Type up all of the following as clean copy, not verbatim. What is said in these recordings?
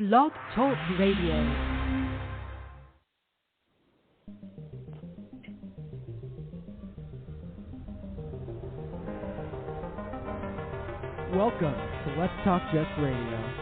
Blog Talk Radio. Welcome to Let's Talk Jets Radio.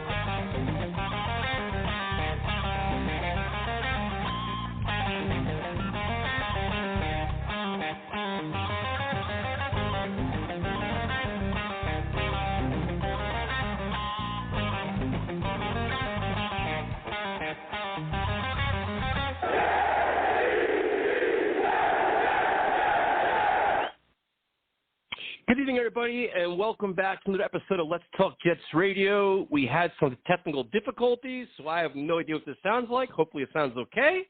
Good evening, everybody, and welcome back to another episode of Let's Talk Jets Radio. We had some technical difficulties, so I have no idea what this sounds like. Hopefully it sounds okay.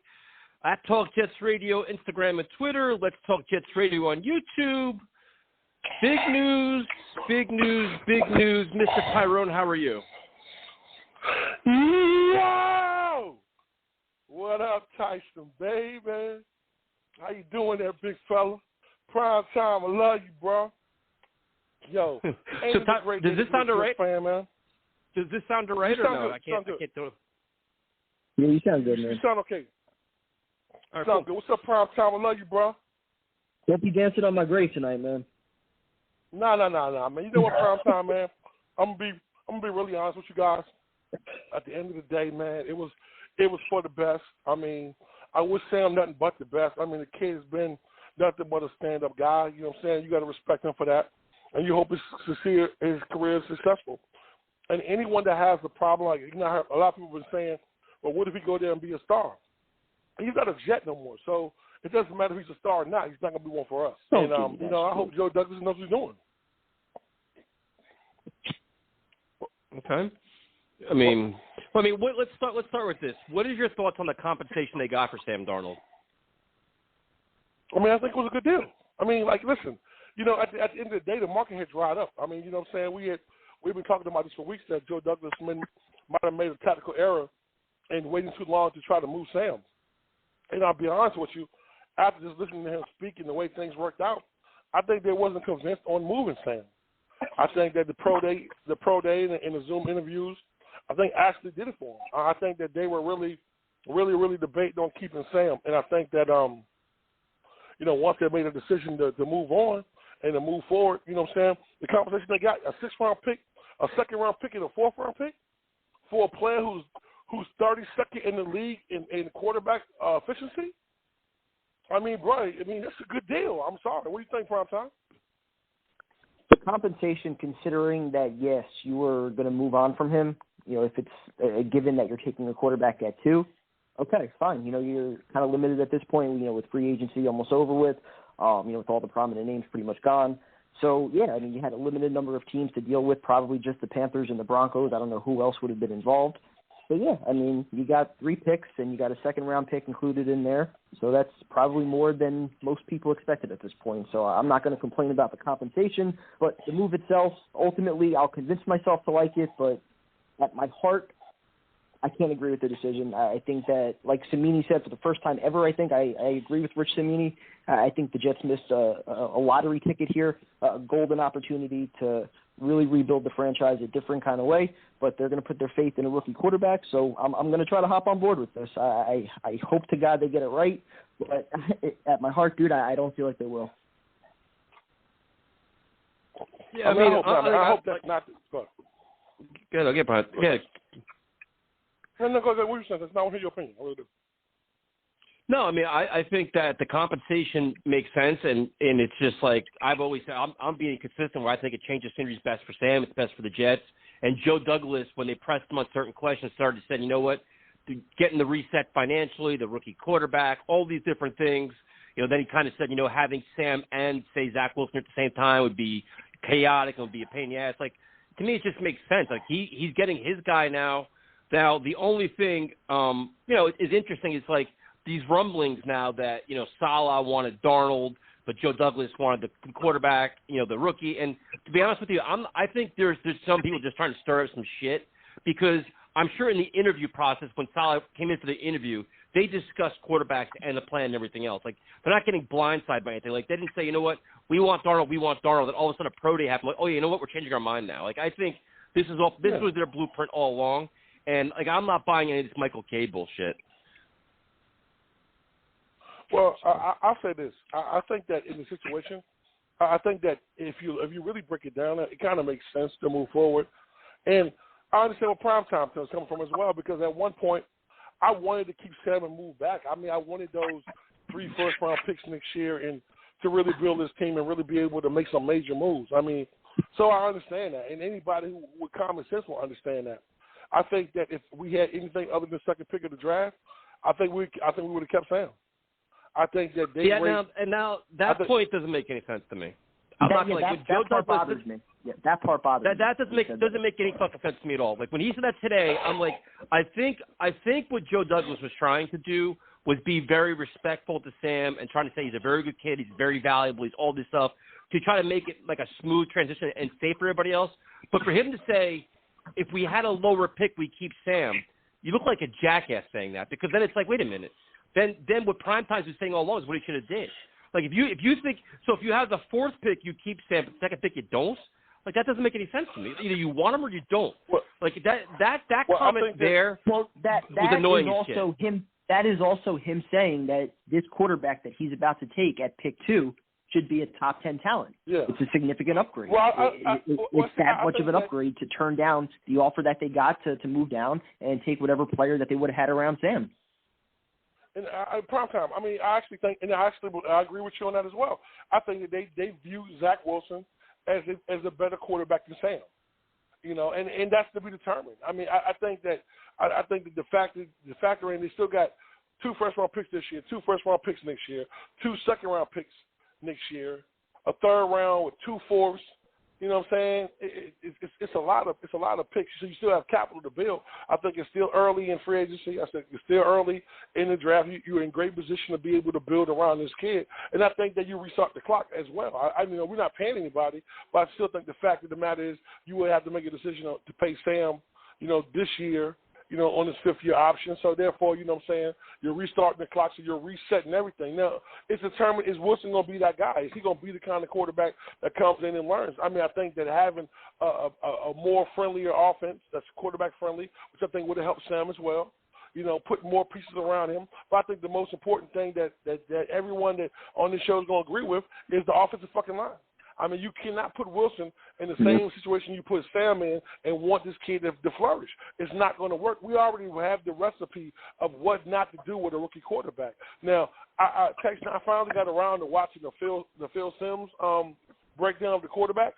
At Talk Jets Radio, Instagram and Twitter. Let's Talk Jets Radio on YouTube. Big news, big news, big news. Mr. Tyrone, how are you? Yo! What up, Tyson, baby? How you doing there, big fella? Prime time, I love you, bro. Yo, so does this sound all right? Fan, man? Does this sound all right or no? Good. I can't do it. Yeah, you sound good, man. You sound okay. All right, sound good. What's up, Prime time? I love you, bro. Hope you dancing on my grave tonight, man. Nah, man. You know what, Prime time, man? I'm gonna be really honest with you guys. At the end of the day, man, it was for the best. I mean, I wish Sam nothing but the best. I mean, the kid has been nothing but a stand-up guy. You know what I'm saying? You got to respect him for that. And you hope his career is successful. And anyone that has a problem, like, you know, a lot of people have been saying, well, what if he go there and be a star? He's not a Jet no more, so it doesn't matter if he's a star or not. He's not going to be one for us. And, you know, I hope Joe Douglas knows what he's doing. Okay. Let's start with this. What is your thoughts on the compensation they got for Sam Darnold? I mean, I think it was a good deal. I mean, like, listen, you know, at the end of the day, the market had dried up. I mean, you know what I'm saying? We've been talking about this for weeks that Joe Douglas might have made a tactical error in waiting too long to try to move Sam. And I'll be honest with you, after just listening to him speak and the way things worked out, I think they wasn't convinced on moving Sam. I think that the pro day and the Zoom interviews, I think actually did it for him. I think that they were really, really, really debating on keeping Sam. And I think that, you know, once they made a decision to move on and to move forward, you know what I'm saying, the compensation they got, a 6th-round pick, a 2nd-round pick, and a 4th-round pick for a player who's 32nd in the league in quarterback efficiency. I mean, bro, that's a good deal. I'm sorry. What do you think, Prime Time? The compensation, considering that, yes, you were going to move on from him, you know, if it's given that you're taking a quarterback at 2, okay, fine. You know, you're kind of limited at this point, you know, with free agency almost over with, you know, with all the prominent names pretty much gone. So, yeah, I mean, you had a limited number of teams to deal with, probably just the Panthers and the Broncos. I don't know who else would have been involved. But, yeah, I mean, you got 3 picks and you got a 2nd-round pick included in there. So that's probably more than most people expected at this point. So I'm not going to complain about the compensation. But the move itself, ultimately, I'll convince myself to like it. But at my heart, I can't agree with the decision. I think that, like Cimini said, for the first time ever, I think I agree with Rich Cimini. I think the Jets missed a lottery ticket here, a golden opportunity to really rebuild the franchise a different kind of way. But they're going to put their faith in a rookie quarterback, so I'm going to try to hop on board with this. I hope to God they get it right, but at my heart, dude, I don't feel like they will. Yeah, I hope that's not. Good, I'll get behind. Yeah. No, go ahead. What are you saying? That's not your opinion. I really do. No, I mean, I think that the compensation makes sense, and it's just like I've always said, I'm being consistent where I think a change of scenery is best for Sam, it's best for the Jets. And Joe Douglas, when they pressed him on certain questions, started to say, you know what, getting the reset financially, the rookie quarterback, all these different things. You know, then he kind of said, you know, having Sam and, say, Zach Wilson at the same time would be chaotic, it would be a pain in the ass. Like, to me, it just makes sense. Like, he's getting his guy now. Now, the only thing, you know, is interesting is, like, these rumblings now that, you know, Saleh wanted Darnold, but Joe Douglas wanted the quarterback, you know, the rookie. And to be honest with you, I think there's some people just trying to stir up some shit because I'm sure in the interview process when Saleh came into the interview, they discussed quarterbacks and the plan and everything else. Like, they're not getting blindsided by anything. Like, they didn't say, you know what, we want Darnold. Then all of a sudden a pro day happened. Like, oh, yeah, you know what, we're changing our mind now. Like, I think this was their blueprint all along. And, like, I'm not buying any of this Michael K bullshit. Well, I'll say this. I think that in the situation, I think that if you really break it down, it kind of makes sense to move forward. And I understand where primetime is coming from as well, because at one point I wanted to keep Sam and move back. I mean, I wanted those 3 first-round picks next year and to really build this team and really be able to make some major moves. I mean, so I understand that, and anybody who with common sense will understand that. I think that if we had anything other than second pick of the draft, I think we would have kept Sam. I think that they now that point doesn't make any sense to me. That part bothers me. Yeah, that part bothers me. That doesn't make any fucking sense to me at all. Like when he said that today, I'm like, I think what Joe Douglas was trying to do was be very respectful to Sam and trying to say he's a very good kid, he's very valuable, he's all this stuff, to try to make it like a smooth transition and safe for everybody else. But for him to say, if we had a lower pick, we keep Sam, you look like a jackass saying that, because then it's like, wait a minute. Then what Primetimes was saying all along is what he should have did. Like if you think so, if you have the 4th pick, you keep Sam, but the 2nd pick you don't. Like that doesn't make any sense to me. Either you want him or you don't. Well, like that comment there. Well, that was annoying is also him. That is also him saying that this quarterback that he's about to take at pick 2 should be a top 10 talent. Yeah. It's a significant upgrade. Well, it's that much of an upgrade to turn down the offer that they got to move down and take whatever player that they would have had around Sam. And primetime, I mean, I actually think, and I agree with you on that as well. I think that they view Zach Wilson as a better quarterback than Sam, you know, and that's to be determined. I mean, I think that the factor in they still got 2 first-round picks this year, 2 first-round picks next year, 2 second-round picks next year, a 3rd round with 2 fourths. You know what I'm saying? It's a lot of picks. So you still have capital to build. I think it's still early in free agency. I said it's still early in the draft. You're in great position to be able to build around this kid. And I think that you restart the clock as well. I mean, we're not paying anybody, but I still think the fact of the matter is you would have to make a decision to pay Sam, you know, this year, you know, on his 5th-year option. So, therefore, you know what I'm saying, you're restarting the clock, so you're resetting everything. Now, it's determined, is Wilson going to be that guy? Is he going to be the kind of quarterback that comes in and learns? I mean, I think that having a more friendlier offense that's quarterback-friendly, which I think would have helped Sam as well, you know, put more pieces around him. But I think the most important thing that everyone that on this show is going to agree with is the offensive fucking line. I mean, you cannot put Wilson in the same situation you put Sam in and want this kid to flourish. It's not going to work. We already have the recipe of what not to do with a rookie quarterback. Now, I finally got around to watching the Phil Simms breakdown of the quarterbacks.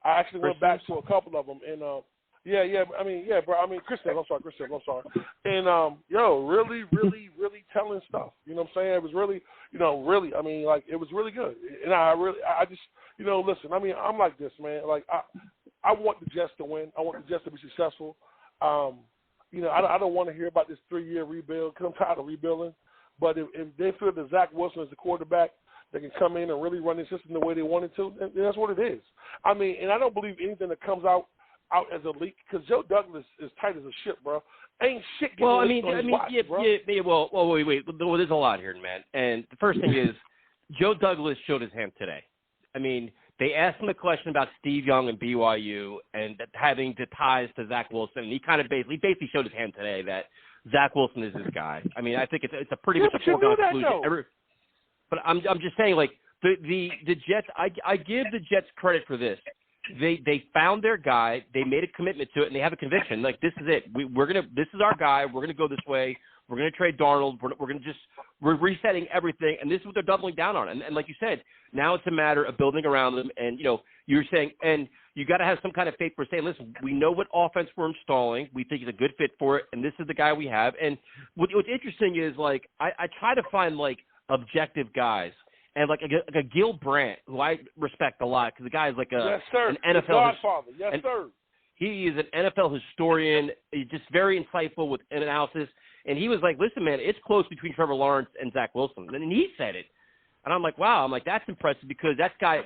I actually went back to a couple of them, and Chris Simms, I'm sorry. And, really telling stuff. You know what I'm saying? It was really, it was really good. And I just, listen, I mean, I'm like this, man. Like, I want the Jets to win. I want the Jets to be successful. I don't want to hear about this 3-year rebuild because I'm tired of rebuilding. But if they feel that Zach Wilson is the quarterback that can come in and really run the system the way they wanted to, then that's what it is. I mean, and I don't believe anything that comes out as a leak because Joe Douglas is tight as a ship, bro. Ain't shit getting bro. Wait. Well, there's a lot here, man. And the first thing is Joe Douglas showed his hand today. I mean, they asked him a question about Steve Young and BYU and having the ties to Zach Wilson, and he basically showed his hand today that Zach Wilson is this guy. I mean, I think it's a pretty much a foregone conclusion. But I'm just saying, like the Jets, I give the Jets credit for this. They found their guy. They made a commitment to it, and they have a conviction. Like, this is it. This is our guy. We're gonna go this way. We're gonna trade Darnold. We're resetting everything, and this is what they're doubling down on. And like you said, now it's a matter of building around them. And you're saying, and you got to have some kind of faith for saying, listen, we know what offense we're installing. We think he's a good fit for it, and this is the guy we have. And what's interesting is, like, I try to find like objective guys. And like a Gil Brandt, who I respect a lot, because the guy is like an NFL Godfather. Yes, sir. He is an NFL historian. He's just very insightful with an analysis. And he was like, "Listen, man, it's close between Trevor Lawrence and Zach Wilson." And he said it. And I'm like, "Wow!" I'm like, "That's impressive," because that guy,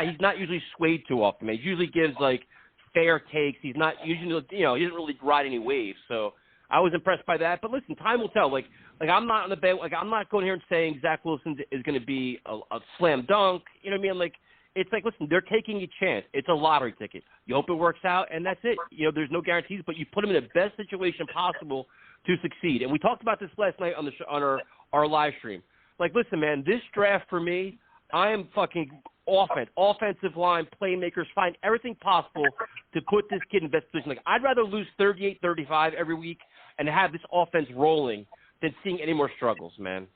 he's not usually swayed too often. Man. He usually gives like fair takes. He's not usually, he doesn't really ride any waves. So I was impressed by that. But listen, time will tell. Like I'm not on the bed. Like I'm not going here and saying Zach Wilson is going to be a slam dunk. You know what I mean? Like it's like, listen, they're taking a chance. It's a lottery ticket. You hope it works out, and that's it. You know, there's no guarantees, but you put them in the best situation possible to succeed. And we talked about this last night on the on our live stream. Like, listen, man, this draft for me, I am fucking offensive line, playmakers, find everything possible to put this kid in the best position. Like, I'd rather lose 38-35 every week and have this offense rolling than seeing any more struggles, man.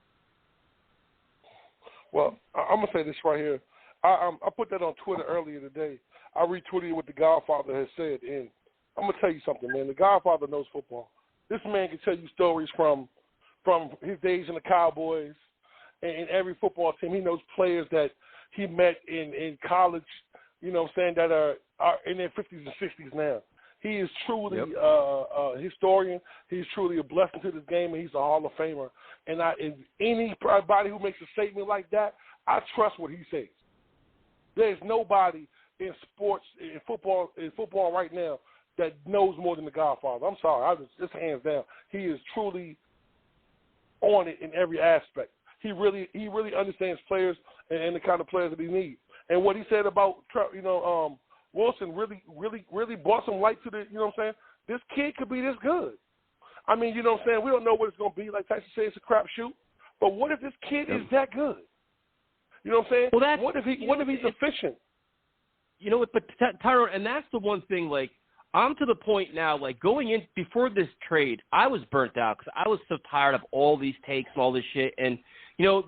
Well, I'm going to say this right here. I put that on Twitter earlier today. I retweeted what the Godfather has said, and I'm going to tell you something, man. The Godfather knows football. This man can tell you stories from his days in the Cowboys and every football team. He knows players that he met in college, you know what I'm saying, that are in their 50s and 60s now. He is truly a historian. He's truly a blessing to this game, and he's a Hall of Famer. And anybody who makes a statement like that, I trust what he says. There's nobody in sports, in football right now that knows more than the Godfather. I'm sorry, just hands down. He is truly on it in every aspect. He really understands players and the kind of players that he needs. And what he said about, you know, Wilson really brought some light to the, you know what I'm saying? This kid could be this good. I mean, you know what I'm saying? We don't know what it's going to be. Like Tyson said, it's a crapshoot. But what if this kid is that good? You know what I'm saying? Well, what if he's efficient? You know what? But Tyrone, and that's the one thing. Like, I'm to the point now. Like, going in before this trade, I was burnt out because I was so tired of all these takes and all this shit. And you know,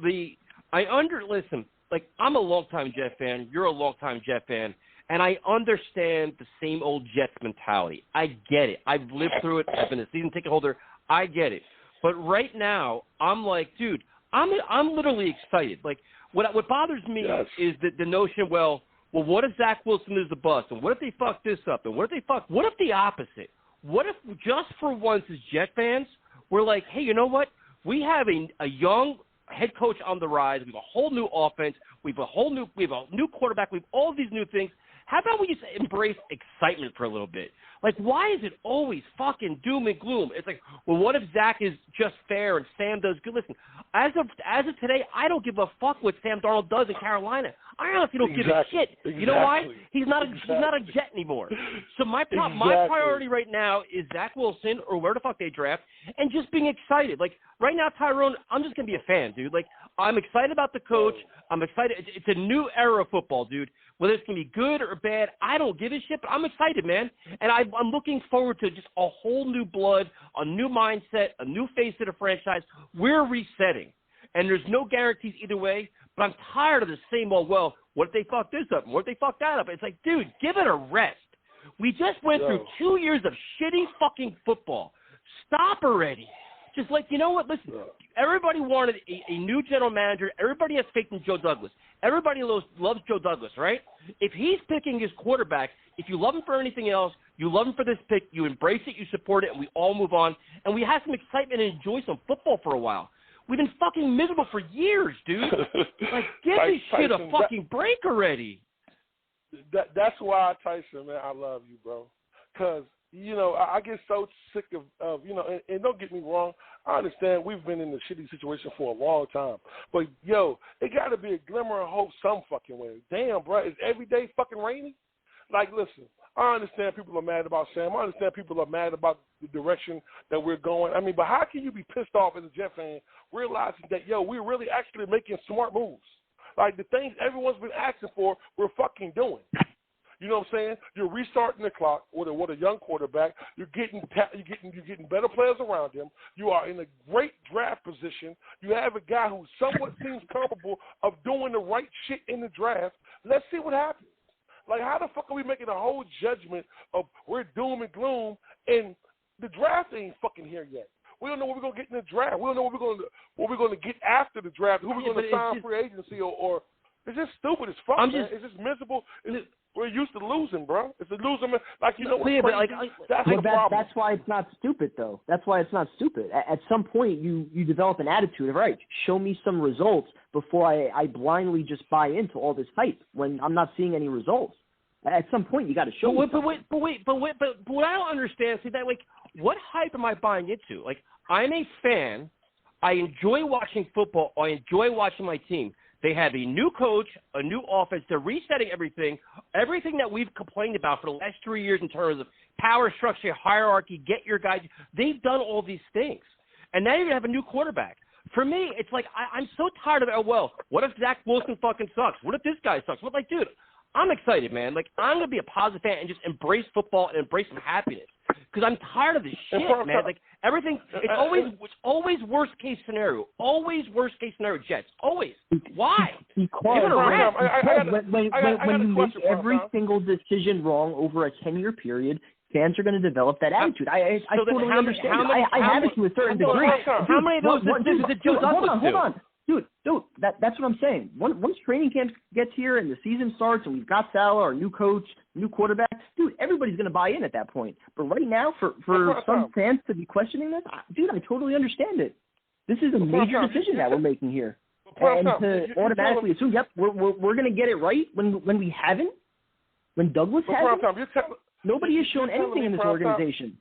listen. Like, I'm a longtime Jet fan. You're a longtime Jet fan. And I understand the same old Jets mentality. I get it. I've lived through it. I've been a season ticket holder. I get it. But right now, I'm like, dude, I'm literally excited. Like, what bothers me is the notion, well, what if Zach Wilson is the bust? And what if they fuck this up? And what if the opposite? What if just for once as Jet fans, we're like, hey, you know what? We have a young head coach on the rise. We have a whole new offense. We have a new quarterback. We have all these new things. How about we just embrace excitement for a little bit? Like, why is it always fucking doom and gloom? It's like, well, what if Zach is just fair and Sam does good? Listen, as of today, I don't give a fuck what Sam Darnold does in Carolina. I honestly don't give a shit. You know why? He's not a Jet anymore. So my priority right now is Zach Wilson or where the fuck they draft and just being excited. Like, right now, Tyrone, I'm just going to be a fan, dude. Like, I'm excited about the coach. I'm excited. It's a new era of football, dude. Whether it's going to be good or bad, I don't give a shit, but I'm excited, man. And I'm looking forward to just a whole new blood, a new mindset, a new face of the franchise. We're resetting. And there's no guarantees either way, but I'm tired of the same old, well, what if they fuck this up? What if they fuck that up? It's like, dude, give it a rest. We just went through 2 years of shitty fucking football. Stop already. Just like, you know what? Listen, everybody wanted a new general manager. Everybody has faith in Joe Douglas. Everybody loves Joe Douglas, right? If he's picking his quarterback, if you love him for anything else, you love him for this pick, you embrace it, you support it, and we all move on. And we have some excitement and enjoy some football for a while. We've been fucking miserable for years, dude. Like, give this shit a fucking break already. That's why, Tyson, man, I love you, bro. Because, you know, I get so sick of you know, and don't get me wrong, I understand we've been in a shitty situation for a long time. But, yo, it got to be a glimmer of hope some fucking way. Damn, bro, is every day fucking raining? Like, listen, I understand people are mad about Sam. I understand people are mad about the direction that we're going. I mean, but how can you be pissed off as a Jet fan realizing that, yo, we're really actually making smart moves? Like, the things everyone's been asking for, we're fucking doing. You know what I'm saying? You're restarting the clock with a young quarterback. You're getting better players around him. You are in a great draft position. You have a guy who somewhat seems capable of doing the right shit in the draft. Let's see what happens. Like, how the fuck are we making a whole judgment of we're doom and gloom and the draft ain't fucking here yet? We don't know what we're gonna get in the draft. We don't know what we're gonna get after the draft. Who we're gonna sign free agency or it's just stupid as fuck. It's just miserable. We're used to losing, bro. It's a losing. Like, you know what's crazy? That's the problem. That's why it's not stupid, though. That's why it's not stupid. At some point, you develop an attitude of, right, show me some results before I blindly just buy into all this hype when I'm not seeing any results. At some point, you got to show me. But what I don't understand is that, like, what hype am I buying into? Like, I'm a fan. I enjoy watching football. I enjoy watching my team. They have a new coach, a new offense. They're resetting everything that we've complained about for the last 3 years in terms of power structure, hierarchy, get your guys. They've done all these things. And now you're going to have a new quarterback. For me, it's like I'm so tired of it. Well, what if Zach Wilson fucking sucks? What if this guy sucks? What, like, dude, I'm excited, man. Like, I'm going to be a positive fan and just embrace football and embrace some happiness. Because I'm tired of this shit, man. Like, everything, it's always worst case scenario. Always worst case scenario, Jets. Always. Why? Because when you make every single decision wrong over a 10-year period, fans are going to develop that attitude. I totally understand. I have it to a certain degree. How many of those decisions did Joe Douglas do? Hold on. Dude, that's what I'm saying. Once training camp gets here and the season starts and we've got Salah, our new coach, new quarterback, dude, everybody's going to buy in at that point. But right now, for some fans to be questioning this, dude, I totally understand it. This is a major decision that we're making here. And to automatically assume, yep, we're going to get it right when we haven't, when Douglas hasn't, nobody has shown anything in this organization.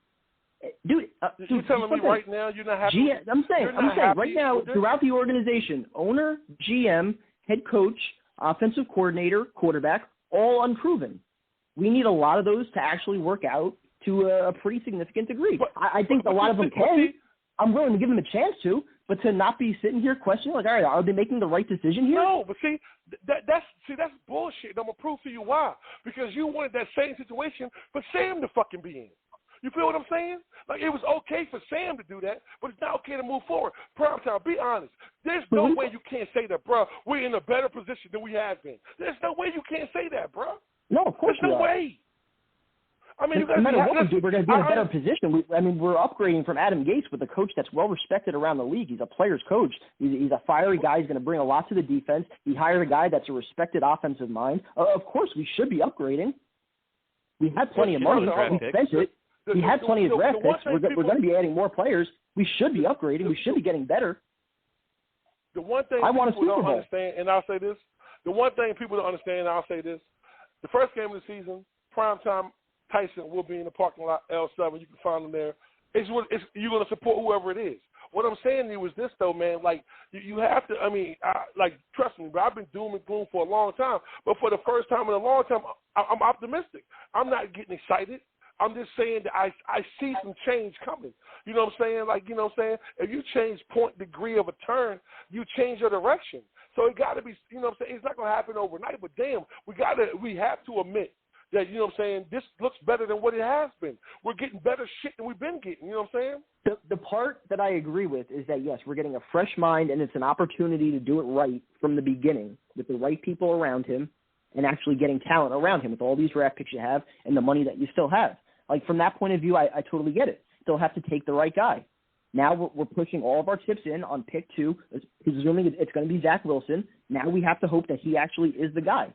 Dude, you're telling me right now you're not happy? I'm saying right now throughout the organization, owner, GM, head coach, offensive coordinator, quarterback, all unproven. We need a lot of those to actually work out to a pretty significant degree. I think a lot of them can. I'm willing to give them a chance to, but to not be sitting here questioning, like, all right, are they making the right decision here? No, but see, that's bullshit. I'm gonna prove to you why. Because you wanted that same situation for Sam to fucking be in. You feel what I'm saying? Like, it was okay for Sam to do that, but it's not okay to move forward. Primetime, be honest. There's no way you can't say that, bro. We're in a better position than we have been. There's no way you can't say that, bro. No, of course There's no way. I mean, no matter what we do, we're going to be in a better position. We're upgrading from Adam Gase with a coach that's well-respected around the league. He's a player's coach. He's a fiery guy. He's going to bring a lot to the defense. He hired a guy that's a respected offensive mind. Of course, we should be upgrading. We had plenty of money. We spent it. We had plenty of draft picks. We're going to be adding more players. We should be upgrading. We should be getting better. The one thing people don't understand, and I'll say this, the one thing people don't understand, and I'll say this, the first game of the season, primetime, Tyson will be in the parking lot, L7. You can find him there. You're going to support whoever it is. What I'm saying to you is this, though, man. Like, you have to, trust me, but I've been doom and gloom for a long time. But for the first time in a long time, I'm optimistic. I'm not getting excited. I'm just saying that I see some change coming. You know what I'm saying? Like, you know what I'm saying? If you change point degree of a turn, you change your direction. So it got to be, you know what I'm saying? It's not going to happen overnight, but damn, we have to admit that, you know what I'm saying, this looks better than what it has been. We're getting better shit than we've been getting, you know what I'm saying? The part that I agree with is that, yes, we're getting a fresh mind, and it's an opportunity to do it right from the beginning with the right people around him and actually getting talent around him with all these draft picks you have and the money that you still have. Like, from that point of view, I totally get it. Still have to take the right guy. Now we're pushing all of our chips in on pick 2, presuming it's going to be Zach Wilson. Now we have to hope that he actually is the guy.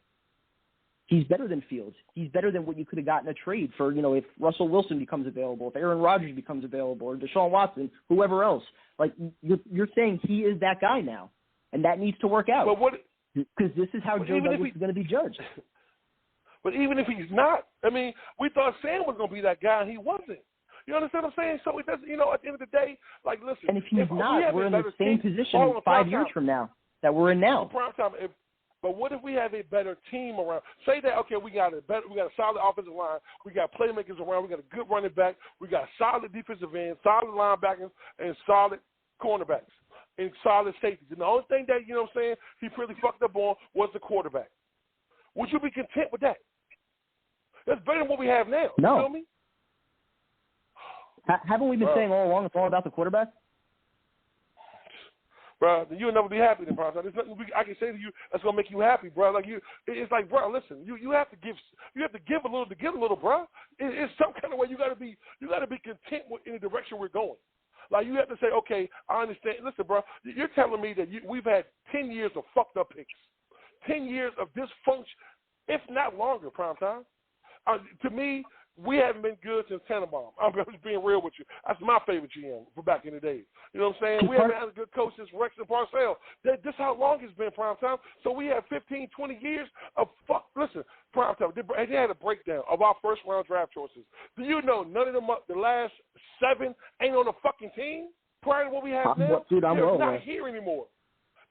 He's better than Fields. He's better than what you could have gotten a trade for, if Russell Wilson becomes available, if Aaron Rodgers becomes available, or Deshaun Watson, whoever else. Like, you're saying he is that guy now, and that needs to work out. Because this is how Joe Douglas is going to be judged. But even if he's not, we thought Sam was going to be that guy, and he wasn't. You understand what I'm saying? So it doesn't, at the end of the day, like, listen. And if he's not, we're in the same position 5 years from now that we're in now. But what if we have a better team around? Say that, okay, we got a solid offensive line, we got playmakers around, we got a good running back, we got solid defensive end, solid linebackers, and solid cornerbacks, and solid safeties. And the only thing that, you know what I'm saying, he really fucked up on was the quarterback. Would you be content with that? That's better than what we have now. No. You feel me? Haven't we been saying all along it's all about the quarterback? Bro, you'll never be happy then, bro. There's nothing I can say to you that's gonna make you happy, bro. Like it's like, bro, listen, you have to give a little to get a little, bro. It's some kind of way you gotta be content with any direction we're going. Like, you have to say, okay, I understand. Listen, bro, you're telling me that we've had 10 years of fucked up picks, 10 years of dysfunction, if not longer, prime time. To me, we haven't been good since Tannenbaum. I'm just being real with you. That's my favorite GM for back in the days. You know what I'm saying? We haven't had a good coach since Rex and Parcells. This is how long it's been, prime time. So we have 15, 20 years of Listen, prime time. They had a breakdown of our first-round draft choices. Do you know none of them, the last 7, ain't on the fucking team prior to what we have now? Dude, I'm They're not here anymore.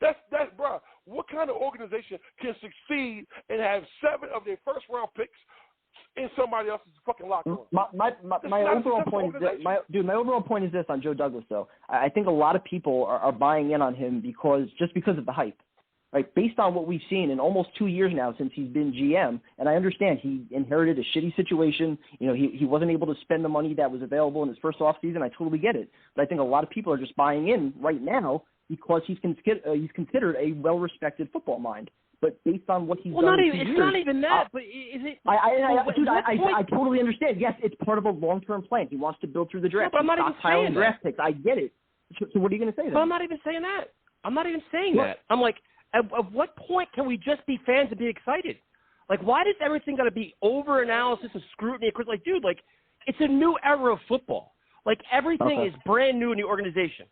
That's bro. what kind of organization can succeed and have 7 of their first-round picks in somebody else's fucking locker room? My overall point is this, my overall point is this on Joe Douglas, though. I think a lot of people are buying in on him because of the hype. Right, based on what we've seen in almost 2 years now since he's been GM, and I understand he inherited a shitty situation. You know, he wasn't able to spend the money that was available in his first offseason. I totally get it. But I think a lot of people are just buying in right now because he's considered a well-respected football mind. But based on what he's done it's not even that, but is it? I totally understand. Yes, it's part of a long-term plan. He wants to build through the draft. Yeah, but I'm not even saying draft picks. I get it. So what are you going to say then? But I'm not even saying that. I'm not even saying that. I'm like, at what point can we just be fans and be excited? Like, why does everything got to be over-analysis and scrutiny? Like, dude, like, it's a new era of football. Like, everything is brand new in the organization.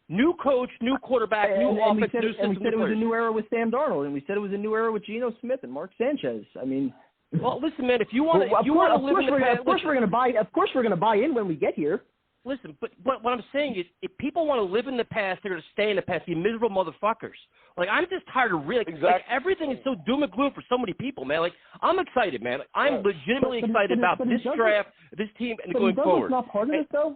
New coach, new quarterback, new offense, new system. And we said it was a new era with Sam Darnold, and we said it was a new era with Geno Smith and Mark Sanchez. I mean, well, listen, man, if you want to live in the past, of course we're going to buy in when we get here. Listen, but what I'm saying is, if people want to live in the past, they're going to stay in the past. Be miserable motherfuckers. Like, I'm just tired of like everything is so doom and gloom for so many people, man. Like, I'm excited, man. Like, I'm legitimately excited about this draft, this team, and going forward. Is Douglas not part of this, though?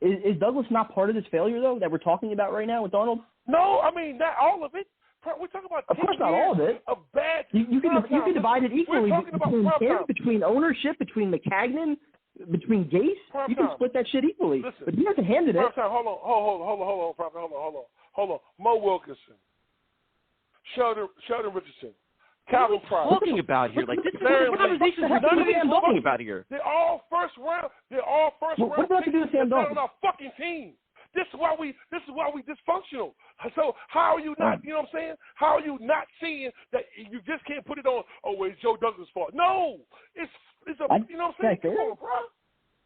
Is Douglas not part of this failure, though, that we're talking about right now with Darnold? No, I mean, not all of it. We're talking about of course not all of it. You can divide it equally between ownership, between McCagnon, between Gase. You can split that shit equally. Listen, but you have to hand it. Hold on. Mo Wilkinson, Sheldon Richardson, Calvin Price. What are you talking about here? Like, this conversation is none of these talking about here. They're all first round. What does that have to do with Sam Darnold? On our fucking team. This is why we dysfunctional. So how are you not? You know what I'm saying? How are you not seeing that you just can't put it on? Oh, well, it's Joe Douglas' fault. No, it's a. You know what I'm saying? Come on, bro.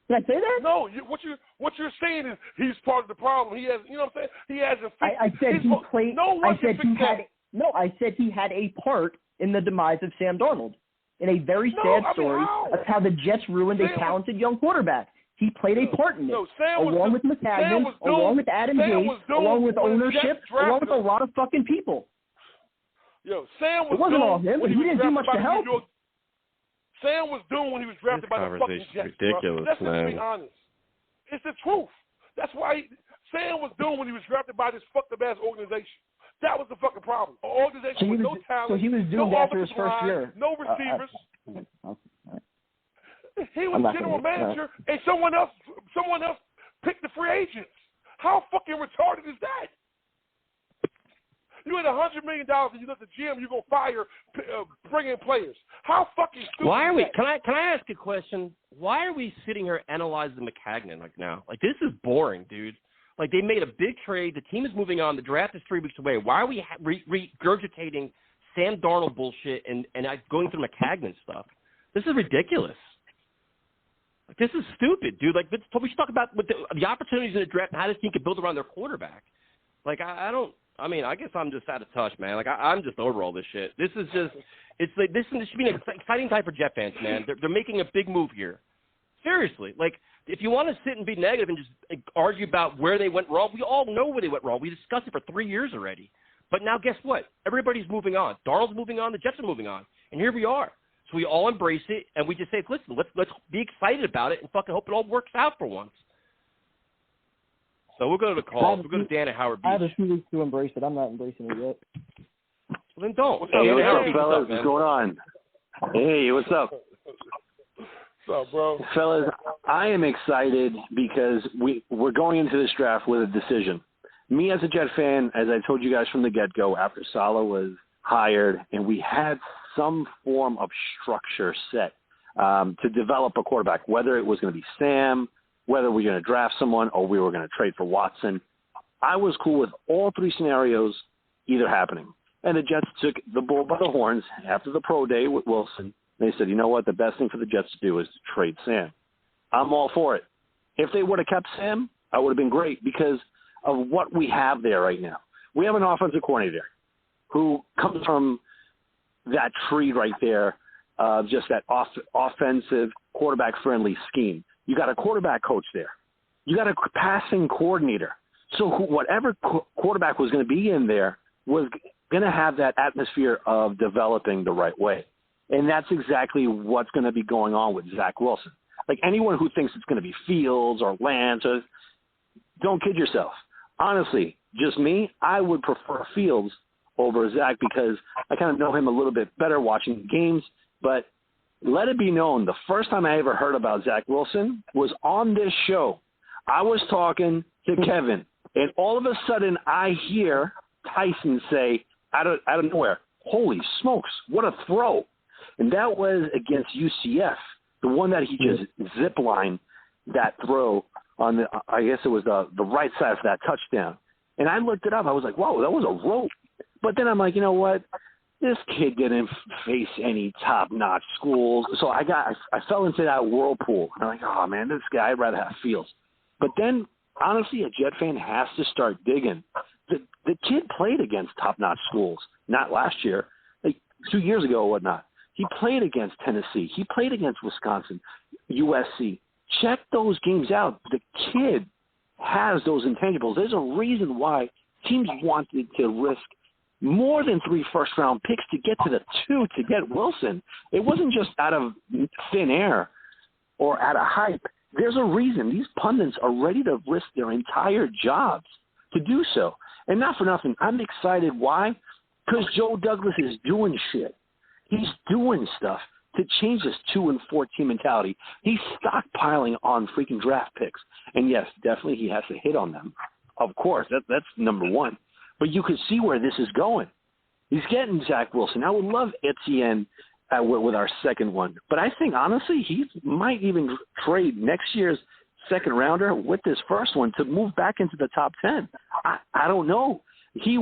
Did I say that? No, what you're saying is he's part of the problem. He has, you know what I'm saying? He hasn't. I said he played. No one can fix that. No, I said he had a part in the demise of Sam Darnold. In a very sad story of how the Jets ruined a talented young quarterback. He played a part in it, along with McCagnon, along with Adam Gase, along with ownership, along with a lot of fucking people. Yo, Sam was it wasn't all him, but he didn't do much to help. Sam was doing when he was drafted by the fucking Jets. Ridiculous, Let's man. be honest. It's the truth. That's why Sam was doing when he was drafted by this fucked up ass organization. That was the fucking problem. An organization with no talent. So he was doomed after his first year. No receivers. He was general manager, and someone else picked the free agents. How fucking retarded is that? You had $100 million and you let the GM, you're gonna fire, bring in players. How fucking stupid? Why are we? Can I ask a question? Why are we sitting here analyzing McCagnon like now? Like, this is boring, dude. Like, they made a big trade. The team is moving on. The draft is 3 weeks away. Why are we regurgitating Sam Darnold bullshit and going through McCagnon stuff? This is ridiculous. Like, this is stupid, dude. Like, we should talk about what the opportunities in the draft and how this team can build around their quarterback. Like, I guess I'm just out of touch, man. Like, I'm just over all this shit. This is just, it's like, this should be an exciting time for Jet fans, man. They're making a big move here. Seriously. Like, if you want to sit and be negative and just argue about where they went wrong, we all know where they went wrong. We discussed it for 3 years already. But now guess what? Everybody's moving on. Darnold's moving on. The Jets are moving on. And here we are. So we all embrace it, and we just say, listen, let's be excited about it and fucking hope it all works out for once. So we'll go to the calls. We'll go to Dan at Howard Beach. I have a few weeks to embrace it. I'm not embracing it yet. Well, then don't. Hey, what's up, fellas? What's going on? Hey, what's up? What's up, bro? Fellas, I am excited because we're going into this draft with a decision. Me as a Jet fan, as I told you guys from the get-go, after Saleh was hired and we had some form of structure set to develop a quarterback, whether it was going to be Sam, whether we were going to draft someone or we were going to trade for Watson. I was cool with all 3 scenarios either happening. And the Jets took the bull by the horns after the pro day with Wilson. They said, you know what, the best thing for the Jets to do is to trade Sam. I'm all for it. If they would have kept Sam, I would have been great because of what we have there right now. We have an offensive coordinator who comes from that tree right there, just that offensive quarterback-friendly scheme. You got a quarterback coach there. You got a passing coordinator. So whatever quarterback was going to be in there was going to have that atmosphere of developing the right way. And that's exactly what's going to be going on with Zach Wilson. Like anyone who thinks it's going to be Fields or Lance, don't kid yourself. Honestly, just me, I would prefer Fields over Zach because I kind of know him a little bit better watching games. But let it be known, the first time I ever heard about Zach Wilson was on this show. I was talking to Kevin, and all of a sudden I hear Tyson say out of nowhere, "Holy smokes, what a throw." And that was against UCF, the one that he just zip-lined that throw on the, I guess it was the right side for that touchdown. And I looked it up. I was like, whoa, that was a rope. But then I'm like, you know what? This kid didn't face any top-notch schools. So I fell into that whirlpool. I'm like, oh, man, this guy, I'd rather have Fields. But then, honestly, a Jet fan has to start digging. The kid played against top-notch schools, not last year, like 2 years ago or whatnot. He played against Tennessee. He played against Wisconsin, USC. Check those games out. The kid has those intangibles. There's a reason why teams wanted to risk more than 3 first-round picks to get to the 2 to get Wilson. It wasn't just out of thin air or out of hype. There's a reason. These pundits are ready to risk their entire jobs to do so. And not for nothing, I'm excited. Why? Because Joe Douglas is doing shit. He's doing stuff to change this 2 and 4 team mentality. He's stockpiling on freaking draft picks. And yes, definitely he has to hit on them. Of course, that's number one. But you can see where this is going. He's getting Zach Wilson. I would love Etienne with our second one. But I think, honestly, he might even trade next year's second rounder with this first one to move back into the top 10. I don't know. He's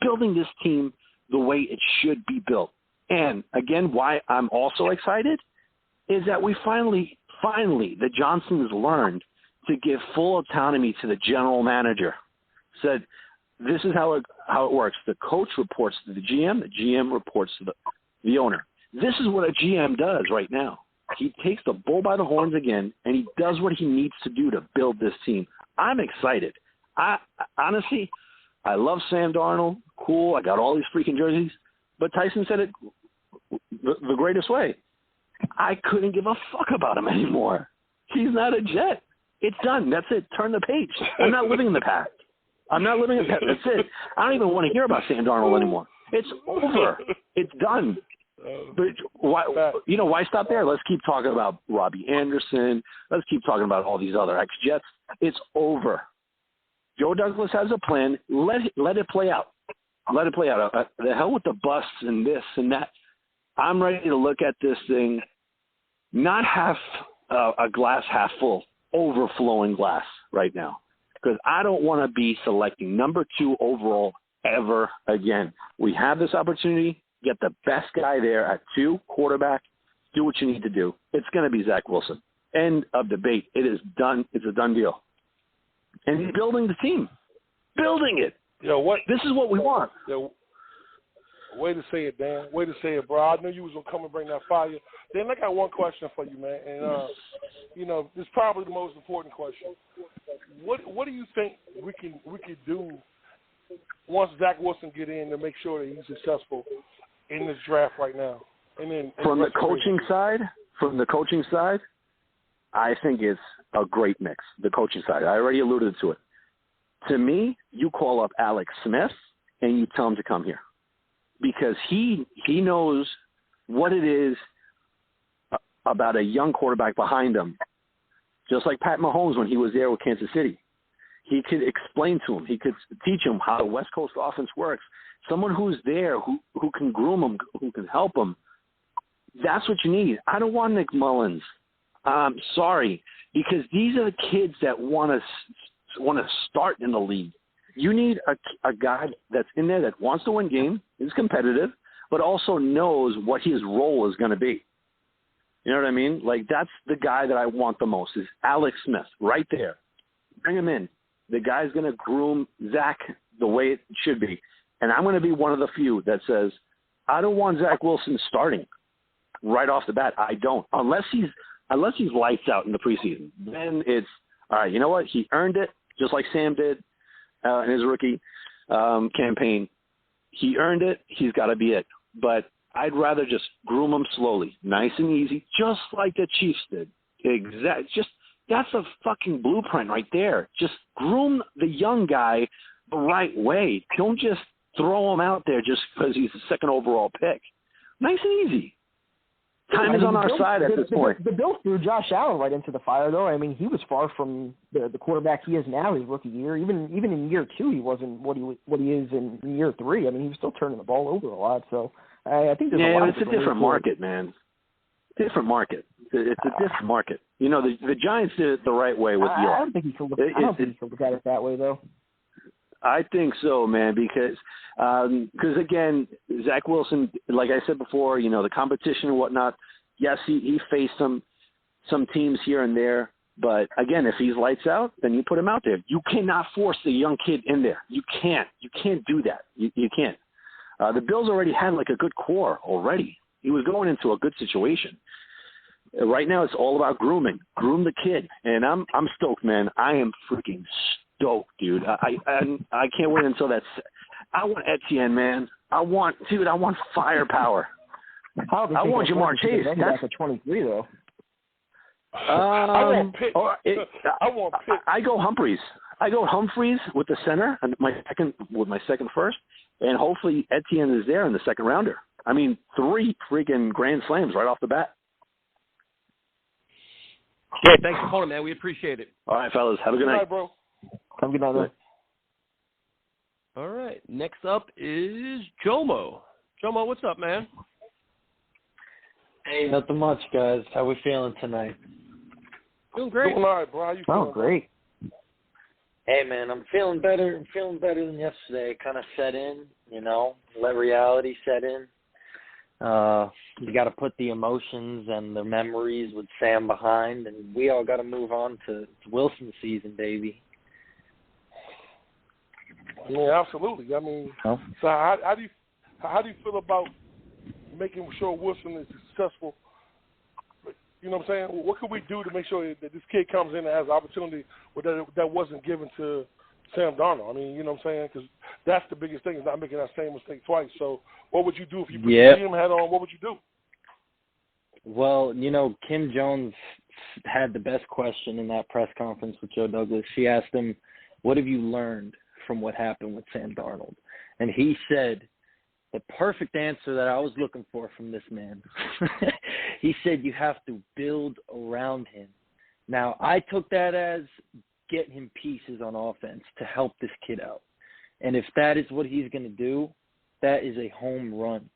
building this team the way it should be built. And, again, why I'm also excited is that we finally, the Johnsons learned to give full autonomy to the general manager. Said, this is how it works. The coach reports to the GM reports to the owner. This is what a GM does right now. He takes the bull by the horns again, and he does what he needs to do to build this team. I'm excited. Honestly, I love Sam Darnold. Cool. I got all these freaking jerseys. But Tyson said it the greatest way. I couldn't give a fuck about him anymore. He's not a Jet. It's done. That's it. Turn the page. I'm not living in the past. That's it. I don't even want to hear about Sam Darnold anymore. It's over. It's done. But why stop there? Let's keep talking about Robbie Anderson. Let's keep talking about all these other ex-Jets. It's over. Joe Douglas has a plan. Let it play out. Let it play out. The hell with the busts and this and that. I'm ready to look at this thing, not half a glass half full, overflowing glass right now. Because I don't want to be selecting number 2 overall ever again. We have this opportunity. Get the best guy there at 2, quarterback. Do what you need to do. It's going to be Zach Wilson. End of debate. It is done. It's a done deal. And he's building the team. Building it. This is what we want. Way to say it, Dan. Way to say it, bro. I knew you was going to come and bring that fire. Dan, I got one question for you, man. And, this is probably the most important question. What do you think we could do once Zach Wilson get in to make sure that he's successful in this draft right now? And then from the coaching side, I think it's a great mix. The coaching side, I already alluded to it. To me, you call up Alex Smith and you tell him to come here because he knows what it is about a young quarterback behind him. Just like Pat Mahomes when he was there with Kansas City. He could explain to him. He could teach him how the West Coast offense works. Someone who's there, who can groom him, who can help him. That's what you need. I don't want Nick Mullins. I'm sorry, because these are the kids that want to start in the league. You need a guy that's in there that wants to win games, is competitive, but also knows what his role is going to be. You know what I mean? Like, that's the guy that I want the most is Alex Smith right there. Bring him in. The guy's going to groom Zach the way it should be. And I'm going to be one of the few that says, I don't want Zach Wilson starting right off the bat. I don't. Unless he's lights out in the preseason. Then it's, all right, you know what? He earned it, just like Sam did in his rookie campaign. He earned it. He's got to be it. But I'd rather just groom him slowly, nice and easy, just like the Chiefs did. That's a fucking blueprint right there. Just groom the young guy the right way. Don't just throw him out there just because he's the second overall pick. Nice and easy. Time is on our side at this point. The Bills threw Josh Allen right into the fire, though. I mean, he was far from the quarterback he is now his rookie year. Even in year 2, he wasn't what he is in year 3. I mean, he was still turning the ball over a lot. So I think there's a lot. It's a different market, man. Different market. It's a different market. You know, the Giants did it the right way with York. I don't think he can look at it that way, though. I think so, man, because again, Zach Wilson, like I said before, you know, the competition and whatnot, yes, he faced some teams here and there, but again, if he's lights out, then you put him out there. You cannot force the young kid in there. You can't do that. You can't. The Bills already had like a good core already. He was going into a good situation. Right now, it's all about grooming. Groom the kid, and I'm stoked, man. I am freaking stoked, dude. I can't wait until that's. I want Etienne, man. I want firepower. I want Jamar Chase. That's a 23, though. I want Pitt. I go Humphreys. With the center and my second first, and hopefully Etienne is there in the second rounder. I mean, 3 freaking grand slams right off the bat. Yeah, thanks for calling, man. We appreciate it. All right, fellas. Have a good night, bro. Have a good night, man. All right. Next up is Jomo. Jomo, what's up, man? Hey, nothing much, guys. How we feeling tonight? Doing great. Doing all right, bro. How you feeling? Oh, great. Hey, man, I'm feeling better. I'm feeling better than yesterday. Kind of set in, you know, let reality set in. You got to put the emotions and the memories with Sam behind, and we all got to move on to Wilson season, baby. I mean, absolutely. I mean, so how do you feel about making sure Wilson is successful? You know what I'm saying? What can we do to make sure that this kid comes in and has an opportunity that wasn't given to Sam Darnold? I mean, you know what I'm saying? Because that's the biggest thing, is not making that same mistake twice. So what would you do if you put your team hat on? What would you do? Well, you know, Kim Jones had the best question in that press conference with Joe Douglas. She asked him, what have you learned from what happened with Sam Darnold? And he said the perfect answer that I was looking for from this man. He said you have to build around him. Now, I took that as get him pieces on offense to help this kid out. And if that is what he's going to do, that is a home run.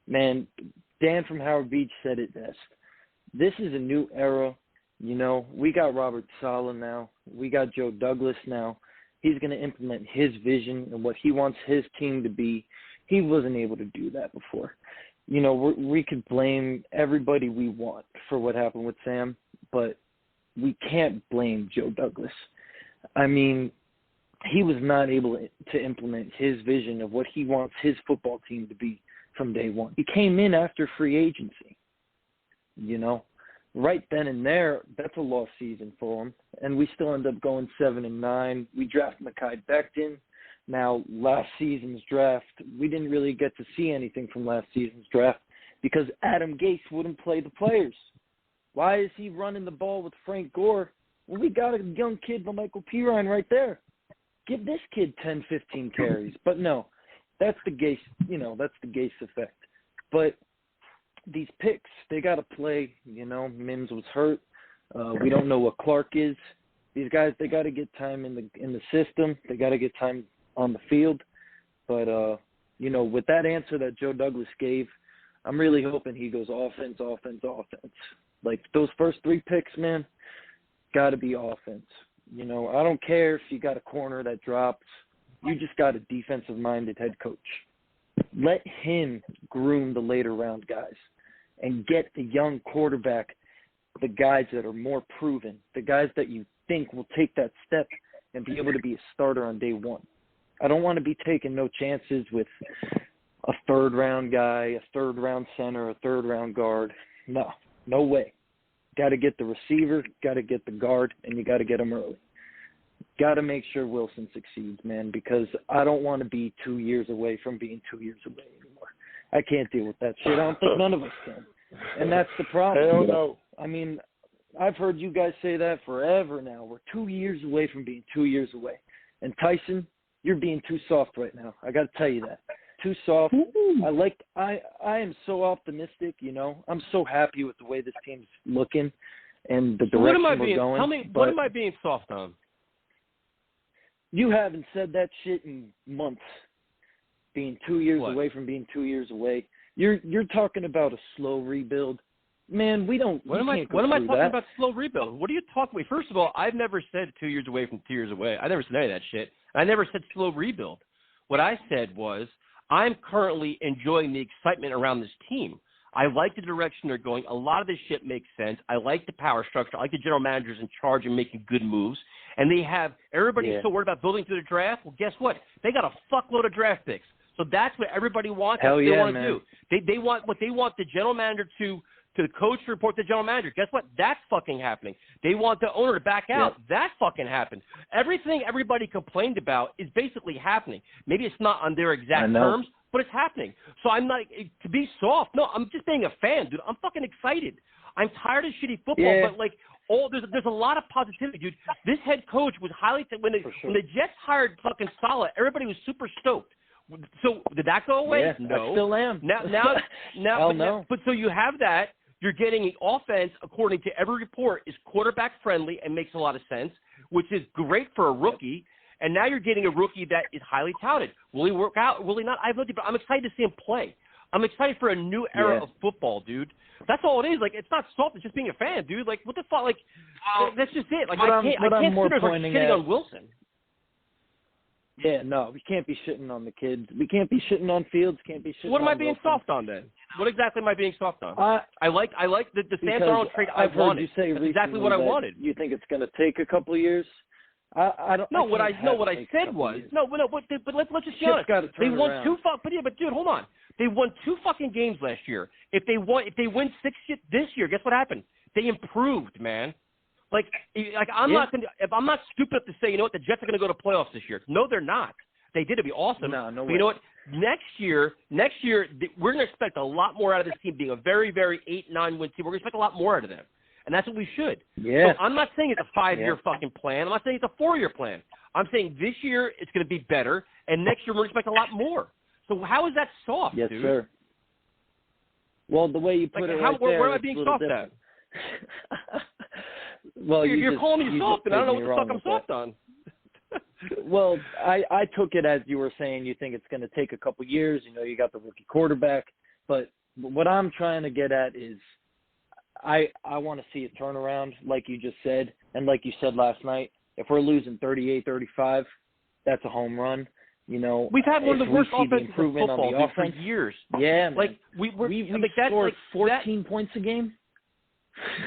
Man, Dan from Howard Beach said it best. This is a new era. You know, we got Robert Saleh now. We got Joe Douglas now. He's going to implement his vision and what he wants his team to be. He wasn't able to do that before. You know, we could blame everybody we want for what happened with Sam, but we can't blame Joe Douglas. I mean, he was not able to implement his vision of what he wants his football team to be from day one. He came in after free agency. You know, right then and there, that's a lost season for him. And we still end up going 7-9. We draft Mekhi Becton. Now, last season's draft, we didn't really get to see anything from last season's draft because Adam Gase wouldn't play the players. Why is he running the ball with Frank Gore? Well, we got a young kid, Michael Pirine, right there. Give this kid 10, 15 carries. But no, that's the Gase, that's the Gase effect. But these picks, they got to play. You know, Mims was hurt. We don't know what Clark is. These guys, they got to get time in the system. They got to get time on the field. But, with that answer that Joe Douglas gave, I'm really hoping he goes offense. Like those first 3 picks, man, got to be offense. You know, I don't care if you got a corner that drops. You just got a defensive-minded head coach. Let him groom the later round guys and get the young quarterback, the guys that are more proven, the guys that you think will take that step and be able to be a starter on day one. I don't want to be taking no chances with a third-round guy, a third-round center, a third-round guard. No way. Got to get the receiver, got to get the guard, and you got to get them early. got to make sure Wilson succeeds, man, because I don't want to be 2 years away from being 2 years away anymore. I can't deal with that shit. I don't think none of us can. And that's the problem. Hell no. I mean, I've heard you guys say that forever now. We're 2 years away from being 2 years away. And Tyson, you're being too soft right now. I got to tell you that. Too soft. I am so optimistic, you know. I'm so happy with the way this team's looking and the direction we're going. Tell me, what am I being soft on? You haven't said that shit in months. Being 2 years away from being 2 years away. You're talking about a slow rebuild. Man, we don't. What am I talking about? Slow rebuild? What are you talking about? First of all, I've never said 2 years away from 2 years away. I never said any of that shit. I never said slow rebuild. What I said was I'm currently enjoying the excitement around this team. I like the direction they're going. A lot of this shit makes sense. I like the power structure. I like the general managers in charge and making good moves. And they have everybody's so worried about building through the draft. Well, guess what? They got a fuckload of draft picks. So that's what everybody wants. That's what they want to do. They want the general manager to the coach to report to the general manager. Guess what? That's fucking happening. They want the owner to back out. Yep. That fucking happened. Everything everybody complained about is basically happening. Maybe it's not on their exact terms, but it's happening. So I'm not to be soft. No, I'm just being a fan, dude. I'm fucking excited. I'm tired of shitty football, but like there's a lot of positivity, dude. This head coach was highly when the Jets hired fucking Saleh, everybody was super stoked. So did that go away? Yeah, no. I still am. Now, but so you have that. You're getting the offense, according to every report, is quarterback friendly and makes a lot of sense, which is great for a rookie. And now you're getting a rookie that is highly touted. Will he work out? Will he not? I have no idea, but I'm excited to see him play. I'm excited for a new era of football, dude. That's all it is. Like, it's not soft. It's just being a fan, dude. Like, what the fuck? Like, that's just it. Like, I can't sit there shitting on Wilson. Yeah, no, we can't be shitting on the kids. We can't be shitting on Fields. Can't be shitting. What am I being Wilson. soft on then? What exactly am I being soft on? I like the Sam Darnold trade. I've heard you say that's exactly what I wanted. You think it's going to take a couple of years? I don't. No, what I said was but let's just be honest. They won around. But dude, hold on. They won 2 fucking games last year. If they win 6 this year, guess what happened? They improved, man. Like I'm not stupid enough to say, you know what, the Jets are going to go to playoffs this year. No, they're not. They did. It'd be awesome. No but way. You know what? Next year, we're going to expect a lot more out of this team being a very, very 8-9 win team. We're going to expect a lot more out of them, and that's what we should. Yeah. So I'm not saying it's a 5-year fucking plan. I'm not saying it's a 4-year plan. I'm saying this year it's going to be better, and next year we're going to expect a lot more. So how is that soft, yes, dude? Sir. Well, the way you put it right there, where am I being soft at? Well, you're calling me soft, and I don't know what the fuck I'm soft on. Well, I took it as you were saying you think it's going to take a couple years. You know, you got the rookie quarterback. But what I'm trying to get at is I want to see a turnaround, like you just said. And like you said last night, if we're losing 38-35, that's a home run. You know, we've had one of the worst offenses in football for years. Yeah, man. Like we scored 14 points a game.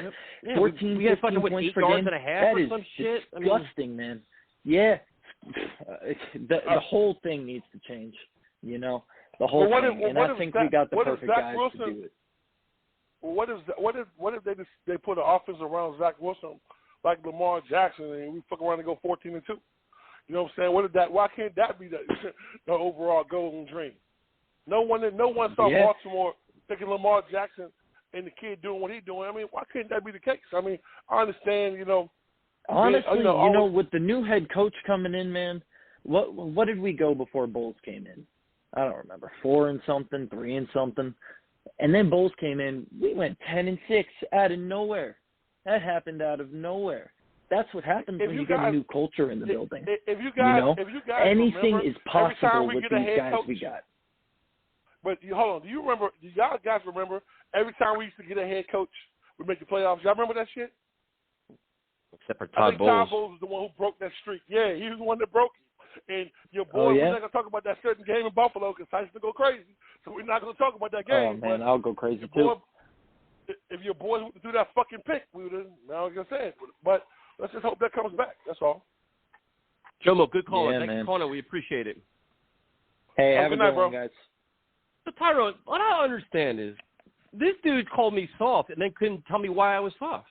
Yep. Yeah, 14, we had 15 points per game. That is disgusting, man. Yeah, the whole thing needs to change. You know, the whole thing. And I think we got the perfect guys to do it. Well, what if they put an offense around Zach Wilson like Lamar Jackson and we fuck around and go 14-2? You know what I'm saying? Why can't that be the overall goal and dream? No one saw Baltimore picking Lamar Jackson and the kid doing what he's doing. I mean, why couldn't that be the case? I mean, I understand, you know. Honestly, with the new head coach coming in, man, what did we go before Bowles came in? I don't remember. 4 and something, 3 and something. And then Bowles came in. We went 10-6 out of nowhere. That happened out of nowhere. That's what happens when you get a new culture in the building. If you guys anything remember, is possible with these guys coach, we got. But hold on, do y'all guys remember every time we used to get a head coach, we make the playoffs? Y'all remember that shit? Except for Todd Bowles. Todd Bowles was the one who broke that streak. Yeah, he was the one that broke it. And your boy, we're not going to talk about that certain game in Buffalo because Tyson will go crazy. So we're not going to talk about that game. Oh, man, I'll go crazy too. If your boys would do that fucking pick, we would have, I was going to say it. But let's just hope that comes back. That's all. Jomo, good call. Thanks for calling. We appreciate it. Hey, have a good night, bro. Guys. So, Tyrone, what I don't understand is this dude called me soft and then couldn't tell me why I was soft.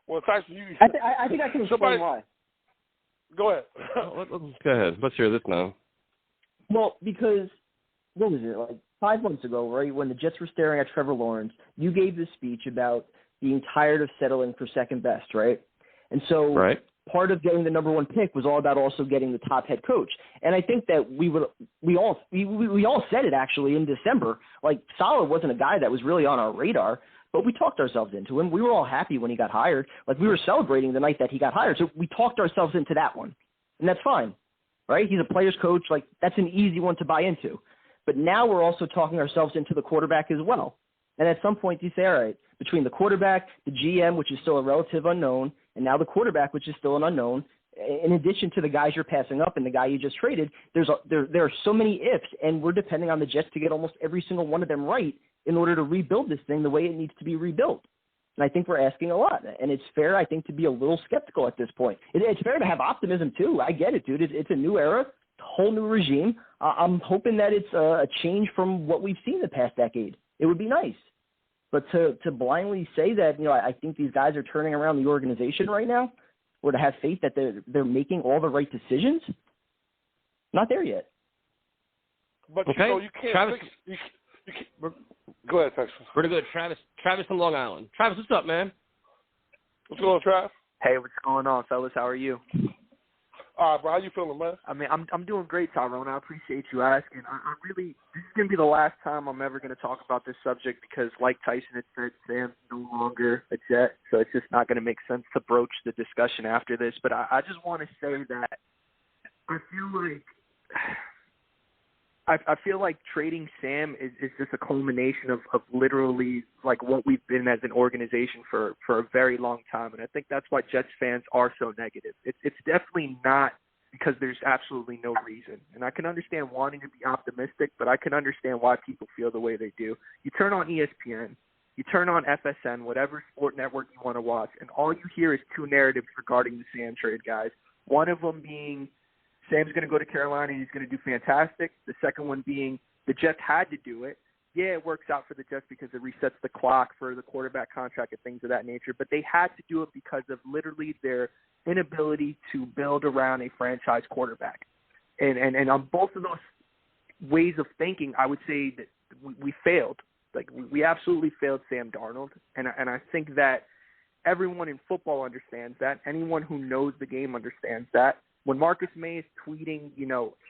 Well, Tyson, I think I can explain why. Go ahead. Go ahead. Let's hear this now. Well, because what was it, like 5 months ago, right, when the Jets were staring at Trevor Lawrence, you gave this speech about being tired of settling for second best, right? And so part of getting the number one pick was all about also getting the top head coach. And I think that we all said it actually in December. Like, Saleh wasn't a guy that was really on our radar, but we talked ourselves into him. We were all happy when he got hired. Like, we were celebrating the night that he got hired. So we talked ourselves into that one. And that's fine, right? He's a player's coach. Like, that's an easy one to buy into. But now we're also talking ourselves into the quarterback as well. And at some point you say, all right, between the quarterback, the GM, which is still a relative unknown, and now the quarterback, which is still an unknown, in addition to the guys you're passing up and the guy you just traded, there are so many ifs, and we're depending on the Jets to get almost every single one of them right in order to rebuild this thing the way it needs to be rebuilt. And I think we're asking a lot, and it's fair, I think, to be a little skeptical at this point. It's fair to have optimism, too. I get it, dude. It's a new era, a whole new regime. I'm hoping that it's a change from what we've seen the past decade. It would be nice. But to blindly say that, I think these guys are turning around the organization right now, or to have faith that they're making all the right decisions, not there yet. But okay. You can't Travis, you can't, go ahead, Texas. Pretty good. Travis from Long Island. Travis, what's up, man? What's going on, Travis? Hey, what's going on, fellas? How are you? All right, bro. How you feeling, man? I mean, I'm doing great, Tyrone. I appreciate you asking. I really, this is going to be the last time I'm ever going to talk about this subject because, like Tyson had said, Sam's no longer a Jet, so it's just not going to make sense to broach the discussion after this. But I just want to say that I feel like trading Sam is just a culmination of literally like what we've been as an organization for a very long time. And I think that's why Jets fans are so negative. It's definitely not because there's absolutely no reason. And I can understand wanting to be optimistic, but I can understand why people feel the way they do. You turn on ESPN, you turn on FSN, whatever sport network you want to watch, and all you hear is two narratives regarding the Sam trade, guys. One of them being Sam's going to go to Carolina and he's going to do fantastic. The second one being the Jets had to do it. Yeah, it works out for the Jets because it resets the clock for the quarterback contract and things of that nature, but they had to do it because of literally their inability to build around a franchise quarterback. And on both of those ways of thinking, I would say that we failed. Like, we absolutely failed Sam Darnold, and I think that everyone in football understands that. Anyone who knows the game understands that. When Marcus May is tweeting,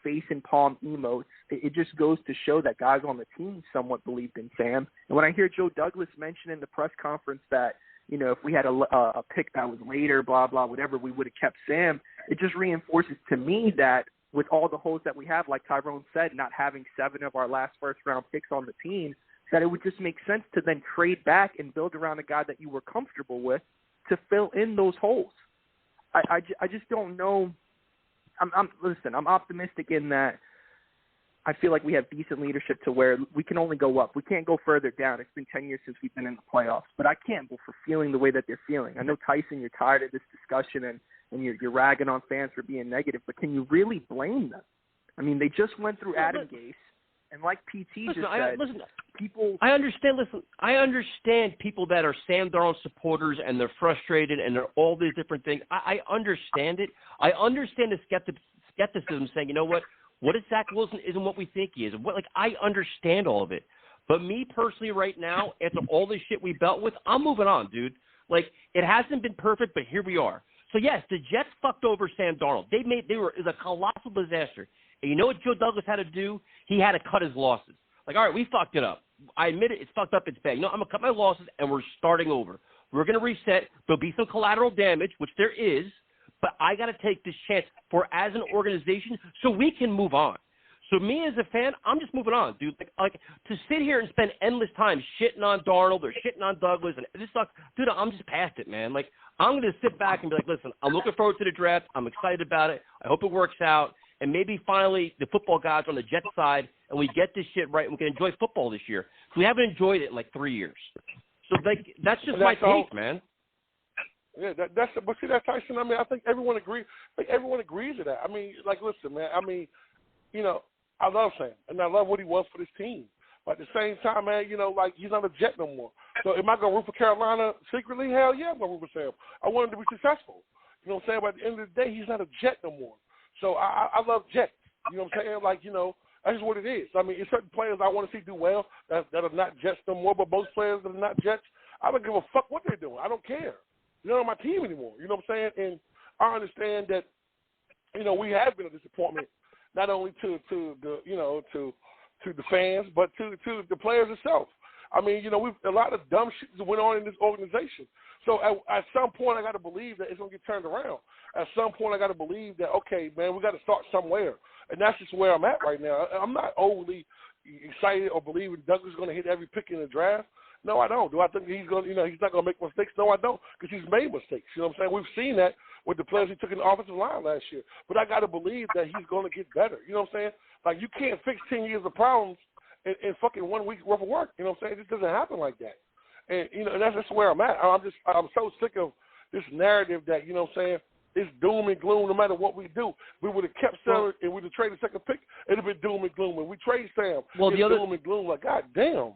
face and palm emotes, it just goes to show that guys on the team somewhat believed in Sam. And when I hear Joe Douglas mention in the press conference that, if we had a pick that was later, blah, blah, whatever, we would have kept Sam, it just reinforces to me that with all the holes that we have, like Tyrone said, not having 7 of our last first-round picks on the team, that it would just make sense to then trade back and build around a guy that you were comfortable with to fill in those holes. I just don't know. I'm optimistic in that I feel like we have decent leadership to where we can only go up. We can't go further down. It's been 10 years since we've been in the playoffs, but I can't go for feeling the way that they're feeling. I know, Tyson, you're tired of this discussion and you're ragging on fans for being negative, but can you really blame them? I mean, they just went through Adam Gase, and like PT just said, people. I understand people that are Sam Darnold supporters and they're frustrated and they're all these different things. I understand it. I understand the skepticism saying, you know what if Zach Wilson isn't what we think he is? I understand all of it. But me personally right now, after all this shit we dealt with, I'm moving on, dude. It hasn't been perfect, but here we are. So, yes, the Jets fucked over Sam Darnold. It was a colossal disaster. And you know what Joe Douglas had to do? He had to cut his losses. All right, we fucked it up. I admit it. It's fucked up. It's bad. I'm going to cut my losses, and we're starting over. We're going to reset. There'll be some collateral damage, which there is, but I got to take this chance as an organization so we can move on. So me as a fan, I'm just moving on, dude. To sit here and spend endless time shitting on Darnold or shitting on Douglas, and this sucks. Dude, I'm just past it, man. I'm going to sit back and be like, listen, I'm looking forward to the draft. I'm excited about it. I hope it works out. And maybe finally the football guys on the Jets side, and we get this shit right, and we can enjoy football this year. We haven't enjoyed it in 3 years. So that's just my take, man. Yeah, that's Tyson. I mean, I think everyone agrees. Everyone agrees with that. I mean, listen, man. I mean, I love Sam, and I love what he was for this team. But at the same time, man, he's not a Jet no more. So am I going to root for Carolina secretly? Hell yeah, I'm going to root for Sam. I want him to be successful. You know what I'm saying? But at the end of the day, he's not a Jet no more. So I love Jets. You know what I'm saying? Like, you know, that's just what it is. I mean, there's certain players I want to see do well that are not Jets no more, but most players that are not Jets, I don't give a fuck what they're doing. I don't care. They're not on my team anymore. You know what I'm saying? And I understand that, you know, we have been a disappointment, not only to the, you know, to the fans, but to the players themselves. I mean, you know, a lot of dumb shit that went on in this organization. So at some point, I got to believe that it's going to get turned around. At some point, I got to believe that, okay, man, we got to start somewhere. And that's just where I'm at right now. I'm not overly excited or believing Douglas is going to hit every pick in the draft. No, I don't. Do I think he's going to, you know, he's not going to make mistakes? No, I don't, because he's made mistakes. You know what I'm saying? We've seen that with the players he took in the offensive line last year. But I got to believe that he's going to get better. You know what I'm saying? Like, you can't fix 10 years of problems in fucking 1 week's worth of work. You know what I'm saying? It just doesn't happen like that. And, you know, that's just where I'm at. I'm so sick of this narrative that, you know what I'm saying, it's doom and gloom no matter what we do. We would have kept Sam and we would have traded the second pick, it would have been doom and gloom. When we trade Sam, it's doom and gloom. Like, God damn.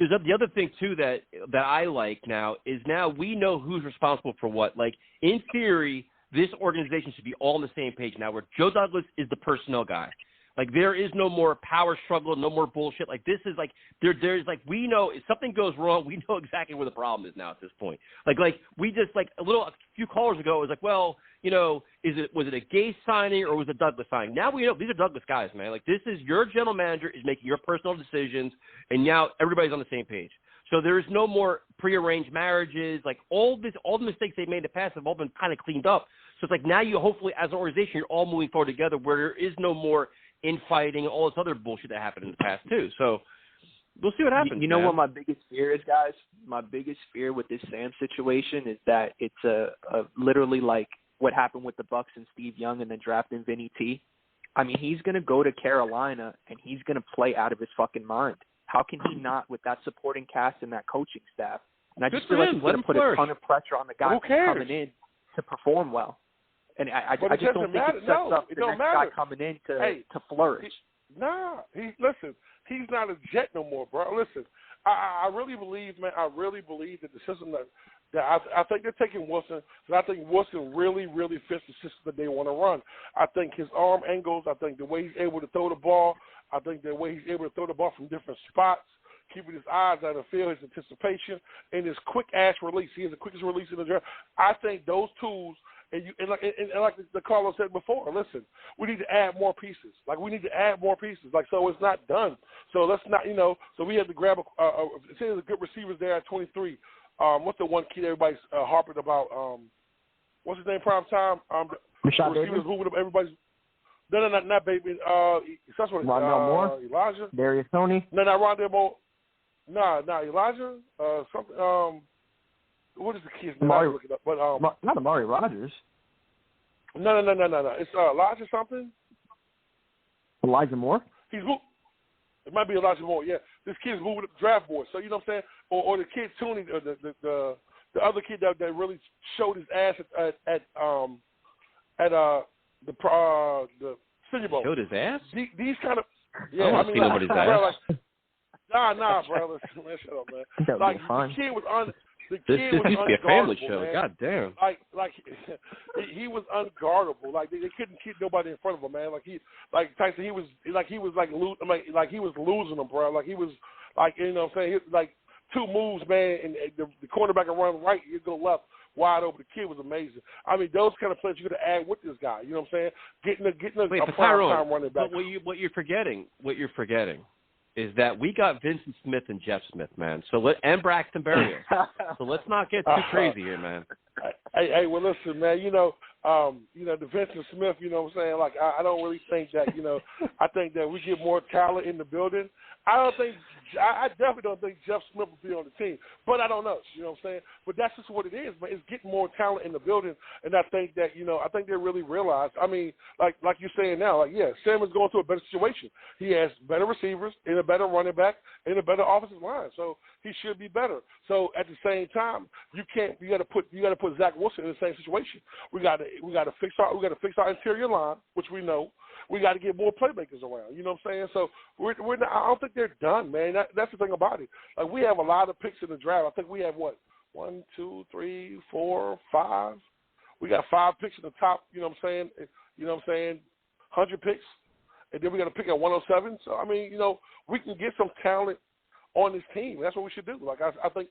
The other thing, too, that I like now is now we know who's responsible for what. Like, in theory, this organization should be all on the same page now, where Joe Douglas is the personnel guy. Like, there is no more power struggle, no more bullshit. Like, this is like, there's like, we know if something goes wrong, we know exactly where the problem is now at this point. Like we just, like, a few callers ago, it was like, well, you know, was it a Gase signing or was it Douglas signing? Now we know these are Douglas guys, man. Like, this is your general manager is making your personal decisions, and now everybody's on the same page. So there is no more prearranged marriages. Like, all the mistakes they made in the past have all been kind of cleaned up. So it's like now you hopefully, as an organization, you're all moving forward together where there is no more infighting and all this other bullshit that happened in the past too. So we'll see what happens. You know what my biggest fear is, guys? My biggest fear with this Sam situation is that it's a literally like what happened with the Bucs and Steve Young and then drafting Vinny T. I mean, he's going to go to Carolina and he's going to play out of his fucking mind. How can he not with that supporting cast and that coaching staff? And I just feel like he's going to put a ton of pressure on the guy coming in to perform well. And I just don't think it sets up the next guy coming in to flourish. Listen, he's not a Jet no more, bro. Listen, I really believe, man, that the system that I think they're taking Wilson, and I think Wilson really, really fits the system that they want to run. I think his arm angles, I think the way he's able to throw the ball, I think the way he's able to throw the ball from different spots, keeping his eyes out of the field, his anticipation, and his quick-ass release. He has the quickest release in the draft. I think those tools – and like the Carlos said before, listen, we need to add more pieces. Like, we need to add more pieces. Like, so it's not done. So let's not, you know, so we have to grab say there's a good receivers there at 23. What's the one kid everybody's harping about? What's his name, prime time? Rashad receivers moving up everybady's. No, not baby. That's what Rondell Moore? Elijah? Darius Toney? No, not Rondell Moore. No, Elijah. Something. What is the kid's name? Amari, but not Amari Rodgers. No. It's Elijah something. Elijah Moore? It might be Elijah Moore. Yeah, this kid's moving up the draft board. So you know what I'm saying? Or the kid Tooney, the other kid that really showed his ass at the Senior Bowl. Showed his ass? These kind of I mean, nobody's ass. Nah, bro. Listen, man, shut up, man. Like, the kid was on. This used to be a family show. Man. God damn. Like he was unguardable. Like they couldn't keep nobody in front of him, man. Tyson, he was losing them, bro. Like he was like, you know what I'm saying, like two moves, man, and the cornerback will run right, you go left, wide open. The kid was amazing. I mean, those kind of players you got to add with this guy. You know what I'm saying? Getting a prime time running back. But what you're forgetting is that we got Vincent Smith and Jeff Smith, man. And Braxton Berrios. So let's not get too crazy here, man. Hey, well, listen, man. You know, the Vincent Smith. You know what I'm saying? Like, I don't really think that. You know, I think that we get more talent in the building. I definitely don't think Jeff Smith will be on the team, but I don't know. You know what I'm saying? But that's just what it is, man. It's getting more talent in the building, and I think that, you know, I think they really realize. I mean, like you're saying now, like, yeah, Sam is going through a better situation. He has better receivers and a better running back and a better offensive line, so he should be better. So at the same time, you got to put Zach Wilson in the same situation. We got to fix our interior line, which we know. We got to get more playmakers around. You know what I'm saying? So we're not, I don't think they're done, man. That's the thing about it. Like, we have a lot of picks in the draft. I think we have 1, 2, 3, 4, 5. We got 5 picks in the top. You know what I'm saying? 100 picks, and then we got to pick at 107. So I mean, we can get some talent on this team. That's what we should do. Like I think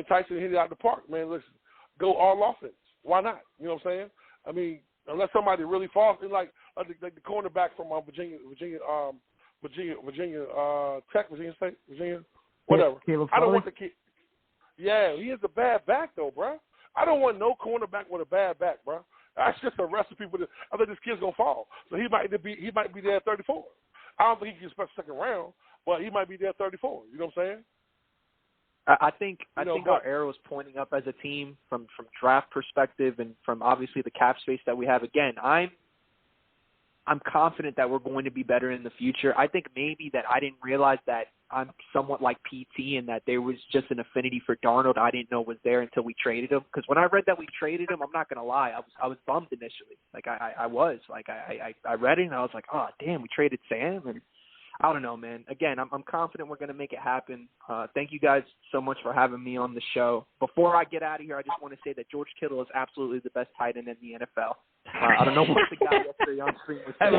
Tyson hit it out of the park, man. Listen, go all offense. Why not? You know what I'm saying? I mean, unless somebody really falls in, like the cornerback from Virginia Tech, Virginia State, whatever. I don't want the kid. Yeah, he is a bad back though, bro. I don't want no cornerback with a bad back, bro. That's just a recipe for this. I think this kid's gonna fall, so he might be there at 34. I don't think he can expect second round, but he might be there at 34. You know what I'm saying? I think our arrow is pointing up as a team from draft perspective and from obviously the cap space that we have. Again, I'm confident that we're going to be better in the future. I think maybe that I didn't realize that I'm somewhat like PT and that there was just an affinity for Darnold I didn't know was there until we traded him. Because when I read that we traded him, I'm not going to lie, I was bummed initially. Like I was. Like I read it and I was like, oh, damn, we traded Sam? And I don't know, man. Again, I'm confident we're going to make it happen. Thank you guys so much for having me on the show. Before I get out of here, I just want to say that George Kittle is absolutely the best tight end in the NFL. I don't know what the guy yesterday on screen was saying.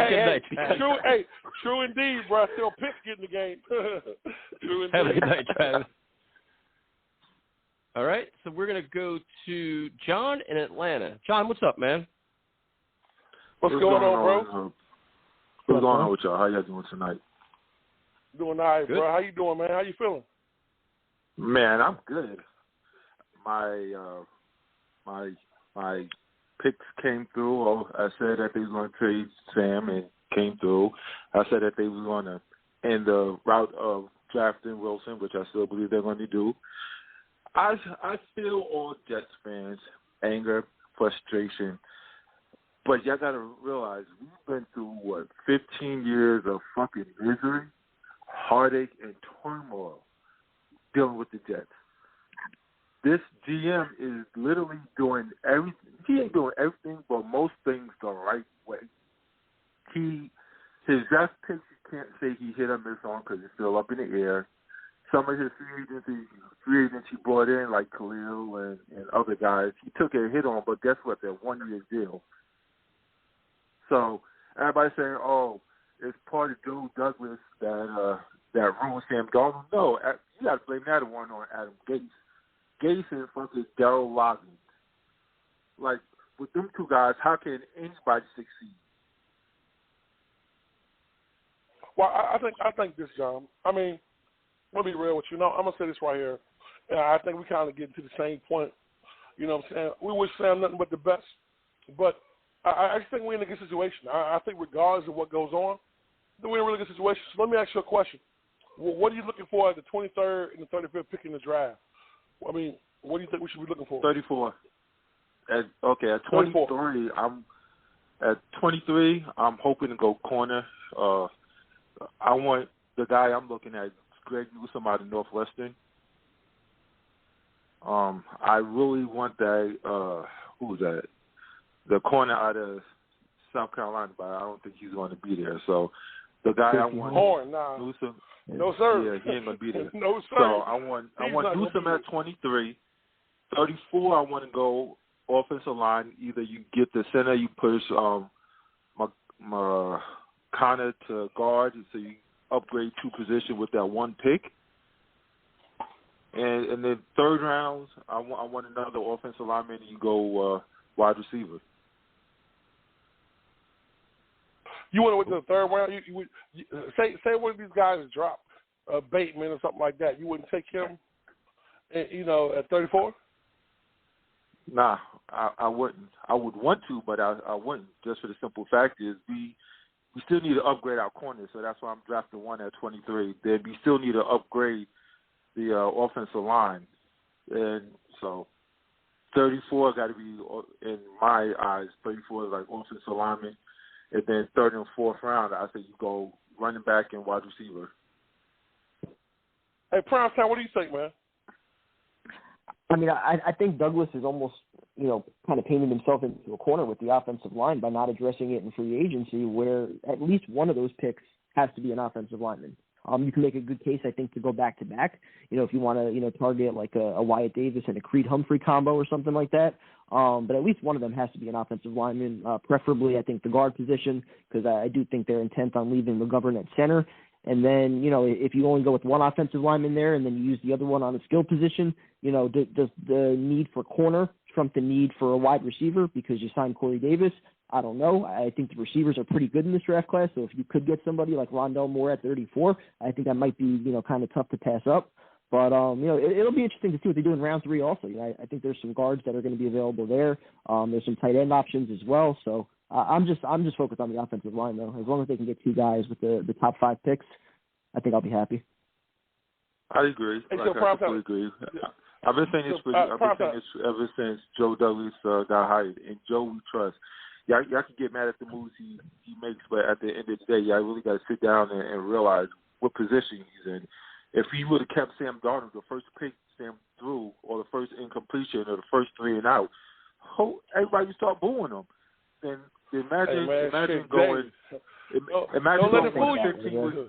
True indeed, bro. Still Pitt getting the game. True indeed. Have a good night, Travis. All right, so we're going to go to John in Atlanta. John, what's up, man? What's going on, bro? What's going on with y'all? How y'all doing tonight? Doing all right, good. Bro. How you doing, man? How you feeling? Man, I'm good. My picks came through. I said that they was going to trade Sam and came through. I said that they was going to end the route of drafting Wilson, which I still believe they're going to do. I feel all Jets fans' anger, frustration, but y'all got to realize we've been through, 15 years of fucking misery, heartache, and turmoil dealing with the Jets. This GM is literally doing everything. He ain't doing everything, but most things the right way. His draft picks, you can't say he hit or miss on because it's still up in the air. Some of his free agents he brought in, like Khalil and other guys, he took a hit on, but guess what? They're 1-year deal. So everybody's saying, oh, it's part of Joe Douglas that ruined Sam Darnold. No, you got to blame that one on Adam Gase. Gase and fucking Darryl Loggins. Like, with them two guys, how can anybody succeed? Well, I think this, John. I mean, let me be real with you. No, I'm going to say this right here. And I think we kind of get to the same point. You know what I'm saying? We wish Sam nothing but the best. But I just think we're in a good situation. I think regardless of what goes on, we're in a really good situation. So let me ask you a question. What are you looking for at the 23rd and the 35th pick in the draft? I mean, what do you think we should be looking for? 34. At 23, at 23. I'm hoping to go corner. I want the guy I'm looking at, Greg Newsome out of Northwestern. I really want that. Who's that? The corner out of South Carolina, but I don't think he's going to be there. So the guy I want, Newsome. No, sir. Yeah, he ain't going to be there. No, sir. So I want Newsome at 23. 34, I want to go offensive line. Either you get the center, you push Connor to guard, so you upgrade 2 positions with that 1 pick. And then third rounds, I want another offensive lineman, and you go wide receiver. You want to wait to the third round? You say one of these guys drop, Bateman or something like that. You wouldn't take him, at 34? Nah, I wouldn't. I would want to, but I wouldn't. Just for the simple fact is we still need to upgrade our corners, so that's why I'm drafting one at 23. Then we still need to upgrade the offensive line, and so 34 got to be, in my eyes, 34 is like offensive lineman. And then third and fourth round, I say you go running back and wide receiver. Hey, Primetime, what do you think, man? I mean, I think Douglas is almost, kind of painting himself into a corner with the offensive line by not addressing it in free agency, where at least one of those picks has to be an offensive lineman. you can make a good case, I think, to go back-to-back. If you want to, target like a Wyatt Davis and a Creed Humphrey combo or something like that. But at least one of them has to be an offensive lineman, preferably, I think, the guard position, because I do think they're intent on leaving McGovern at center. And then, if you only go with one offensive lineman there and then you use the other one on a skill position, does the need for corner trump the need for a wide receiver because you signed Corey Davis? I don't know. I think the receivers are pretty good in this draft class, so if you could get somebody like Rondell Moore at 34, I think that might be, kind of tough to pass up. But, it'll be interesting to see what they do in round 3 also. I think there's some guards that are going to be available there. There's some tight end options as well, so I'm just focused on the offensive line, though. As long as they can get 2 guys with the top 5 picks, I think I'll be happy. I agree. Hey, I completely agree. I've been saying this ever since Joe Douglas got hired. And Joe, we trust. Y'all can get mad at the moves he makes, but at the end of the day, y'all really got to sit down and realize what position he's in. If he would have kept Sam Darnold, the first pick Sam threw, or the first incompletion, or the first 3 and out, everybody would start booing him. Then imagine going. Imagine going 115 with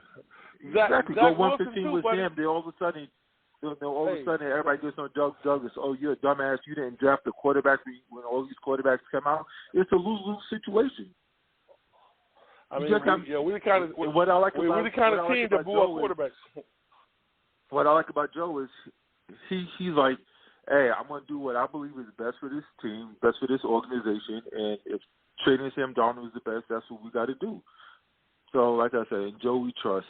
exactly. Go 115 with Sam. Then all of a sudden, everybody gets on Douglas. Oh, you're a dumbass. You didn't draft the quarterback when all these quarterbacks come out. It's a lose-lose situation. I mean, we're the kind of team that boo up quarterbacks. What I like about Joe is he's like, hey, I'm going to do what I believe is best for this team, best for this organization, and if trading Sam Darnold is the best, that's what we got to do. So, like I said, Joe, we trust.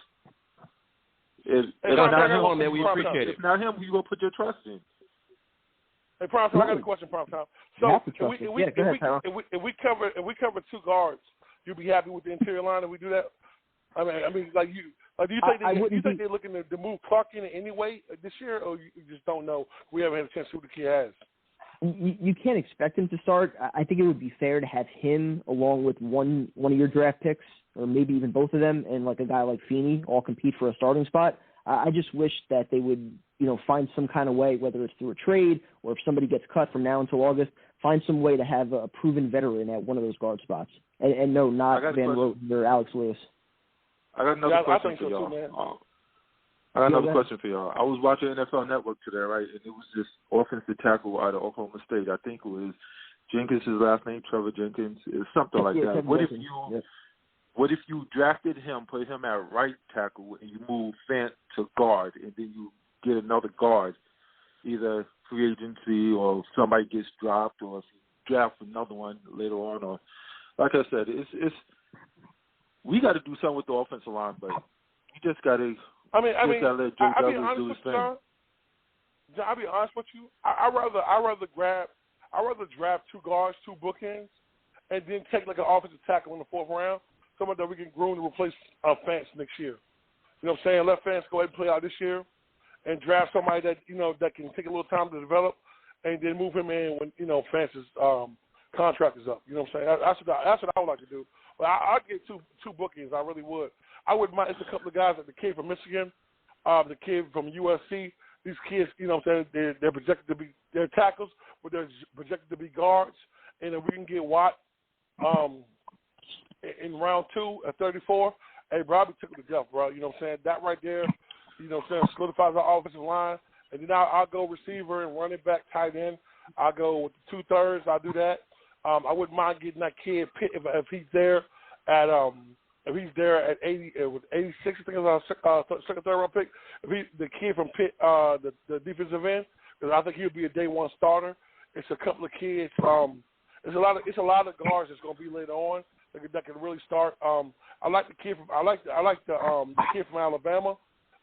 If not him, we appreciate it. If not him, you going to put your trust in. Hey, Prime Time, I got a question, Prime Time. So, if we cover 2 guards, you'll be happy with the interior line if we do that? I mean, do you think they're looking to move Clark in any way this year, or you just don't know? We haven't had a chance to see what the kid has. You can't expect him to start. I think it would be fair to have him along with one of your draft picks, or maybe even both of them, and like a guy like Feeney all compete for a starting spot. I just wish that they would, find some kind of way, whether it's through a trade or if somebody gets cut from now until August, find some way to have a proven veteran at one of those guard spots. And no, not Van Roten or Alex Lewis. I got another question for y'all. I got another question for y'all. I was watching NFL Network today, right, and it was this offensive tackle out of Oklahoma State. I think it was Jenkins' last name, Trevor Jenkins. It's something like that. What if you drafted him, put him at right tackle, and you move Fant to guard, and then you get another guard, either free agency or somebody gets dropped, or if you draft another one later on, or like I said, it's we got to do something with the offensive line, but you just got to. Let Joe Douglas do his thing. John, I'll be honest with you. I rather draft 2 guards, 2 bookends, and then take like an offensive tackle in the 4th round, someone that we can groom to replace Fance next year. You know what I'm saying? Let Fance go ahead and play out this year, and draft somebody that that can take a little time to develop, and then move him in when Fance's contract is up. You know what I'm saying? That's what I would like to do. But I'd get two bookings. I really would. I wouldn't mind. It's a couple of guys, like the kid from Michigan, the kid from USC. These kids, you know what I'm saying, they're projected to be, they're tackles, but they're projected to be guards. And if we can get Watt in round 2 at 34, hey, bro, I'll be tickled to death, bro. You know what I'm saying? That right there, you know what I'm saying, solidifies our offensive line. And then I'll go receiver and running back, tight end. I'll go with the 2/3. I'll do that. I wouldn't mind getting that kid Pitt if he's there at 80 with 86. I think it's our second, 3rd round pick. The kid from Pitt, the defensive end, because I think he'll be a day 1 starter. It's a couple of kids. It's a lot of guards that's going to be later on that can really start. I like the kid from the kid from Alabama,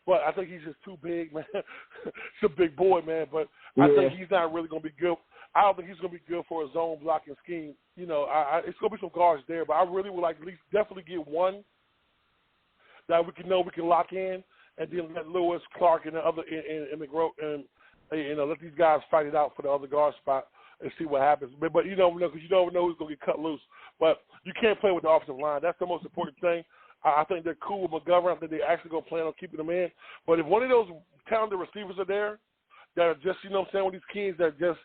but I think he's just too big, man. He's a big boy, man. But I think he's not really going to be good. I don't think he's going to be good for a zone blocking scheme. It's going to be some guards there, but I really would like to at least definitely get one that we can lock in, and then let Lewis, Clark, and the other and let these guys fight it out for the other guard spot and see what happens. But you don't know, because you don't know who's going to get cut loose. But you can't play with the offensive line. That's the most important thing. I think they're cool with McGovern. I think they're actually going to plan on keeping them in. But if one of those talented receivers are there that are just, you know what I'm saying, with these kids that are just,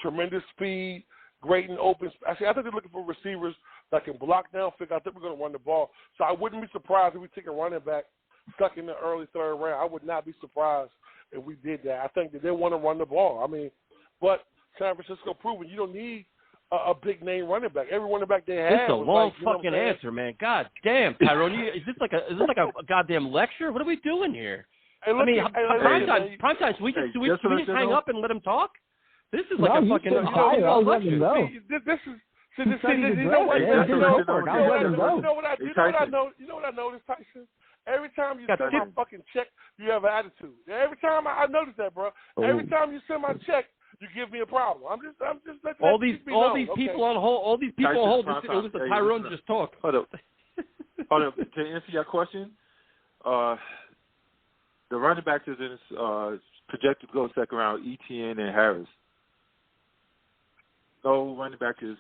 tremendous speed, great and open. Actually, I think they're looking for receivers that can block down. I think we're going to run the ball. So I wouldn't be surprised if we take a running back stuck in the early third round. I would not be surprised if we did that. I think that they want to run the ball. I mean, but San Francisco proven you don't need a big name running back. Every running back they have. This is a long like, fucking answer, man. God damn, Tyrone, is this like a goddamn lecture? What are we doing here? Hey, look, prime time. We just hang up and let him talk. This is like a fucking lecture. You know what I noticed, Tyson? Every time you send my fucking check, you have an attitude. Every time I notice that, bro. Every time you send my check, you give me a problem. I'm just letting all these people on hold. Listen, Tyrone just talk. Hold up. To answer your question, the running back is projected to go second round. ETN and Harris. No running back is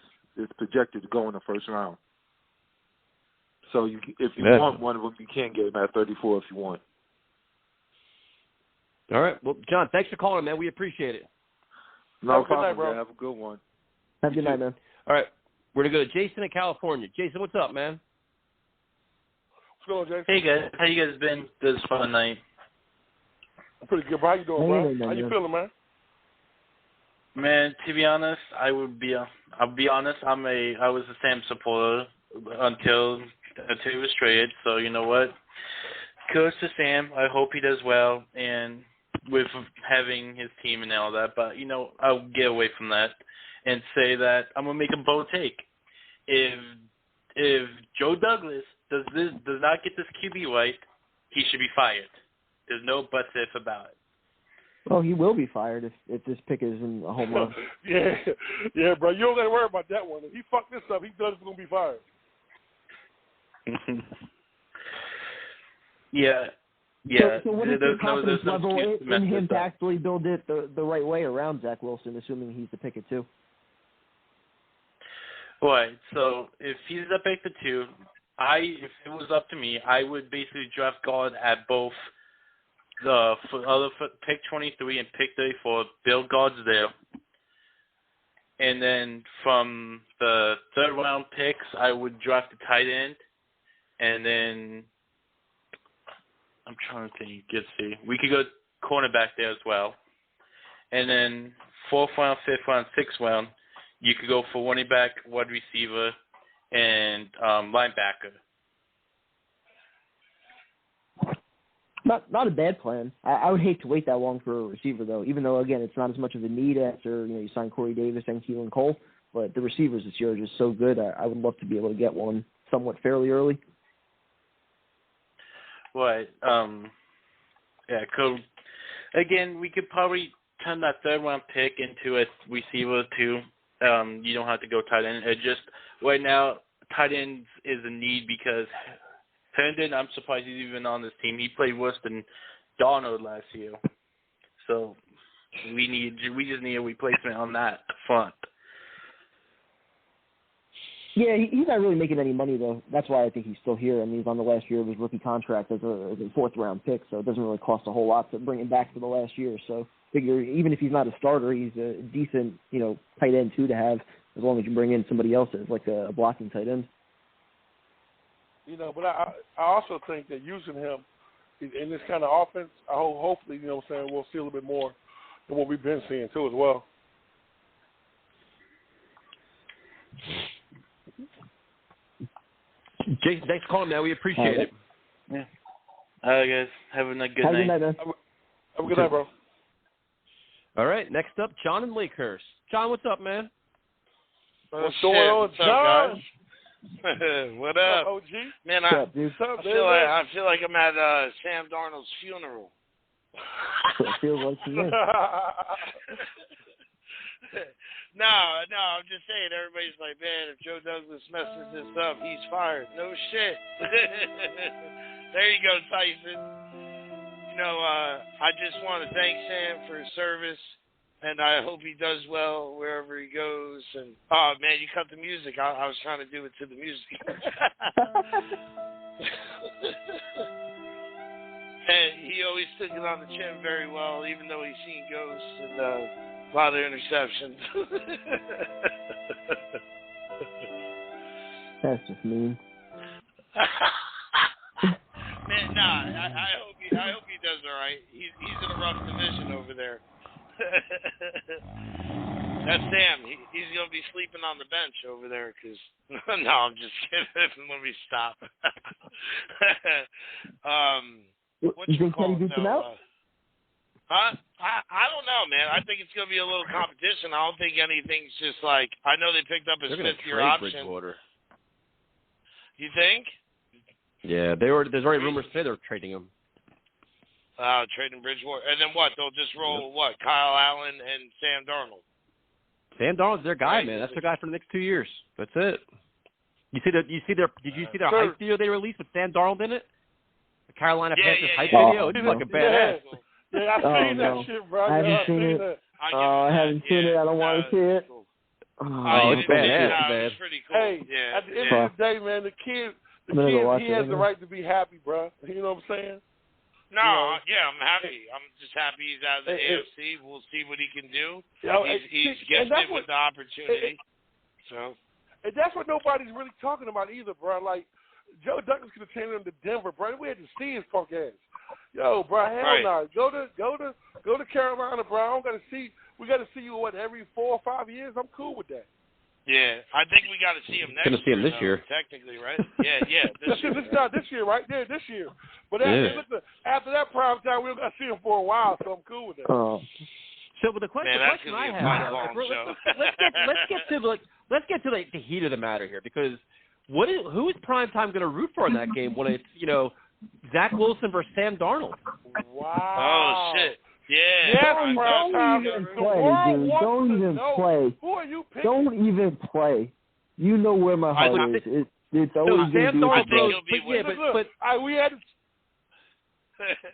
projected to go in the first round. So if you want one of them, you can get him at 34 if you want. All right. Well, John, thanks for calling, man. We appreciate it. No problem, man. Have a good one. Have a good night, man. All right. We're going to go to Jason in California. Jason, what's up, man? What's going on, Jason? Hey, guys. How you guys been this fun night? I'm pretty good, bro. How you doing, bro? How you feeling, man? Man, to be honest, I'll be honest. I was a Sam supporter until he was traded. So you know what? Kudos to Sam. I hope he does well, and with having his team and all that. But you know, I'll get away from that and say that I'm gonna make a bold take. If Joe Douglas does not get this QB right, he should be fired. There's no buts if about it. Well, he will be fired if this pick is in a home run. yeah, bro. You don't got to worry about that one. If he fucked this up, he does going to be fired. Yeah. So what is the confidence level in him to actually build it the right way around Zach Wilson, assuming he's the pick at 2? Right. So if he's the pick at 2, if it was up to me, I would basically draft guard at both the other pick 23 and pick 34, build guards there. And then from the third round picks, I would draft a tight end. And then I'm trying to think. Let's see. We could go cornerback there as well. And then 4th round, 5th round, 6th round, you could go for running back, wide receiver, and linebacker. Not a bad plan. I would hate to wait that long for a receiver, though, even though, again, it's not as much of a need after you signed Corey Davis and Keelan Cole. But the receivers this year are just so good. I would love to be able to get one somewhat fairly early. Right. Again, we could probably turn that third round pick into a receiver too. You don't have to go tight end. It just right now, tight ends is a need because Herndon, I'm surprised he's even on this team. He played worse than Darnold last year. So we just need a replacement on that front. Yeah, he's not really making any money, though. That's why I think he's still here. I mean, he's on the last year of his rookie contract as a 4th-round pick, so it doesn't really cost a whole lot to bring him back for the last year. So figure even if he's not a starter, he's a decent, tight end, too, to have as long as you bring in somebody else as like a blocking tight end. But I also think that using him in this kind of offense, hopefully, we'll see a little bit more than what we've been seeing, too, as well. Jason, thanks for calling, man. We appreciate it. Yeah. All right, guys. Have a good night. Have a good night, man. Have a good night, bro. All right, next up, John in Lakehurst. John, what's up, man? What's going on, John? What up? OG? Man, I feel like I'm at Sam Darnold's funeral. It feels like he is. No, I'm just saying, everybody's like, man, if Joe Douglas messes this up, he's fired. No shit. There you go, Tyson. I just want to thank Sam for his service, and I hope he does well wherever he goes. And oh, man, you cut the music. I was trying to do it to the music. And he always took it on the chin very well, even though he's seen ghosts and a lot of interceptions. That's just mean. Man, I hope he does all right. He's in a rough division over there. That's Sam. He's gonna be sleeping on the bench over there. Cause no, I'm just kidding. Let me stop. What you think Teddy beats him out? Huh? I don't know, man. I think it's gonna be a little competition. I don't think anything's just like. I know they picked up his fifth-year option. Bridgewater. You think? Yeah, there's already rumors today they're trading him. Trading Bridgewater, and then what? They'll just roll what? Kyle Allen and Sam Darnold. Sam Darnold's their guy, man. That's their guy for the next 2 years. That's it. Did you see their hype video they released with Sam Darnold in it? The Carolina Panthers hype video. It's like a badass. Yeah, I've seen that shit, bro. I haven't seen it. I haven't seen it. I don't want to see it. It's badass, man. It's pretty cool. Hey, at the end of the day, man, the kid, he has the right to be happy, bro. You know what I'm saying? No, I'm happy. I'm just happy he's out of the AFC. We'll see what he can do. He's gifted with the opportunity. And that's what nobody's really talking about either, bro. Like, Joe Douglas could have taken him to Denver, bro. We had to see his punk ass. Yo, bro, hell no. Go to Carolina, bro. I don't got to see. We got to see you every 4 or 5 years. I'm cool with that. Yeah, I think we got to see him next year. Going to see him this year. Technically, right? Yeah. This year. This not this year, right? Yeah, this year. But after that prime time, we don't got to see him for a while, so I'm cool with that. So, but the question I have, let's get to the heat of the matter here, because who is primetime going to root for in that game when it's Zach Wilson versus Sam Darnold? Wow. Oh shit. Yeah. Don't even play, dude. Don't even play. Who are you picking? Don't even play. You know where my heart is. It's always Sam going Darnold to but we had.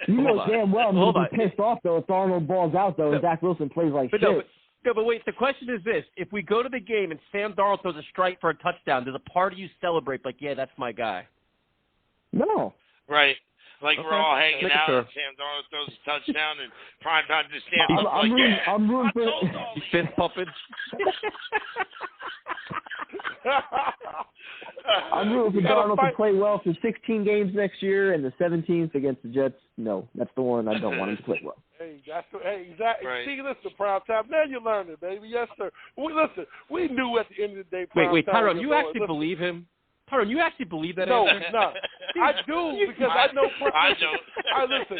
You know damn well I'm going to be pissed off though if Darnold balls out though and Zach Wilson plays like shit. But wait. The question is this: if we go to the game and Sam Darnold throws a strike for a touchdown, does a part of you celebrate like, yeah, that's my guy? No. Right. Like we're all hanging out, and Sam Darnold throws a touchdown, and primetime just stands up I'm rooting for fist pumping. I'm rooting for Darnold to play well for 16 games next year, and the 17th against the Jets. No, that's the one I don't want him to play well. Exactly. Right. See, listen, prime time. Now you learned it, baby. Yes, sir. We knew at the end of the day. Wait, Tyrone, you actually believe him? Tyrone, you actually believe that? No, it's not. I do because I know. I don't. Listen.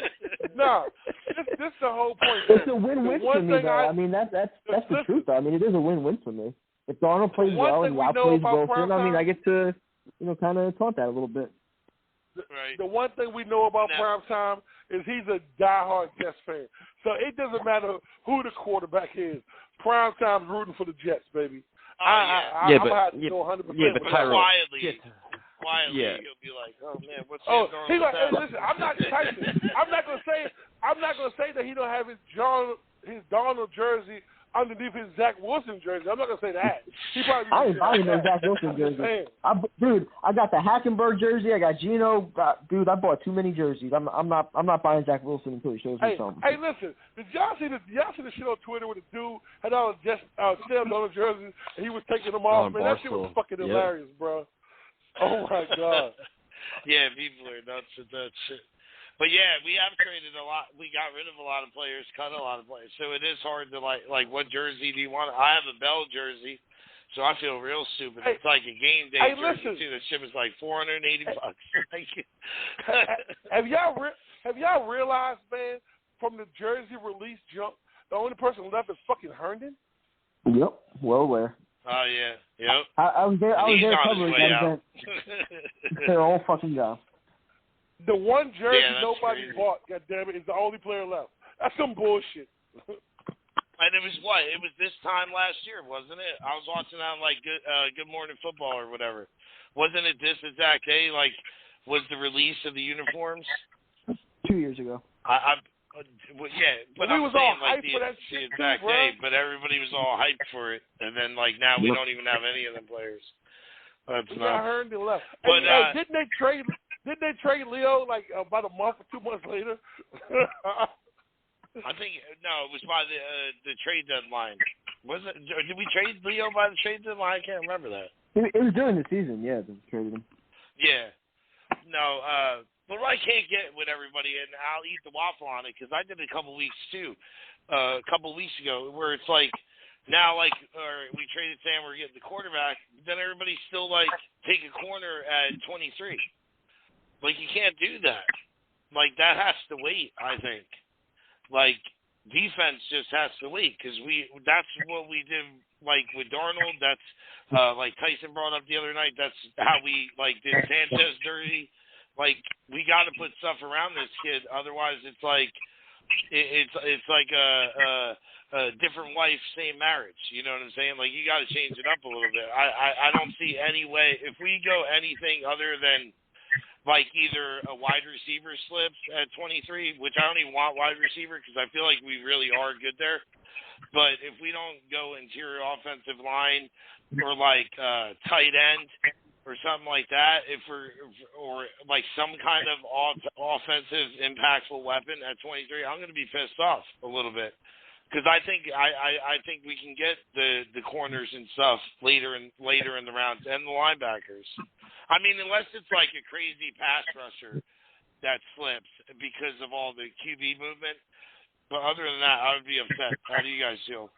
No, this is the whole point. It's a win-win for me, though. I mean, that's the truth. Though. I mean, it is a win-win for me. If Darnold plays well and Watt plays Wilson, I mean, I get to, kind of taunt that a little bit. The one thing we know about primetime is he's a diehard Jets fan. So it doesn't matter who the quarterback is. Primetime's rooting for the Jets, baby. I'm going to have to go 100%. Yeah, but Tyrone. Quietly, he'll be like, "Oh man, what's going on?" He's like, "Hey, listen, I'm not Tyson. I'm not gonna say that he don't have his Darnold jersey underneath his Zach Wilson jersey. I'm not gonna say that. He probably. I didn't know Zach Wilson jersey. Dude, I got the Hackenberg jersey. I got Geno. Dude, I bought too many jerseys. I'm not buying Zach Wilson until he shows me something. Hey, listen, did y'all see the shit on Twitter where the dude had all the Sam Darnold jerseys and he was taking them off? Man, that shit was fucking hilarious, bro. Oh my God. Yeah, people are nuts with that shit. But yeah, we have traded a lot. We got rid of a lot of players, cut a lot of players. So it is hard to like what jersey do you want? I have a Bell jersey, so I feel real stupid. It's like a game day jersey too. That shit was like $480. Have y'all realized, man, from the jersey release jump, the only person left is fucking Herndon? Yep, well aware. Oh yeah, yep. I was there covering that event. They're all fucking gone. The one jersey nobody crazy. bought, goddammit, is the only player left. That's some bullshit. And it was what? It was this time last year, wasn't it? I was watching on like Good Morning Football or whatever. Wasn't it this exact day? Like, was the release of the uniforms 2 years ago? Yeah, but we I'm was saying all like hyped for that the shit exact too, bro. day, but everybody was all hyped for it, and then like now we don't even have any of them players. That's I heard they left. But didn't they trade Leo like about a month or 2 months later? I think no, it was by the trade deadline. Was it? Did we trade Leo by the trade deadline? I can't remember that. It was during the season, yeah. They traded him. Yeah. No. But I can't get with everybody, and I'll eat the waffle on it because I did it a couple weeks too, a couple weeks ago, where it's like now or we traded Sam, we're getting the quarterback, but then everybody's still like take a corner at 23. Like you can't do that. Like that has to wait. I think. Like defense just has to wait because that's what we did. Like with Darnold, that's like Tyson brought up the other night. That's how we did Sanchez dirty. Like we got to put stuff around this kid, otherwise it's like it's like a different wife, same marriage. You know what I'm saying? Like you got to change it up a little bit. I don't see any way if we go anything other than like either a wide receiver slips at 23, which I don't even want wide receiver because I feel like we really are good there. But if we don't go interior offensive line or like tight end or something like that, or like some kind of offensive impactful weapon at 23, I'm going to be pissed off a little bit because I think we can get the corners and stuff later in the rounds and the linebackers. I mean, unless it's like a crazy pass rusher that slips because of all the QB movement. But other than that, I would be upset. How do you guys feel?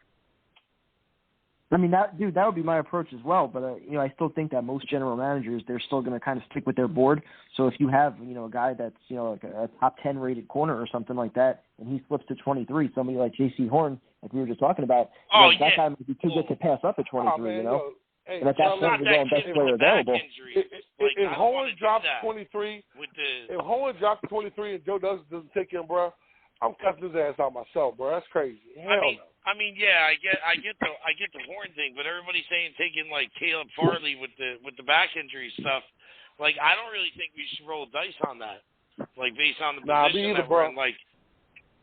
I mean, that would be my approach as well. But I still think that most general managers, they're still going to kind of stick with their board. So if you have a guy that's like a top 10 rated corner or something like that, and he slips to 23, somebody like J.C. Horn, like we were just talking about, that guy might be too good to pass up at 23. Hey, and at that point, we're going best player available. If Horn drops 23, if Horn drops 23 and Joe doesn't take him, bro, I'm cutting his ass out myself, bro. That's crazy. Hell no. I mean, yeah, I get the Horn thing, but everybody's saying taking like Caleb Farley with the back injury stuff. Like, I don't really think we should roll dice on that. Like based on the position that we're in, like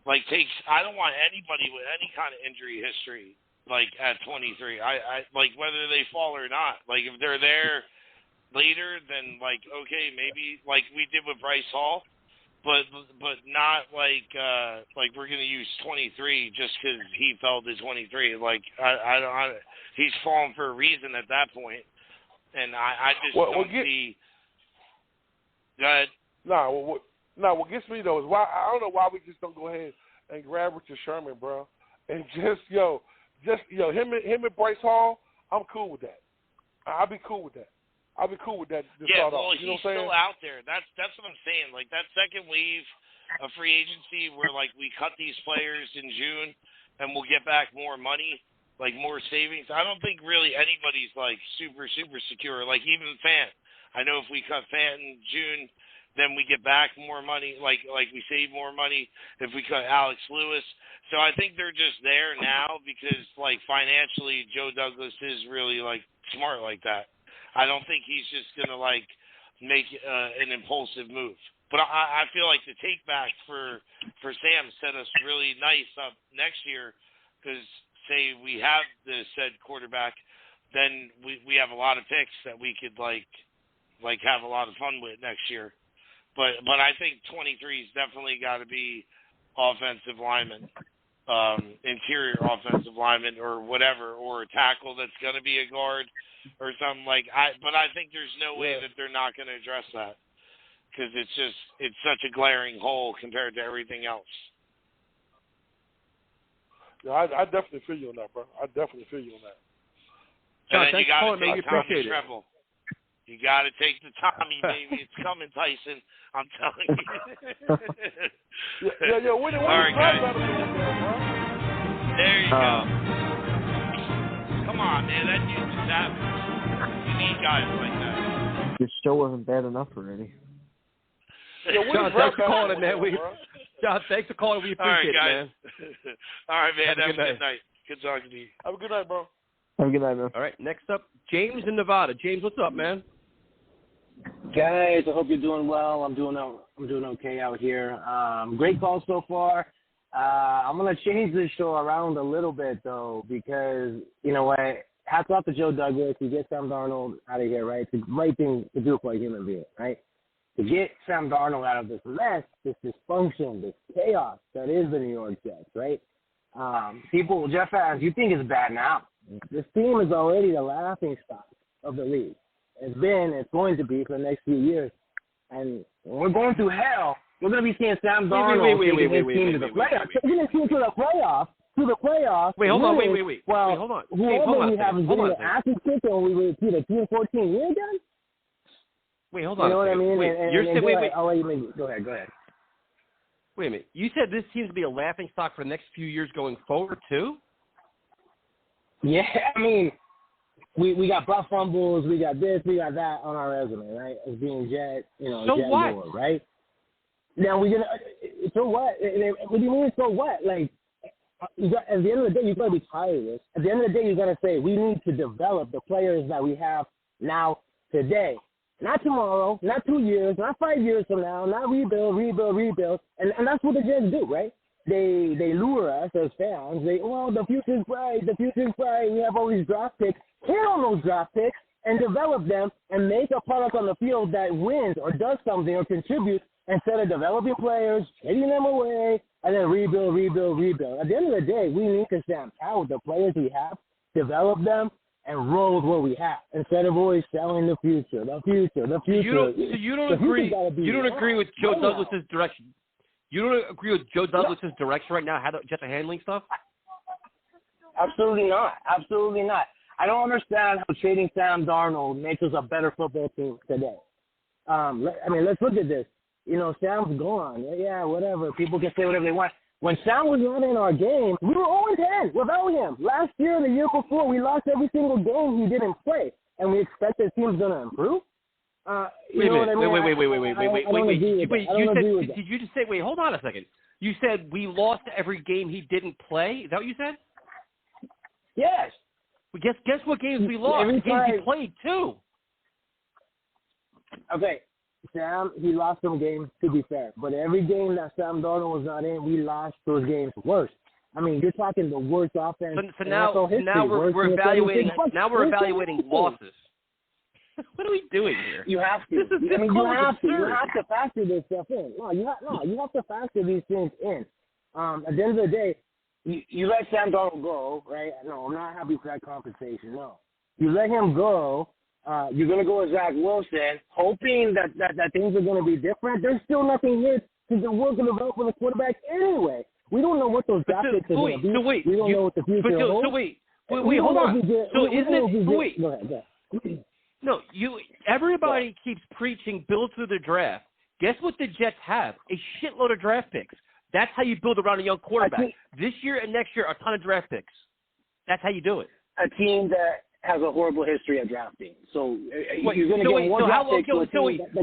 I don't want anybody with any kind of injury history. Like at 23, I like whether they fall or not. Like if they're there later, then like okay, maybe like we did with Bryce Hall, but not like we're gonna use 23 just because he fell to 23. Like he's fallen for a reason at that point, and I just don't see. Go ahead. What gets me though is why I don't know why we just don't go ahead and grab Richard Sherman, bro, and just him and Bryce Hall, I'm cool with that. I'll be cool with that. Yeah, well, he's still out there. That's what I'm saying. Like that second wave of free agency where like we cut these players in June and we'll get back more money, like more savings. I don't think really anybody's like super secure. Like even Fant. I know if we cut Fant in June, then we get back more money. Like we save more money if we cut Alex Lewis. So I think they're just there now because, like, financially, Joe Douglas is really, like, smart like that. I don't think he's just going to, like, make an impulsive move. But I feel like the take-back for Sam set us really nice up next year because, say, we have the said quarterback, then we have a lot of picks that we could, like have a lot of fun with next year. But I think 23's definitely got to be offensive lineman. Interior offensive lineman or whatever, or a tackle that's going to be a guard or something but I think there's no way that they're not going to address that because it's such a glaring hole compared to everything else. Yeah, I definitely feel you on that, bro. And John, then you got to take Tommy Treble. You got to take the Tommy, baby. It's coming, Tyson. I'm telling you. Yeah. All right, guys. There you go. Come on, man. That dude is savage. You need guys like that. This show wasn't bad enough already. John, thanks for calling, man. John, thanks for calling. We appreciate it, man. All right, man. Have a good night. Good talking to you. Have a good night, bro. Have a good night, man. All right, next up, James in Nevada. James, what's up, man? Guys, I hope you're doing well. I'm doing okay out here. Great call so far. I'm gonna change this show around a little bit though, because you know what? Hats off to Joe Douglas. You get Sam Darnold out of here, right? It's the right thing to do for a human being, right? To get Sam Darnold out of this mess, this dysfunction, this chaos that is the New York Jets, right? Jet fans, you think it's bad now. This team is already the laughing stock of the league. It's going to be for the next few years. And when we're going through hell, we're going to be seeing Sam Darnold taking his team to the playoffs. Taking his team to the playoffs. Wait, hold on. Wait. Well, wait, hold on. Whoever we have is getting the asses kicked, and we repeat a 2-14 year again. Wait, hold on. You know what I mean? Wait, wait. I'll let you make. Go ahead. Wait a minute. You said this seems to be a laughing stock for the next few years going forward too? Yeah, I mean, we got buff fumbles, we got this, we got that on our resume, right? As being Jet, so Jet what? Moore, right? Now we're gonna. So what? What do you mean? So what? Like, at the end of the day, you gotta be tired of this. At the end of the day, you gotta say we need to develop the players that we have now today. Not tomorrow, not 2 years, not 5 years from now, not rebuild. And that's what the Jets do, right? They lure us as fans. The future's bright, we have all these draft picks. Hit on those draft picks and develop them and make a product on the field that wins or does something or contributes instead of developing players, trading them away, and then rebuild. At the end of the day, we need to stand out with the players we have, develop them, and roll with what we have instead of always selling the future. You don't agree with Joe Douglas's direction. You don't agree with Joe Douglas's direction right now, how the Jets are handling stuff? Absolutely not. I don't understand how trading Sam Darnold makes us a better football team today. Let's look at this. Sam's gone. Yeah, whatever. People can say whatever they want. When Sam was not in our game, we were 0-10 without him. Last year and the year before, we lost every single game he didn't play, and we expect the team's going to improve? Wait. Did you just say, wait, hold on a second. You said we lost every game he didn't play? Is that what you said? Yes. Well, guess what games we lost? Games he played, too. Okay. Sam, he lost some games, to be fair. But every game that Sam Darnold was not in, we lost those games worse. I mean, you're talking the worst offense. So now we're evaluating losses. What are we doing here? You have to. You have to factor this stuff in. You have to factor these things in. At the end of the day, you let Sam Darnold go, right? No, I'm not happy for that compensation. No, you let him go. You're going to go with Zach Wilson, hoping that things are going to be different. There's still nothing here to work and develop for the quarterback anyway. We don't know what those draft picks are going to be. We don't know what the future holds. Hold on. Go ahead. No, everybody keeps preaching build through the draft. Guess what the Jets have? A shitload of draft picks. That's how you build around a young quarterback. This year and next year, a ton of draft picks. That's how you do it. A team that has a horrible history of drafting. So you're going to get one draft pick.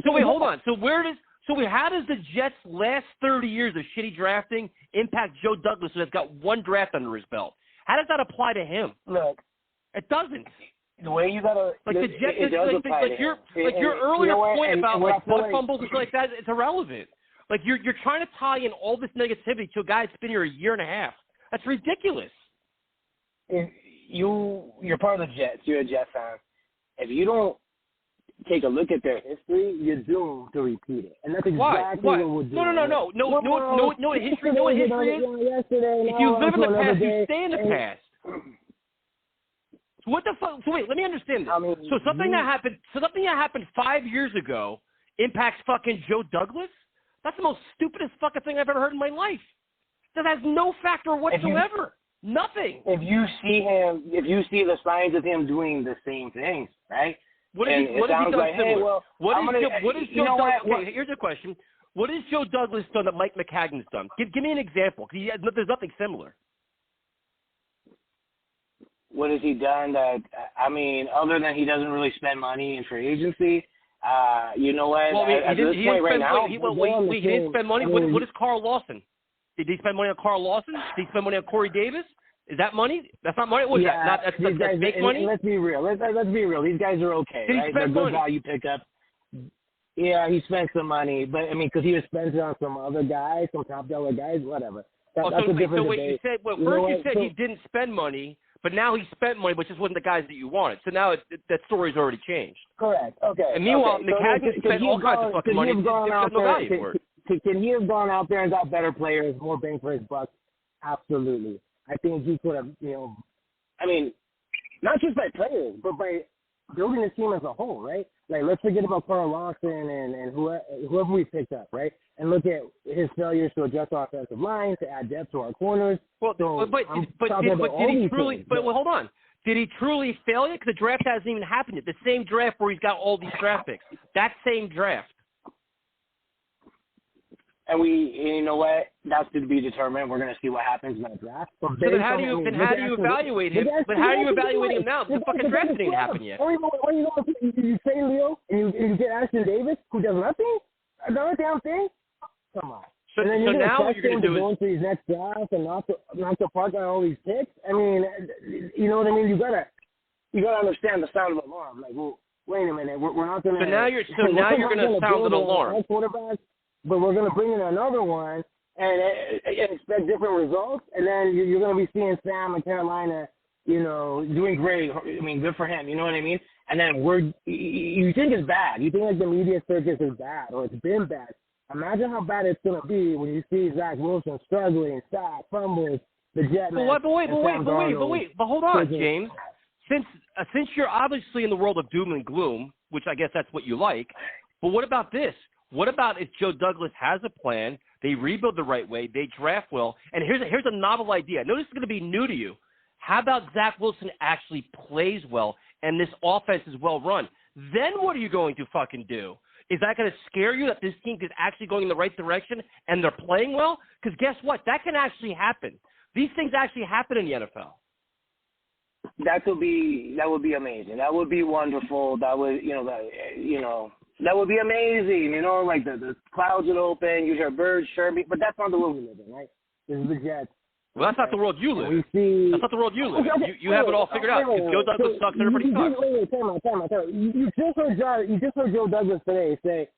Wait, hold on. How does the Jets' last 30 years of shitty drafting impact Joe Douglas, who has got one draft under his belt? How does that apply to him? Look, it doesn't. The way you gotta the Jets, your earlier point about butt fumbles and like that, it's irrelevant. Like you're trying to tie in all this negativity to a guy that's been here a year and a half. That's ridiculous. You're part of the Jets. You're a Jet fan. If you don't take a look at their history, you're doomed to repeat it. And that's exactly what we're doing. No history. Yesterday, if you live in the past, you stay in the past. What the fuck? So wait, let me understand this. Something that happened 5 years ago impacts fucking Joe Douglas? That's the most stupidest fucking thing I've ever heard in my life. That has no factor whatsoever. Nothing. If you see the signs of him doing the same things, right? What has he done similar? Here's a question. What has Joe Douglas done that Mike McCagnon's done? Give me an example. There's nothing similar. What has he done that, other than he doesn't really spend money in free agency, you know what? Well, he didn't spend money. What is Carl Lawson? Did he spend money on Carl Lawson? Did he spend money on Corey Davis? Is that money? That's not money? What is that? That's fake money? Let's be real. Let's be real. These guys are okay, right? They're good value pickup. Yeah, he spent some money, but, because he was spending on some other guys, some top dollar guys, whatever. That's a different debate. You said he didn't spend money, but now he spent money, but just wasn't the guys that you wanted. So now that story's already changed. Correct. Okay. And meanwhile, McCagnon spent all kinds of fucking money. Can he have gone out there and got better players, more bang for his buck? Absolutely. I think he could have, not just by players, but by building the team as a whole, right? Like, let's forget about Carl Lawson and whoever we picked up, right? And look at his failures to adjust our offensive line, to add depth to our corners. Well, so but did he truly? But well, hold on. Did he truly fail it? Because the draft hasn't even happened yet. The same draft where he's got all these draft picks. That same draft. And you know what? That's to be determined. We're going to see what happens in that draft. So then how do you evaluate him? But how are you evaluating him now? The fucking draft didn't even happen yet. When you say Leo and you get Ashton Davis, who does nothing, another damn thing. Come on. So now what you're going to do is go into these next drafts and not to park on all these picks. I mean, you know what I mean? You gotta understand the sound of the alarm. Like, well, wait a minute, we're not going to. So now you're going to sound an alarm. Quarterback, but we're going to bring in another one and expect different results, and then you're going to be seeing Sam in Carolina, doing great. I mean, good for him. You know what I mean? And then you think it's bad. You think like the media circus is bad, or it's been bad. Imagine how bad it's going to be when you see Zach Wilson struggling, sack, fumbles, the jet. But wait, but hold on, James. Since you're obviously in the world of doom and gloom, which I guess that's what you like, but what about this? What about if Joe Douglas has a plan, they rebuild the right way, they draft well, and here's a novel idea. I know this is going to be new to you. How about Zach Wilson actually plays well and this offense is well run? Then what are you going to fucking do? Is that going to scare you that this team is actually going in the right direction and they're playing well? Because guess what? That can actually happen. These things actually happen in the NFL. That would be amazing. That would be wonderful. That would that would be amazing. Like the clouds would open, you'd hear birds chirping, but that's not the world we live in, right? This is the Jets. Well, that's not the world you live in. That's not the world you live in. You have it all figured out. If Joe Douglas sucks, everybody sucks. Wait, time out. You just heard Joe Douglas today say,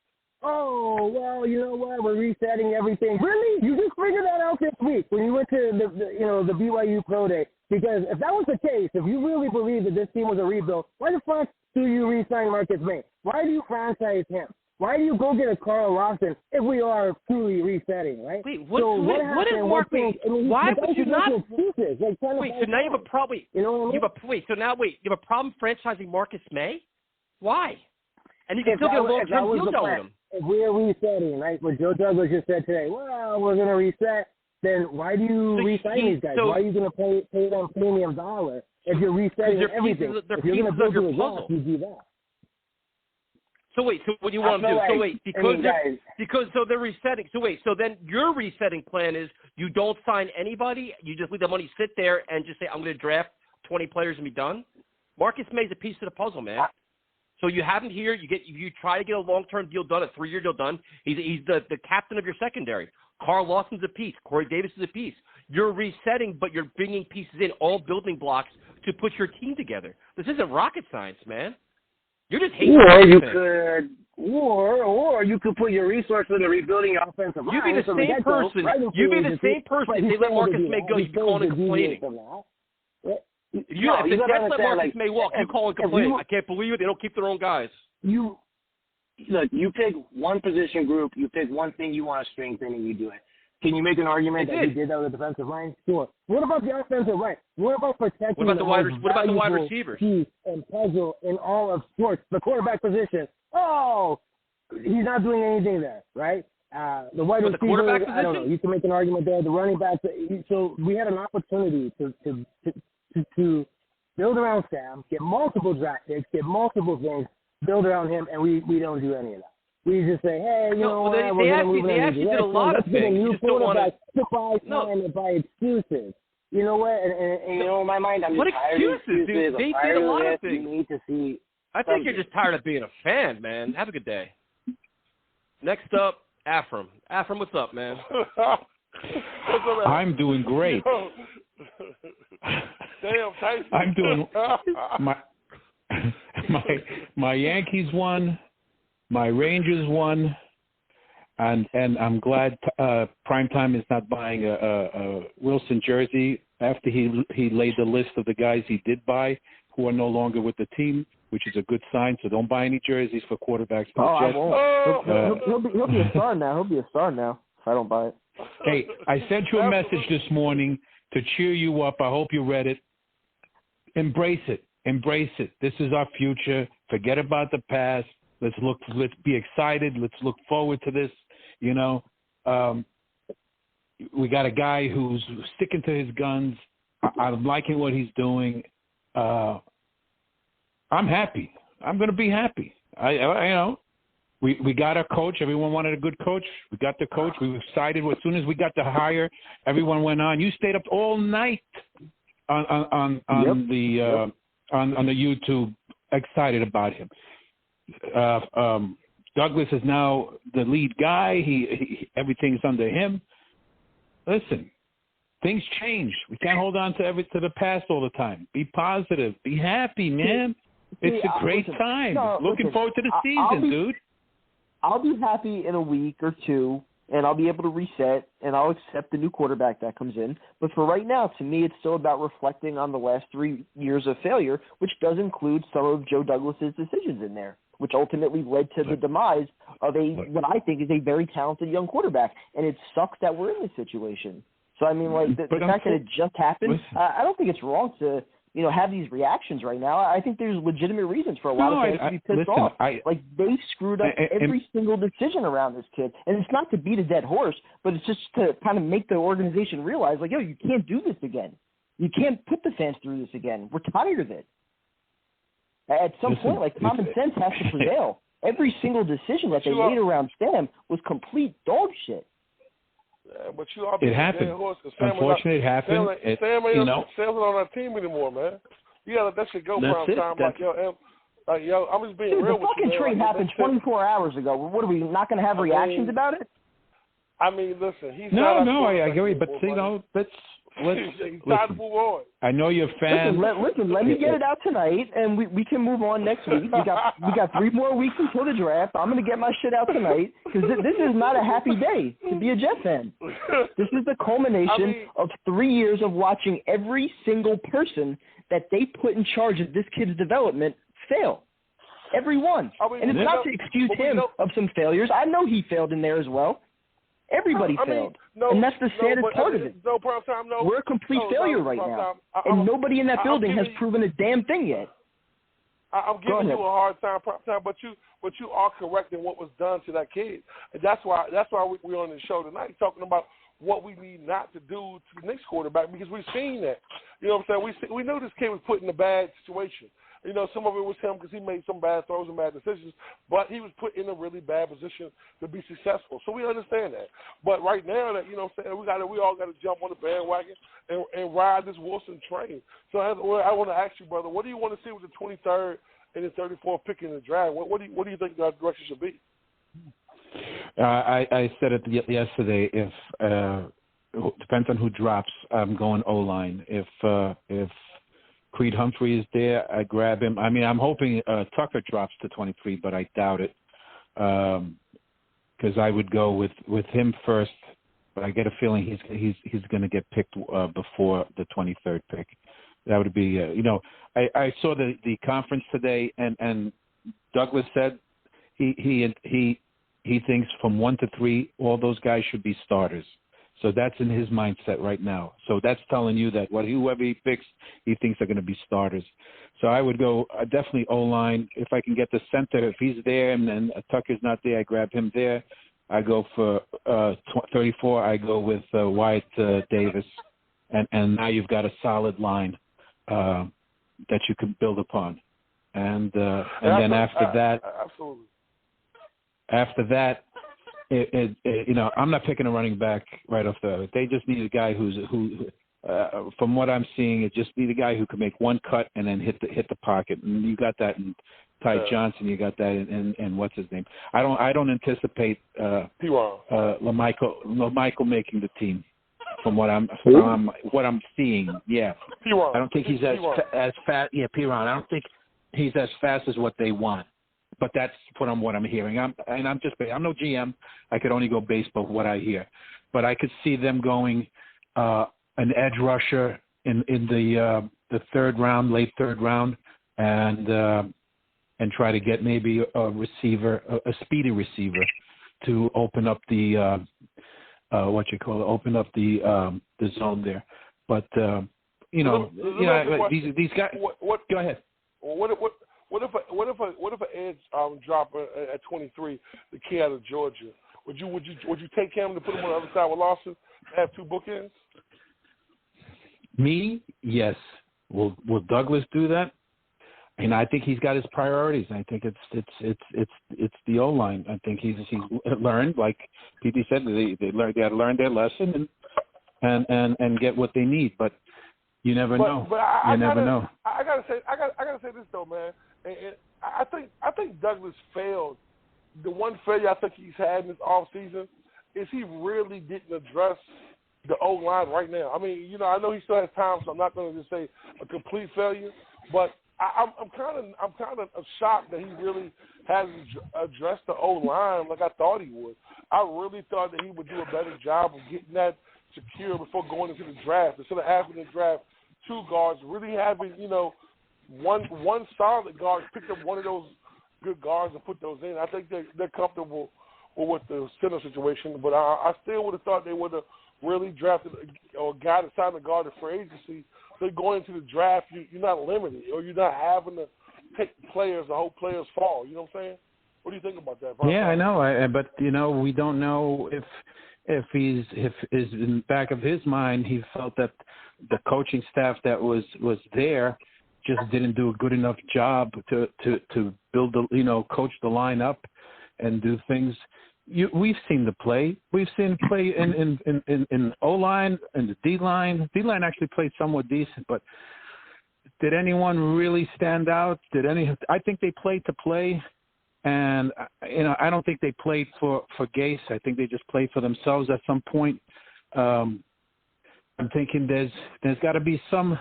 oh, well, you know what, we're resetting everything. Really? You just figured that out this week when you went to the BYU Pro Day? Because if that was the case, if you really believe that this team was a rebuild, why the fuck do you re-sign Marcus May? Why do you franchise him? Why do you go get a Carl Lawson if we are truly resetting, right? Wait, what is Mark May? Why would you not? Wait, so now you have a problem. You have a problem franchising Marcus May? Why? And you can still get a long-term deal done with him. If we're resetting, right, what Joe Douglas just said today, well, we're going to reset, then why do you re-sign these guys? Why are you going to pay them premium dollar if you're resetting everything? If you're going to build your puzzle, you do that. So wait, so what do you want to do? So wait, because they're resetting. So wait, so then your resetting plan is you don't sign anybody, you just leave the money sit there and just say, I'm going to draft 20 players and be done? Marcus May's a piece of the puzzle, man. So you have him here, you try to get a long-term deal done, a 3-year deal done. He's the captain of your secondary. Carl Lawson's a piece. Corey Davis is a piece. You're resetting, but you're bringing pieces in, all building blocks to put your team together. This isn't rocket science, man. You're just hating. Or you could put your resources into rebuilding your offensive line. You'd be the same person. You'd be the same person if they let Marcus May go. You'd be calling and complaining. If the Jets let Marcus May walk, you call and complain. I can't believe it. They don't keep their own guys. You pick one position group, you pick one thing you want to strengthen, and you do it. Can you make an argument that you did that with the defensive line? Sure. What about the offensive line? What about protecting the wide receivers? Piece and puzzle in all of sports, the quarterback position. Oh, he's not doing anything there, right? The wide receivers, I don't know. You can make an argument there. The running backs. So we had an opportunity to build around Sam, get multiple draft picks, get multiple things, build around him, and we don't do any of that. We just say, hey, you know what? They actually did a lot of things. You just don't want to buy excuses. You know what? And you know, in my mind, I'm just tired of excuses. Dude, they did a lot of things. You need to see. I think you're just tired of being a fan, man. Have a good day. Next up, Afram. Afram, what's up, man? I'm doing great. Damn, Tyson. I'm doing my Yankees won. My Rangers won, and I'm glad Primetime is not buying a Wilson jersey after he laid the list of the guys he did buy who are no longer with the team, which is a good sign. So don't buy any jerseys for quarterbacks. I won't. He'll be a star now. He'll be a star now if I don't buy it. Hey, I sent you a message this morning to cheer you up. I hope you read it. Embrace it. embrace it. This is our future. Forget about the past. Let's be excited. Let's look forward to this. You know, we got a guy who's sticking to his guns. I'm liking what he's doing. I'm happy. I'm going to be happy. We got a coach. Everyone wanted a good coach. We got the coach. We were excited. As soon as we got the hire, everyone went on. You stayed up all night on the YouTube, excited about him. Douglas is now the lead guy. He everything's under him. Listen, things change. We can't hold on to the past all the time. Be positive. Be happy, man. It's a great time. Looking forward to the season, dude. I'll be happy in a week or two, and I'll be able to reset, and I'll accept the new quarterback that comes in. But for right now, to me, it's still about reflecting on the last 3 years of failure, which does include some of Joe Douglas's decisions in there, which ultimately led to the demise of what I think is a very talented young quarterback. And it sucks that we're in this situation. So, I mean, like, the fact that it just happened, I don't think it's wrong to – have these reactions right now. I think there's legitimate reasons for a lot of fans to be pissed off. They screwed up every single decision around this kid. And it's not to beat a dead horse, but it's just to kind of make the organization realize, like, yo, you can't do this again. You can't put the fans through this again. We're tired of it. At some point, common sense has to prevail. Every single decision that they made around Sam was complete dog shit. But you all it happened. Unfortunately, it happened. Sam ain't on our team anymore, man. You gotta let that shit go for time. I'm just being real with you. The fucking trade happened 24 hours ago. What are we not going to have reactions about it? I mean, listen, he's no, I agree, but let's time to move on. I know you're a fan. Listen, let me get it out tonight, and we can move on next week. We got 3 more weeks until the draft. I'm going to get my shit out tonight because this is not a happy day to be a Jet fan. This is the culmination of 3 years of watching every single person that they put in charge of this kid's development fail. Everyone. And it's not to excuse him of some failures. I know he failed in there as well. Everybody failed. And that's the standard part of it. We're a complete failure right now. And nobody in that building has proven a damn thing yet. I'm giving you a hard time, but you are correct in what was done to that kid. And that's why we're on the show tonight talking about what we need not to do to the next quarterback, because we've seen that. You know what I'm saying? We knew this kid was put in a bad situation. Some of it was him because he made some bad throws and bad decisions, but he was put in a really bad position to be successful. So we understand that. But right now, that we all got to jump on the bandwagon and ride this Wilson train. So I want to ask you, brother, what do you want to see with the 23rd and the 34th pick in the draft? What do you think the direction should be? I said it yesterday. If depends on who drops, I'm going O-line. If Creed Humphrey is there, I grab him. I mean, I'm hoping Tucker drops to 23, but I doubt it because I would go with him first. But I get a feeling he's going to get picked before the 23rd pick. That would be, I saw the conference today, and Douglas said he thinks from 1 to 3, all those guys should be starters. So that's in his mindset right now. So that's telling you that whoever he picks, he thinks are going to be starters. So I would go definitely O-line. If I can get the center, if he's there and then Tucker's not there, I grab him there. I go for 34. I go with Wyatt Davis. And now you've got a solid line that you can build upon. And then after that, absolutely. After that, I'm not picking a running back right off the. They just need a guy who, from what I'm seeing, it just need a guy who can make one cut and then hit the pocket. And you got that in Ty Johnson. You got that in what's his name? I don't anticipate LaMichael making the team. From what I'm seeing, yeah. P-Ron. I don't think he's as fast. Yeah, P-Ron. I don't think he's as fast as what they want. But that's what I'm hearing. I'm no GM. I could only go based on what I hear. But I could see them going an edge rusher in the third round, late third round, and try to get maybe a receiver, a speedy receiver, to open up the open up the zone there. But these guys. What go ahead. what if an edge dropper at 23, the kid out of Georgia? Would you take him to put him on the other side with Lawson? Have two bookends? Me, yes. Will Douglas do that? And I think he's got his priorities. I think it's the O-line. I think he's learned, like PT said, they got to learn their lesson and get what they need. But you never know. But I gotta say this though, man. And I think Douglas failed. The one failure I think he's had in this offseason is he really didn't address the O-line right now. I mean, I know he still has time, so I'm not going to just say a complete failure. But I'm kind of shocked that he really hasn't addressed the O-line like I thought he would. I really thought that he would do a better job of getting that secure before going into the draft. Instead of having to draft two guards, really having one solid guard, pick up one of those good guards and put those in. I think they're comfortable with the center situation, but I still would have thought they would have really drafted or got a sign a guard at free agency. So going into the draft, you're not limited, or you're not having to take players, the whole players fall. You know what I'm saying? What do you think about that, Brian? Yeah, I know, but we don't know if in the back of his mind he felt that the coaching staff that was there just didn't do a good enough job to build coach the line up and do things. We've seen the play. We've seen play in O-line and the D-line. D-line actually played somewhat decent, but did anyone really stand out? I think they played to play, and I don't think they played for Gase. I think they just played for themselves at some point. I'm thinking there's got to be some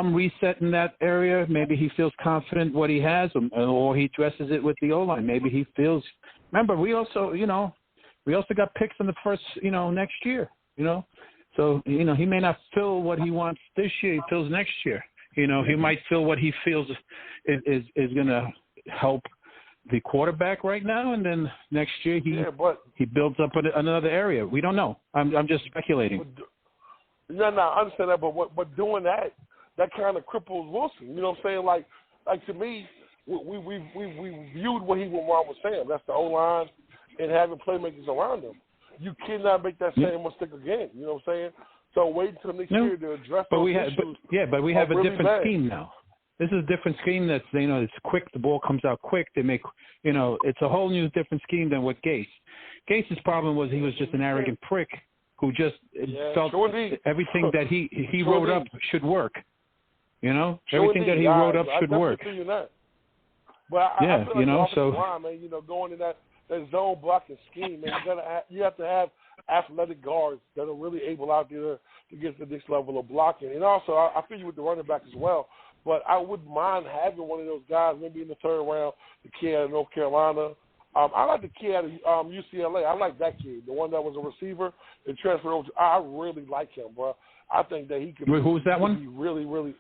reset in that area. Maybe he feels confident what he has, or he addresses it with the O-line. Maybe he feels. Remember, we also got picks in the first, next year. So he may not feel what he wants this year. He feels next year. He might feel what he feels is going to help the quarterback right now, and then next year he builds up another area. We don't know. I'm just speculating. No, I understand that, but doing that kind of cripples Wilson. You know what I'm saying? Like to me, we viewed what he went wrong with Sam. That's the O-line and having playmakers around him. You cannot make that same mistake again. You know what I'm saying? So wait until next year to address those issues. But we have a really different bad scheme now. This is a different scheme that's it's quick. The ball comes out quick. They make it's a whole new different scheme than what Gase. Gase's problem was he was just an arrogant prick who just felt everything that he wrote up should work. Everything that he wrote up should work. But I feel like so line, man, going in that zone blocking scheme, man, you have to have athletic guards that are really able out there to get to this level of blocking. And also, I feel you with the running back as well. But I wouldn't mind having one of those guys, maybe in the third round, the kid out of North Carolina. I like the kid out of UCLA. I like that kid, the one that was a receiver and transferred over. I really like him, bro. I think that he could. Who's that one? Be really, really.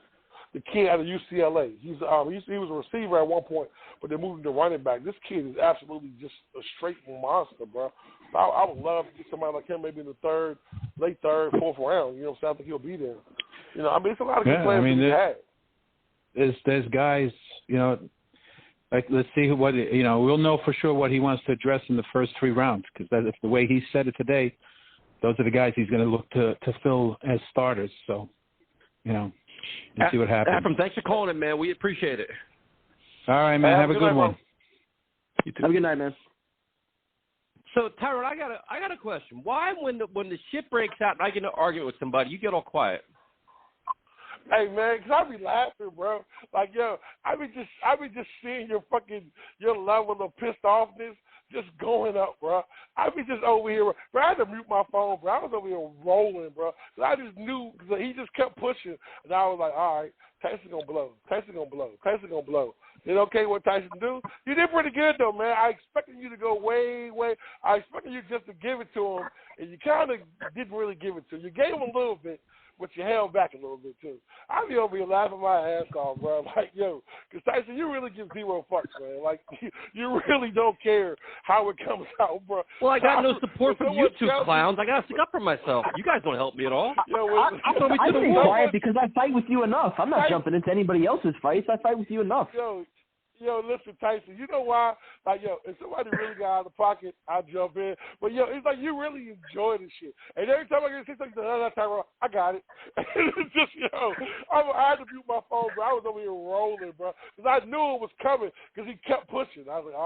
The kid out of UCLA. He was a receiver at one point, but they moved him to running back. This kid is absolutely just a straight monster, bro. I would love to get somebody like him maybe in the late third, fourth round. You know what I'm saying? I think he'll be there. It's a lot of good players to be had. There's guys, like let's see what we'll know for sure what he wants to address in the first 3 rounds, because that's the way he said it today. Those are the guys he's going to look to fill as starters. So, let's see what happens. Ephraim, thanks for calling in, man. We appreciate it. All right, man. Have a good one. You too. Have a good night, man. So, Tyrone, I got a question. Why, when the shit breaks out and I get in an argument with somebody, you get all quiet? Hey, man, 'cause I be laughing, bro. Like, yo, I be just seeing your level of pissed offness just going up, bro. I be just over here, bro. I had to mute my phone, bro. I was over here rolling, bro. So I just knew, because he just kept pushing, and I was like, all right, Tyson gonna blow. You okay what Tyson do? You did pretty good, though, man. I expected you to go way. I expected you just to give it to him, and you kind of didn't really give it to him. You gave him a little bit, but you held back a little bit too. I be over here laughing my ass off, bro. Like, yo, because Tyson, you really give zero fucks, man. Like, you really don't care how it comes out, bro. Well, I got no support from you two clowns. I gotta stick up for myself. You guys don't help me at all. I stay quiet because I fight with you enough. I'm not jumping into anybody else's fights. I fight with you enough. Yo, listen, Tyson, you know why? Like, yo, if somebody really got out of pocket, I jump in. But, yo, it's like you really enjoy this shit. And every time I get to say something, that's Tyrone, I got it. It's just, yo, I had to mute my phone, bro. I was over here rolling, bro. Because I knew it was coming because he kept pushing. I was like,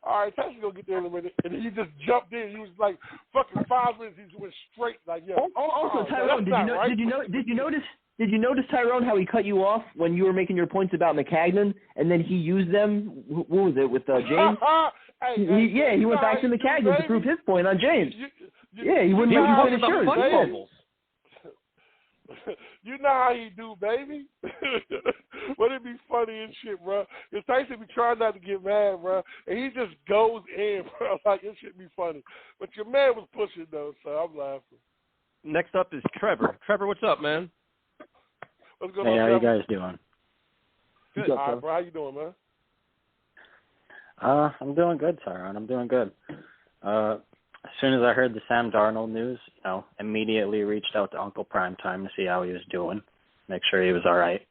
all right, Tyson's going to get there in a minute. And then he just jumped in. He was like, fucking 5 minutes, he just went straight. Like, yo. Also, Tyrone, did you notice, Tyrone, how he cut you off when you were making your points about McCagnon, and then he used them? What was it, with James? He went back to McCagnon to prove his point on James. He wouldn't let you finish yours. You know how you do, baby. But it be funny and shit, bro. Because Tyson be trying not to get mad, bro, and he just goes in, bro. Like, it should be funny. But your man was pushing, though, so I'm laughing. Next up is Trevor. Trevor, what's up, man? What's going on, how Trevor? you guys doing? Good. All right, bro. How you doing, man? I'm doing good, Tyrone. I'm doing good. As soon as I heard the Sam Darnold news, immediately reached out to Uncle Primetime to see how he was doing, make sure he was all right.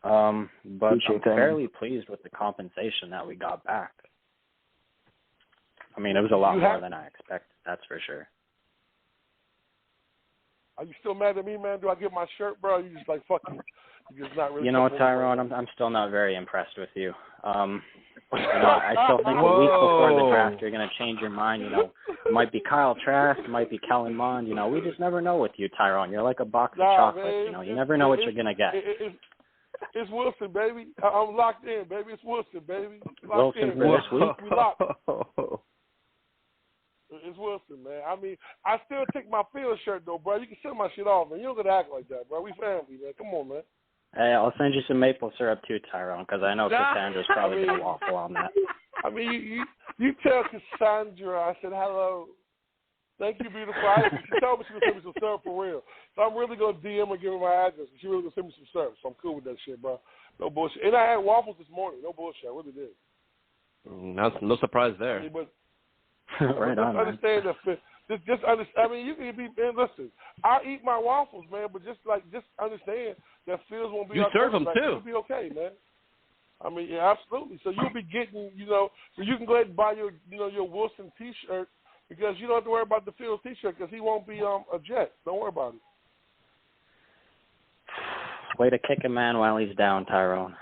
But I'm fairly pleased with the compensation that we got back. I mean, it was a lot more than I expected, that's for sure. Are you still mad at me, man? Do I get my shirt, bro? You just like, fuck you. You just not really. You know what, Tyrone? I'm still not very impressed with you. I still think a week before the draft you're going to change your mind. It might be Kyle Trask, it might be Kellen Mond. We just never know with you, Tyrone. You're like a box of chocolates. You never know what you're going to get. It's Wilson, baby. I'm locked in, baby. It's Wilson, baby. Wilson for this week? We locked. It's Wilson, man. I mean, I still take my field shirt, though, bro. You can send my shit off, man. You don't got to act like that, bro. We family, man. Come on, man. Hey, I'll send you some maple syrup too, Tyrone, because I know Cassandra's probably going to waffle on that. I mean, you tell Cassandra I said hello. Thank you, beautiful. She told me she was going to send me some syrup for real. So I'm really going to DM her, give her my address. She really going to send me some syrup. So I'm cool with that shit, bro. No bullshit. And I had waffles this morning. No bullshit. I really did. No surprise there. Right on, man. Understand that. Just understand. I mean, you can be. Man, listen, I eat my waffles, man, but just understand that Fields won't be. You serve them too. You'll be okay, man. I mean, yeah, absolutely. So you'll be getting, so you can go ahead and buy your, your Wilson T-shirt because you don't have to worry about the Fields T-shirt because he won't be a Jet. Don't worry about it. Way to kick a man while he's down, Tyrone.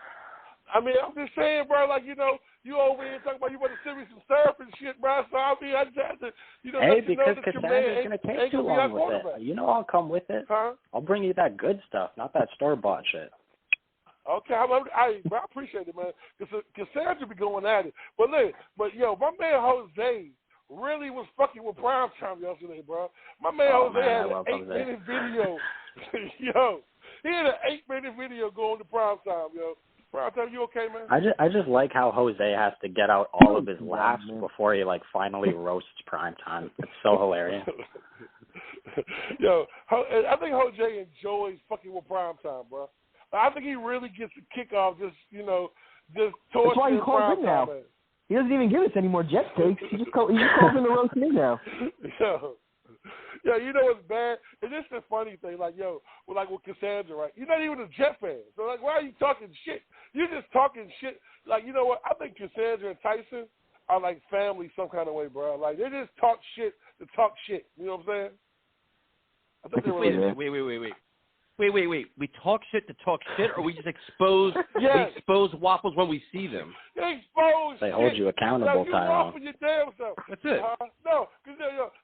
I mean, I'm just saying, bro. Like, you over here talking about you want to send me some syrup and shit, bro. So I mean, I just have to, Hey, because Cassandra's going to take too long with it. I'll come with it. Huh? I'll bring you that good stuff, not that store-bought shit. Okay, I appreciate it, man. Cassandra be going at it. But look, my man Jose really was fucking with Primetime yesterday, bro. My man Jose had an 8-minute video. He had an 8-minute video going to Primetime, Primetime, you okay, man? I just like how Jose has to get out all of his laughs before he finally roasts Primetime. It's so hilarious. I think Jose enjoys fucking with Primetime, bro. I think he really gets a kick off just torturing. That's why he calls in now. He doesn't even give us any more Jet takes. He just calls in to roast me now. You know what's bad? And this is the funny thing, with Cassandra, right? You're not even a Jet fan. So, why are you talking shit? You're just talking shit. You know what? I think Cassandra and Tyson are like family some kind of way, bro. They just talk shit to talk shit. You know what I'm saying? I think Wait. We talk shit to talk shit, or we just expose we expose waffles when we see them? They hold you accountable, Tyrone. You your damn self. That's it. No, because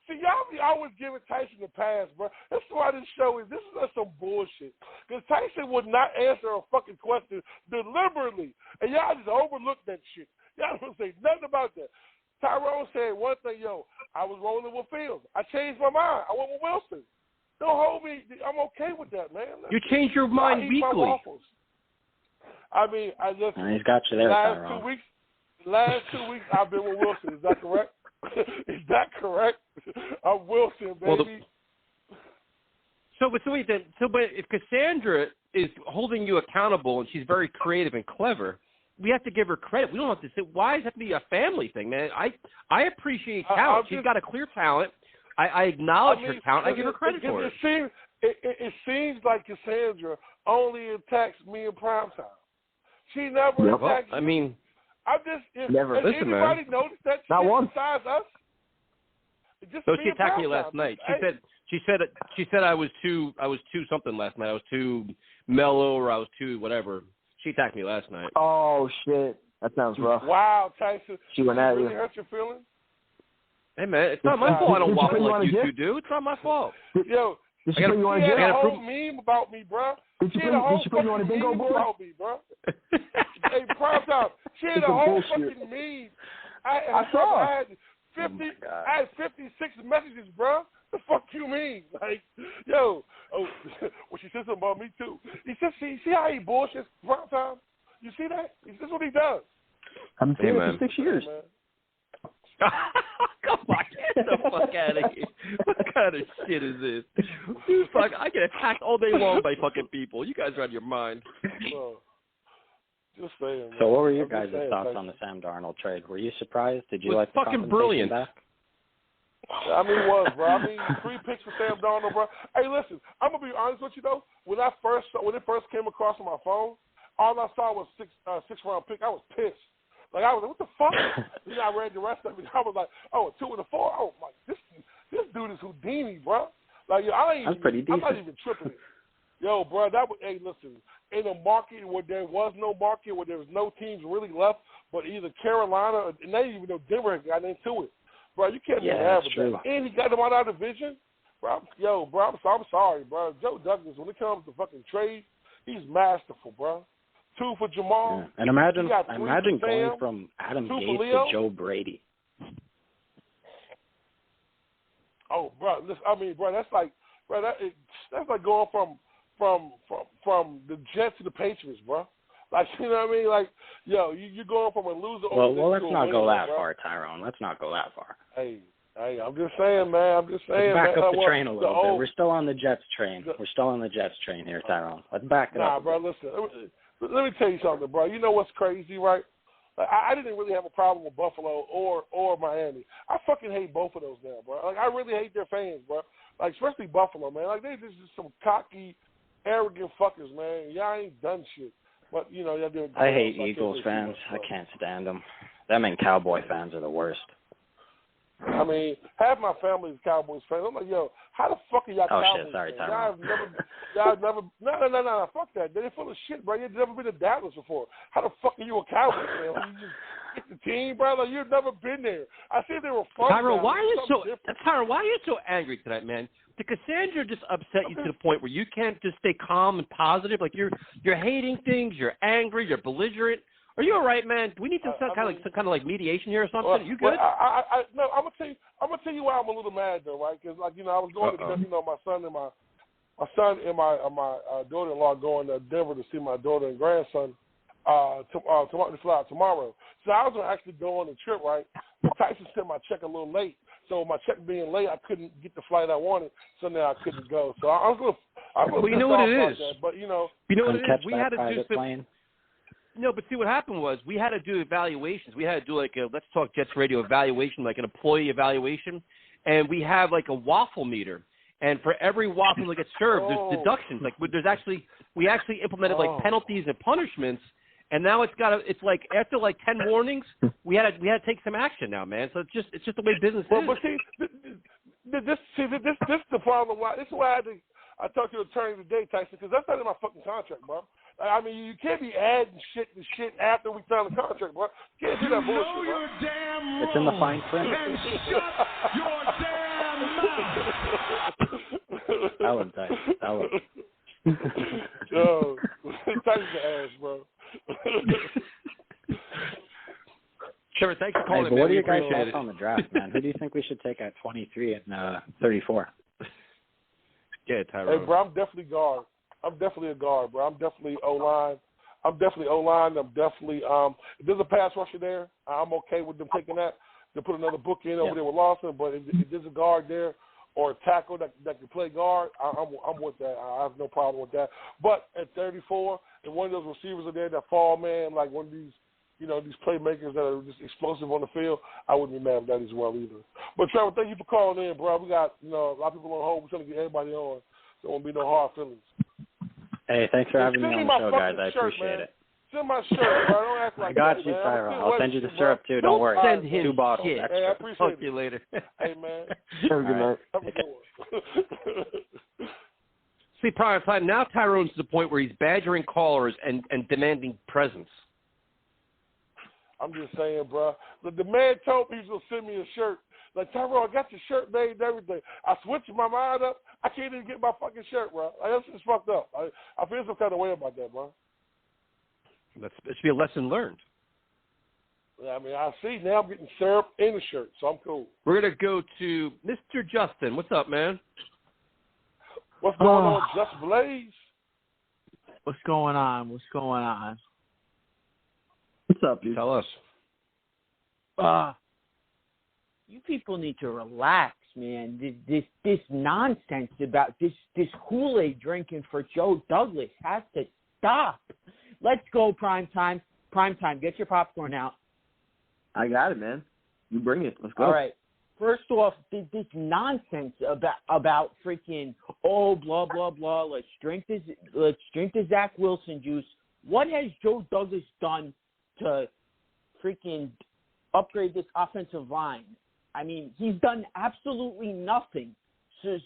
see, y'all be always giving Tyson the pass, bro. That's why this show is. This is not some bullshit. Because Tyson would not answer a fucking question deliberately, and y'all just overlook that shit. Y'all don't say nothing about that. Tyrone said one thing, I was rolling with Fields. I changed my mind. I went with Wilson. Don't hold me. I'm okay with that, man. You change your mind weekly. I mean, he's got you there, Tyrone. Last 2 weeks, I've been with Wilson. Is that correct? Is that correct? I'm Wilson, baby. But if Cassandra is holding you accountable and she's very creative and clever, we have to give her credit. We don't have to say, why does it have to be a family thing, man? I appreciate talent. She's got a clear talent. I acknowledge her talent. I give her credit for it. It seems like Cassandra only attacks me in primetime. She never attacks you. I mean, never. Has listen, anybody man. noticed that Not once. besides us? So she attacked me last night. She said I was too something last night. I was too mellow or I was too whatever. She attacked me last night. Oh shit, that sounds rough. Wow, Tyson. She went at you. Really hurt your feelings? Hey man, it's not my fault. I don't waffle like you two do. It's not my fault. Yo, did she put you on a she jet? had a whole meme about me, bro. Did she put you on a bingo board? About me, bro. Hey, prime time. She had a whole fucking meme. I saw. I had 56 messages, bro. The fuck you mean? Like, yo, well, she said something about me too. He said, see how he bullshits prime time? You see that? This is what he does. I'm saying it for 6 years. Come on, get the fuck out of here. What kind of shit is this? Fuck, I get attacked all day long by fucking people. You guys are out of your mind. Just saying. So what were your guys' thoughts on the Sam Darnold trade? Were you surprised? Did you like the fucking brilliant back? I mean, it was, bro. I mean, 3 picks for Sam Darnold, bro. Hey, listen, I'm gonna be honest with you though. When it first came across on my phone, all I saw was 6-round pick. I was pissed. Like I was like, what the fuck? Then I read the rest of it. I was like, oh, 2 and a 4. Oh my, this dude is Houdini, bro. Like yo, I'm not even tripping it. Yo, bro, hey, listen, in a market where there was no market, where there was no teams really left, but either Carolina or not even though Denver had gotten into it. Bro, you can't even have it. And he got them out of the division. Bro, I'm sorry, bro. Joe Douglas, when it comes to fucking trade, he's masterful, bro. 2 for Jamal. Yeah. And imagine going from Adam Gates to Joe Brady. Oh, bro, that's like going from the Jets to the Patriots, bro. Like, you know what I mean? Like, yo, you're going from a loser. Well, let's not go that far, Tyrone. Let's not go that far. Hey, I'm just saying, man. Let's back up the train a little bit. We're still on the Jets train. We're still on the Jets train here, Tyrone. Let's back it up. Nah, bro, listen. Let me tell you something, bro. You know what's crazy, right? Like, I didn't really have a problem with Buffalo or Miami. I fucking hate both of those now, bro. Like, I really hate their fans, bro. Like, especially Buffalo, man. Like, they just some cocky, arrogant fuckers, man. Y'all ain't done shit. But, you know, y'all doing. I hate Eagles fans. I can't stand them. Them and Cowboy fans are the worst. I mean, half my family is Cowboys fans. I'm like, yo, how the fuck are y'all Cowboys shit, sorry, fans? Tyrone. Y'all have never, no, fuck that. They're full of shit, bro. You've never been to Dallas before. How the fuck are you a Cowboys fan? Like, you just get the team, bro. Like, you've never been there. I said they were fun. Tyrone, why are you so angry tonight, man? Did Cassandra just upset you to the point where you can't just stay calm and positive? Like you're hating things, you're angry, you're belligerent. Are you all right, man? Do we need some kind of mediation here or something? Are you good? No, I'm gonna tell you why I'm a little mad though, right? Because I was going to, my son and my daughter-in-law going to Denver to see my daughter and grandson tomorrow. So I was gonna actually go on the trip, right? But Tyson sent my check a little late. So my check being late, I couldn't get the flight I wanted, so now I couldn't go. So I was going to. Well, you know what it is. That, but you know what it is. We had to do some. Plane. No, but see what happened was we had to do evaluations. We had to do like a Let's Talk Jets Radio evaluation, like an employee evaluation, and we have like a waffle meter. And for every waffle that gets served, there's deductions. Like we actually implemented like penalties and punishments. And now it's like after like 10 warnings, we had to take some action now, man. So it's just the way business is. But see, this is the problem. This is why I talked to the attorney today, Tyson, because that's not in my fucking contract, bro. I mean, you can't be adding shit to shit after we sign the contract, bro. You can't do that bullshit, bro. You're damn wrong. It's in the fine print. And shut your damn mouth. That was nice. That was. Yo, Tyson's the ass, bro. Trevor, thanks for calling. But what are your guys' thoughts on the draft, man? Who do you think we should take at 23 and 34? Yeah, Tyrone. Hey, bro, I'm definitely guard. I'm definitely a guard, bro. I'm definitely O-line. I'm definitely if there's a pass rusher there, I'm okay with them taking that. To put another book in over there with Lawson, but if there's a guard there or a tackle that can play guard, I'm with that. I have no problem with that. But at 34, and one of those receivers are there that fall, man, like one of these, these playmakers that are just explosive on the field, I wouldn't be mad at that as well either. But Trevor, thank you for calling in, bro. We got a lot of people on hold. We're trying to get everybody on. There won't be no hard feelings. Hey, thanks for having me on the show, guys. I appreciate it. Send my shirt, bro. Don't act like I got that, you, man. Tyrone. I'll send you the syrup, too. Don't worry. Send him 2 bottles shit. extra. Hey, I appreciate Talk it. to you later. Hey, man. Have a good night. Have a good one. See, prior time, now Tyrone's to the point where he's badgering callers and demanding presents. I'm just saying, bro. The man told me he was going to send me a shirt. Like, Tyrone, I got your shirt made and everything. I switched my mind up. I can't even get my fucking shirt, bro. That's just fucked up. I feel some kind of way about that, bro. It should be a lesson learned. I mean, I see now I'm getting syrup in the shirt, so I'm cool. We're going to go to Mr. Justin. What's up, man? What's going on, Just Blaze? What's going on? What's going on? What's up, dude? Tell us. You people need to relax, man. This nonsense about this Kool-Aid drinking for Joe Douglas has to stop. Let's go, Primetime. Primetime, get your popcorn out. I got it, man. You bring it. Let's go. All right. First off, this nonsense about freaking blah blah blah. Let's drink the Zach Wilson juice. What has Joe Douglas done to freaking upgrade this offensive line? I mean, he's done absolutely nothing.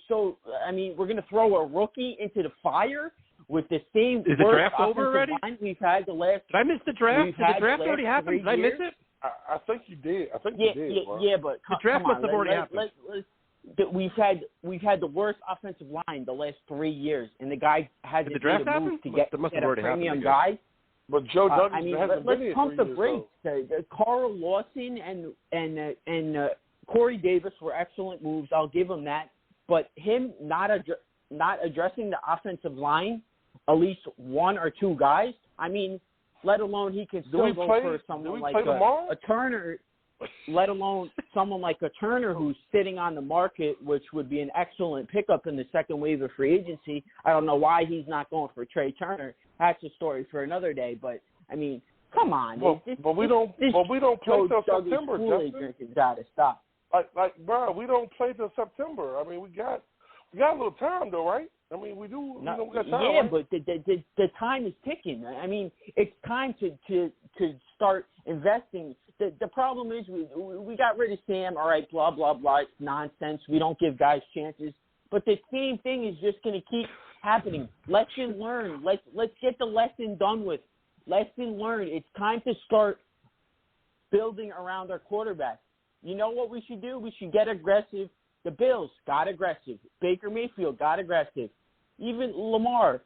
So I mean, we're gonna throw a rookie into the fire with the same. Is the draft over already? Line we've had the last. Did I miss the draft? Did the draft already happen? Did I miss it? I think you did. I think you did. Bro. Yeah, but the draft must have already happened. We've had the worst offensive line the last 3 years, and the guy hasn't made a move to get a premium guy. But Joe Douglas I mean, hasn't let's been here pump 3 the years, brakes. Carl Lawson and Corey Davis were excellent moves. I'll give him that. But him not addressing the offensive line, at least 1 or 2 guys. I mean, let alone he can still go for someone like a Turner. Let alone someone like a Turner who's sitting on the market, which would be an excellent pickup in the second wave of free agency. I don't know why he's not going for Trey Turner. That's a story for another day. But I mean, come on. But we don't play till September. Justin, has got to stop. Like, bro, we don't play till September. I mean, we got a little time though, right? I mean, we do. We got time. Yeah, right? but the time is ticking. I mean, it's time to start investing. The problem is we got rid of Sam. All right, blah blah blah. It's nonsense. We don't give guys chances. But the same thing is just going to keep happening. Lesson learned. Let's get the lesson done with. Lesson learned. It's time to start building around our quarterback. You know what we should do? We should get aggressive. The Bills got aggressive. Baker Mayfield got aggressive. Even Lamar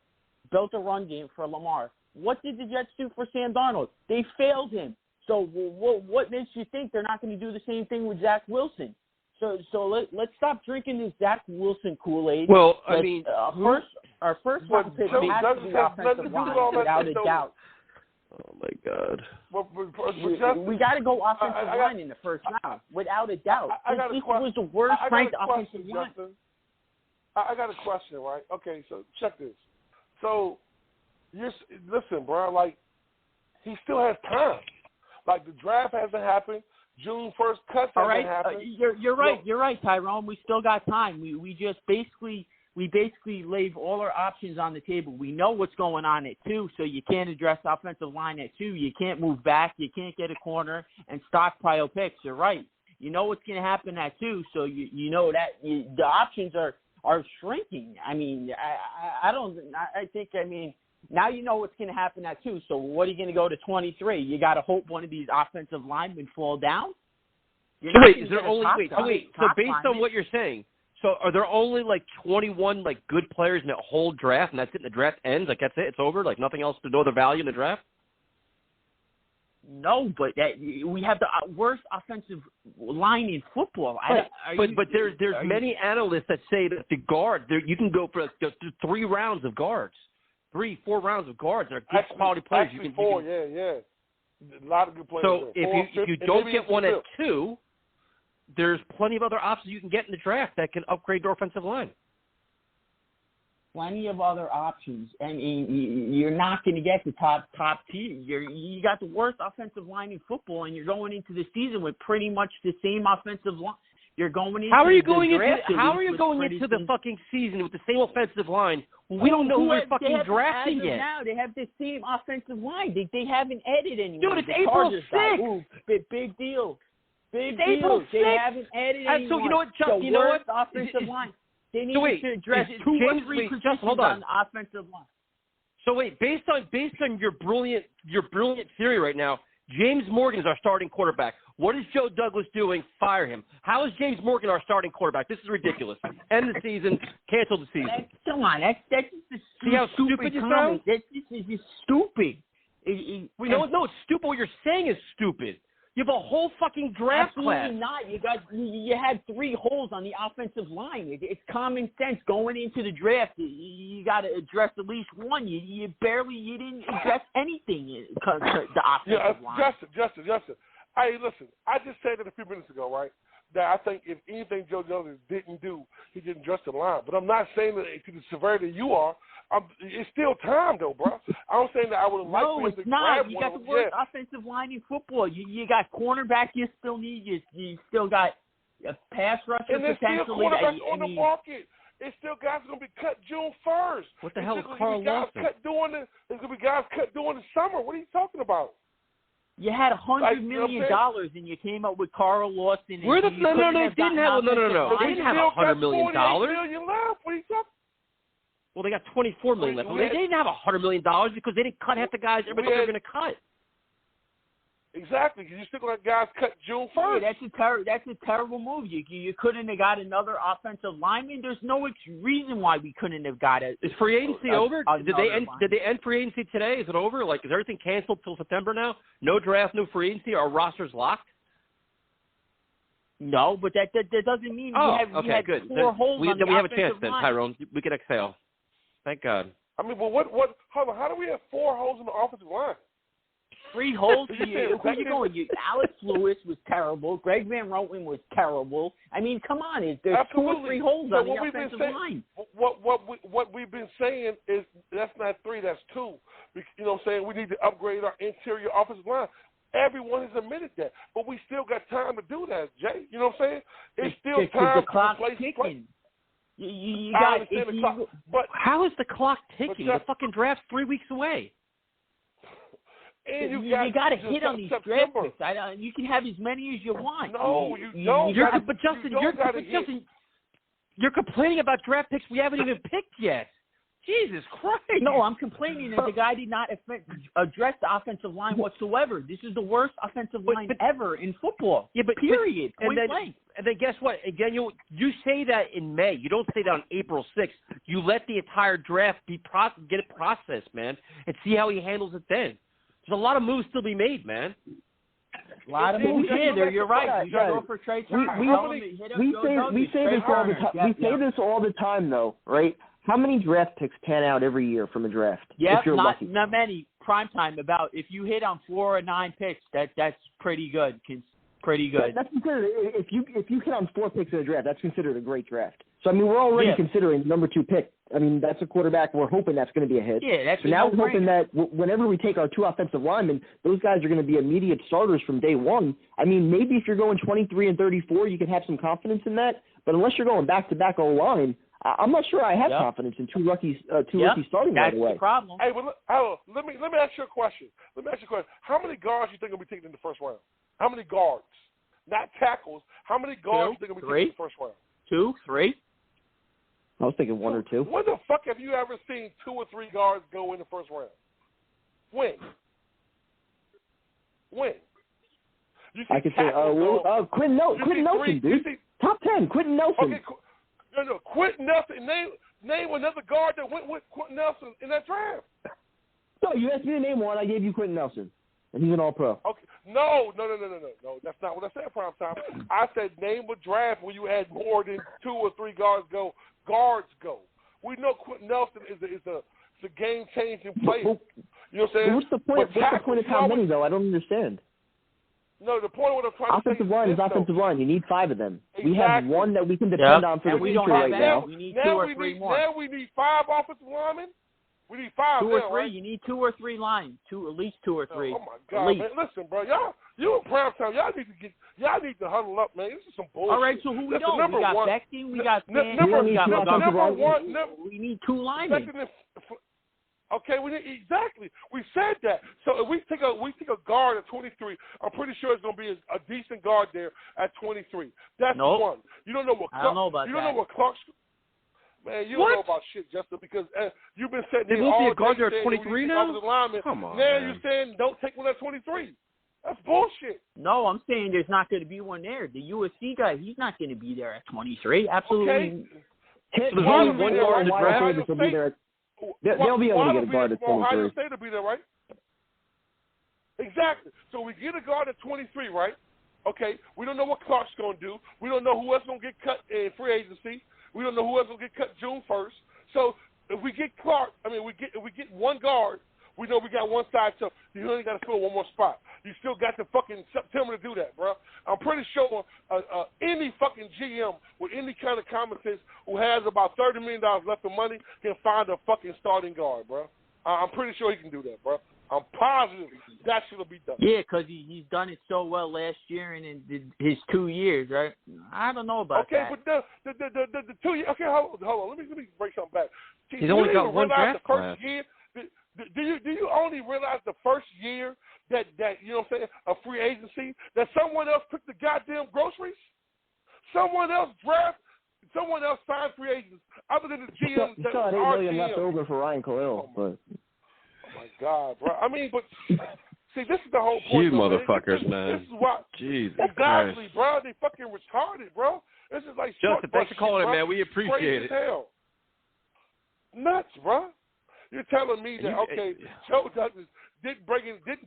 built a run game for Lamar. What did the Jets do for Sam Darnold? They failed him. So what makes you think they're not going to do the same thing with Zach Wilson? So let's stop drinking this Zach Wilson Kool-Aid. Well, our first round pick has to be offensive line without a doubt. Oh my God! We got to go offensive line in the first round without a doubt. This was the worst ranked offensive line. I got a question, right? Okay, so check this. So, listen, bro. Like, he still has time. Like, the draft hasn't happened. June 1st cuts haven't happened. You're right. You're right, Tyrone. We still got time. We just basically leave all our options on the table. We know what's going on at 2, so you can't address offensive line at 2. You can't move back. You can't get a corner and stockpile picks. You're right. You know what's going to happen at 2, so you know that the options are shrinking. I mean, I think now you know what's going to happen at 2. So what are you going to go to 23? You got to hope one of these offensive linemen fall down. So based on what you're saying, so are there only like 21 like good players in that whole draft, and that's it? And the draft ends, like that's it, it's over, like nothing else to no other value in the draft? No, but we have the worst offensive line in football. But there's many analysts that say that the guard you can go for 3 rounds of guards. 3-4 rounds of guards are good quality players. Actually, 4, yeah. A lot of good players. So if you don't get one at 2, there's plenty of other options you can get in the draft that can upgrade your offensive line. Plenty of other options. I mean, you're not going to get the top tier. You got the worst offensive line in football, and you're going into the season with pretty much the same offensive line. You're going into How are you going into the fucking season with the same offensive line? We don't know who we're fucking drafting yet. Now they have the same offensive line. They haven't added anyone. Dude, it's April 6th. Big deal. Big April deal. 6th. They haven't added anyone. So you know what, Chuck? You know what? Offensive line. They need to address two or three positions on the offensive line. So wait, based on your brilliant theory right now, James Morgan is our starting quarterback. What is Joe Douglas doing? Fire him. How is James Morgan our starting quarterback? This is ridiculous. End the season. Cancel the season. Come on, that's just see how stupid you sound? This is just stupid. No, it's stupid. What you're saying is stupid. You have a whole fucking draft class. Absolutely not. You had 3 holes on the offensive line. It's common sense going into the draft. You got to address at least one. You didn't address anything. The offensive line. Justin. Hey, listen. I just said it a few minutes ago, right? That I think if anything Joe Douglas didn't do, he didn't address the line. But I'm not saying that to the severity you are. It's still time, though, bro. I'm saying that I would have liked for him to grab one. You got the worst offensive line in football. You got cornerback you still need. You still got a pass rusher and there's potentially. Still cornerbacks on the market. It's still guys going to be cut June 1st. What the hell is Carl Lawson? There's going to be guys cut during the summer. What are you talking about? You had $100 million and you came up with Carl Lawson. Where the no? They didn't have They didn't have $100 million. $48 million left. What are you talking? Well, they got $24 million left. They didn't have $100 million because they didn't cut half the guys everybody they're going to cut. Exactly, because you still got guys cut June 1st. Yeah, that's a terrible move. You couldn't have got another offensive lineman. There's no reason why we couldn't have got it. Is free agency over? Did they end free agency today? Is it over? Like, is everything canceled till September now? No draft, no free agency. Our roster's locked. No, but that doesn't mean we had good. 4 holes on the we have a chance then, line. Tyrone. We can exhale. Thank God. I mean, but hold on, how do we have 4 holes in the offensive line? 3 holes? Who are you going? Alex Lewis was terrible. Greg Van Roten was terrible. I mean, come on. There's Absolutely. 2 or 3 holes on the offensive line. What we've been saying is that's not 3, that's 2. You know what I'm saying? We need to upgrade our interior offensive line. Everyone has admitted that. But we still got time to do that, Jay. You know what I'm saying? It's still time the clock's ticking. You got the clock. But how is the clock ticking? The fucking draft's 3 weeks away. And you got to hit on these draft picks. You can have as many as you want. No, you don't. But Justin, you're complaining about draft picks we haven't even picked yet. Jesus Christ. No, I'm complaining that the guy did not address the offensive line whatsoever. This is the worst offensive line ever in football. Yeah, but period. And then guess what? Again, you say that in May. You don't say that on April 6th. You let the entire draft get it processed, man, and see how he handles it then. There's a lot of moves still be made, man. A lot of moves. Yeah, you're right. You got to go for Trey Turner. We say this all the time. We say this all the time, though, right? How many draft picks pan out every year from a draft? Yeah, if you're lucky? Not many. Prime time, if you hit on 4 or 9 picks, that's pretty good. Pretty good. That's considered, if you hit on 4 picks in a draft, that's considered a great draft. So I mean, we're already considering the number 2 pick. I mean, that's a quarterback. We're hoping that's going to be a hit. Yeah, that's so now we're hoping that whenever we take our 2 offensive linemen, those guys are going to be immediate starters from day one. I mean, maybe if you're going 23 and 34, you can have some confidence in that. But unless you're going back-to-back O-line, I'm not sure I have confidence in two rookies starting right away. That's the problem. Hey, let me ask you a question. How many guards do you think will be taken in the first round? How many guards? Not tackles. How many guards do you think will be taken in the first round? 2, 3. I was thinking 1 or 2. When the fuck have you ever seen 2 or 3 guards go in the first round? When? I could say, Quentin Nelson, dude. Top 10, Quentin Nelson. Okay, no, Quentin Nelson. Name another guard that went with Quentin Nelson in that draft. No, you asked me to name one. I gave you Quentin Nelson, and he's an All-Pro. Okay, no. That's not what I said, prime time. I said name a draft where you had more than 2 or 3 guards go. We know Quentin Nelson is a game-changing player. You know what I'm saying? What's the point? What's the point of how many though? I don't understand. No, the point of what I'm trying offensive to say line is offensive line. You need 5 of them. We have one that we can depend on for the future right now. We need 2 or 3 more. Now we need 5 offensive linemen. We need 5 2 or 3. Right? You need 2 or 3 lines. At least 2 or 3. Oh my God, man! Listen, bro, you in prime time. Y'all need to huddle up, man. This is some bullshit. All right, so who we don't? We got Becton. We got Stan. We need 2 linemen. Okay, exactly. We said that. So if we take a guard at 23, I'm pretty sure it's going to be a decent guard there at 23. That's one. You don't know what I don't know about you don't know what Clark's. Man, you what? don't know about shit, Justin, because you've been saying they won't be a guard there at 23 now. Come on, now man. you're saying don't take one at 23. That's bullshit. No, I'm saying there's not going to be one there. The USC guy, he's not going to be there at 23. Absolutely. Okay. So there's only one guard in the draft. They'll be able to get a guard at 23. Ohio State will be there, right? Exactly. So we get a guard at 23, right? Okay. We don't know what Clark's going to do. We don't know who else going to get cut in free agency. We don't know who else will get cut June 1st. So if we get Clark, if we get one guard, we know we got one side. So you only got to fill one more spot. You still got the fucking September to do that, bro. I'm pretty sure any fucking GM with any kind of common sense who has about $30 million left of money can find a fucking starting guard, bro. I'm pretty sure he can do that, bro. I'm positive that should be done. Yeah, because he's done it so well last year and in his 2 years, right? I don't know about that. Okay, but the 2 years. Okay, hold on. Let me break something back. He's only got one draft class. Do you only realize the first year that you know what I'm saying, a free agency, that someone else took the goddamn groceries? Someone else signed free agents other than the GM. You still had $8 million left over for Ryan Khalil, but. Oh my God, bro! I mean, but see, this is the whole point. You motherfuckers, man! This is why. Jesus exactly, Christ. bro. They fucking retarded, bro. This is like Justin, thanks for calling shit, it, man. We appreciate it. Hell. Nuts, bro. You're telling me that Joe Douglas didn't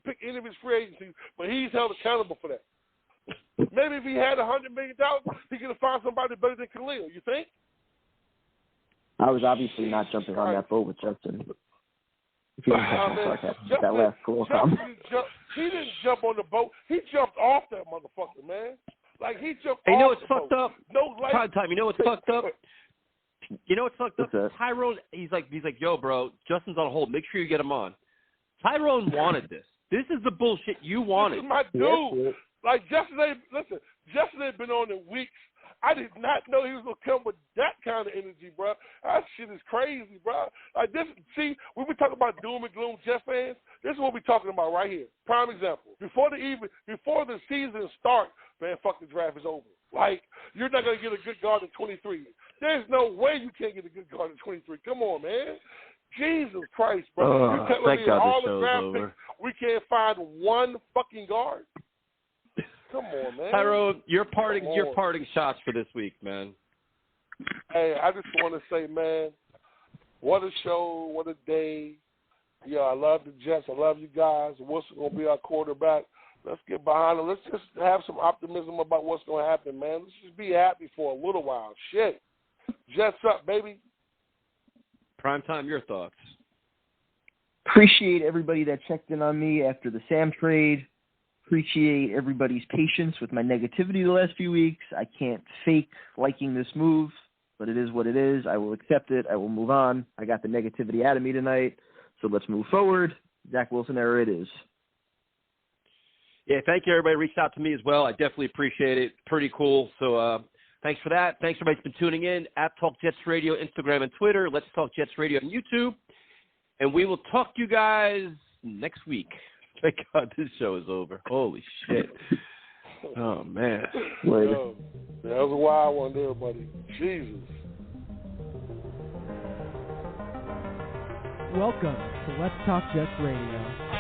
pick any of his free agencies, but he's held accountable for that. Maybe if he had $100 million, he could have found somebody better than Khalil. You think? I was obviously not jumping on that boat with Justin. If you didn't catch my sarcasm, that last cool comment. He didn't jump on the boat. He jumped off that motherfucker, man. Like he jumped. Hey, you know what's off fucked the up? No light. Prime time. You know what's fucked up? You know what's fucked up? Tyrone, he's like, yo, bro, Justin's on hold. Make sure you get him on. Tyrone wanted this. This is the bullshit you wanted. This is my dude. Yes, like Justin had been on in weeks. I did not know he was gonna come with that kind of energy, bro. That shit is crazy, bro. Like this. See, when we talk about doom and gloom, Jeff fans, this is what we're talking about right here. Prime example. Before the season starts, man, fuck the draft is over. Like you're not gonna get a good guard at 23. There's no way you can't get a good guard at 23. Come on, man. Jesus Christ, bro. You're telling me all the draft picks, we can't find one fucking guard. Come on, man. Tyrone, your parting shots for this week, man. Hey, I just want to say, man, what a show, what a day. Yeah, I love the Jets. I love you guys. Wilson going to be our quarterback. Let's get behind him. Let's just have some optimism about what's going to happen, man. Let's just be happy for a little while. Shit. Jets up, baby. Prime time, your thoughts. Appreciate everybody that checked in on me after the Sam trade. Appreciate everybody's patience with my negativity the last few weeks. I can't fake liking this move, but it is what it is. I will accept it. I will move on. I got the negativity out of me tonight, so let's move forward. Zach Wilson era it is. Yeah, thank you, everybody. Reached out to me as well. I definitely appreciate it. Pretty cool. So thanks for that. Thanks, everybody, for tuning in. At Talk Jets Radio, Instagram and Twitter. Let's Talk Jets Radio on YouTube. And we will talk to you guys next week. Thank God this show is over. Holy shit. Oh, man. Yo, that was a wild one there, buddy. Jesus. Welcome to Let's Talk Jets Radio.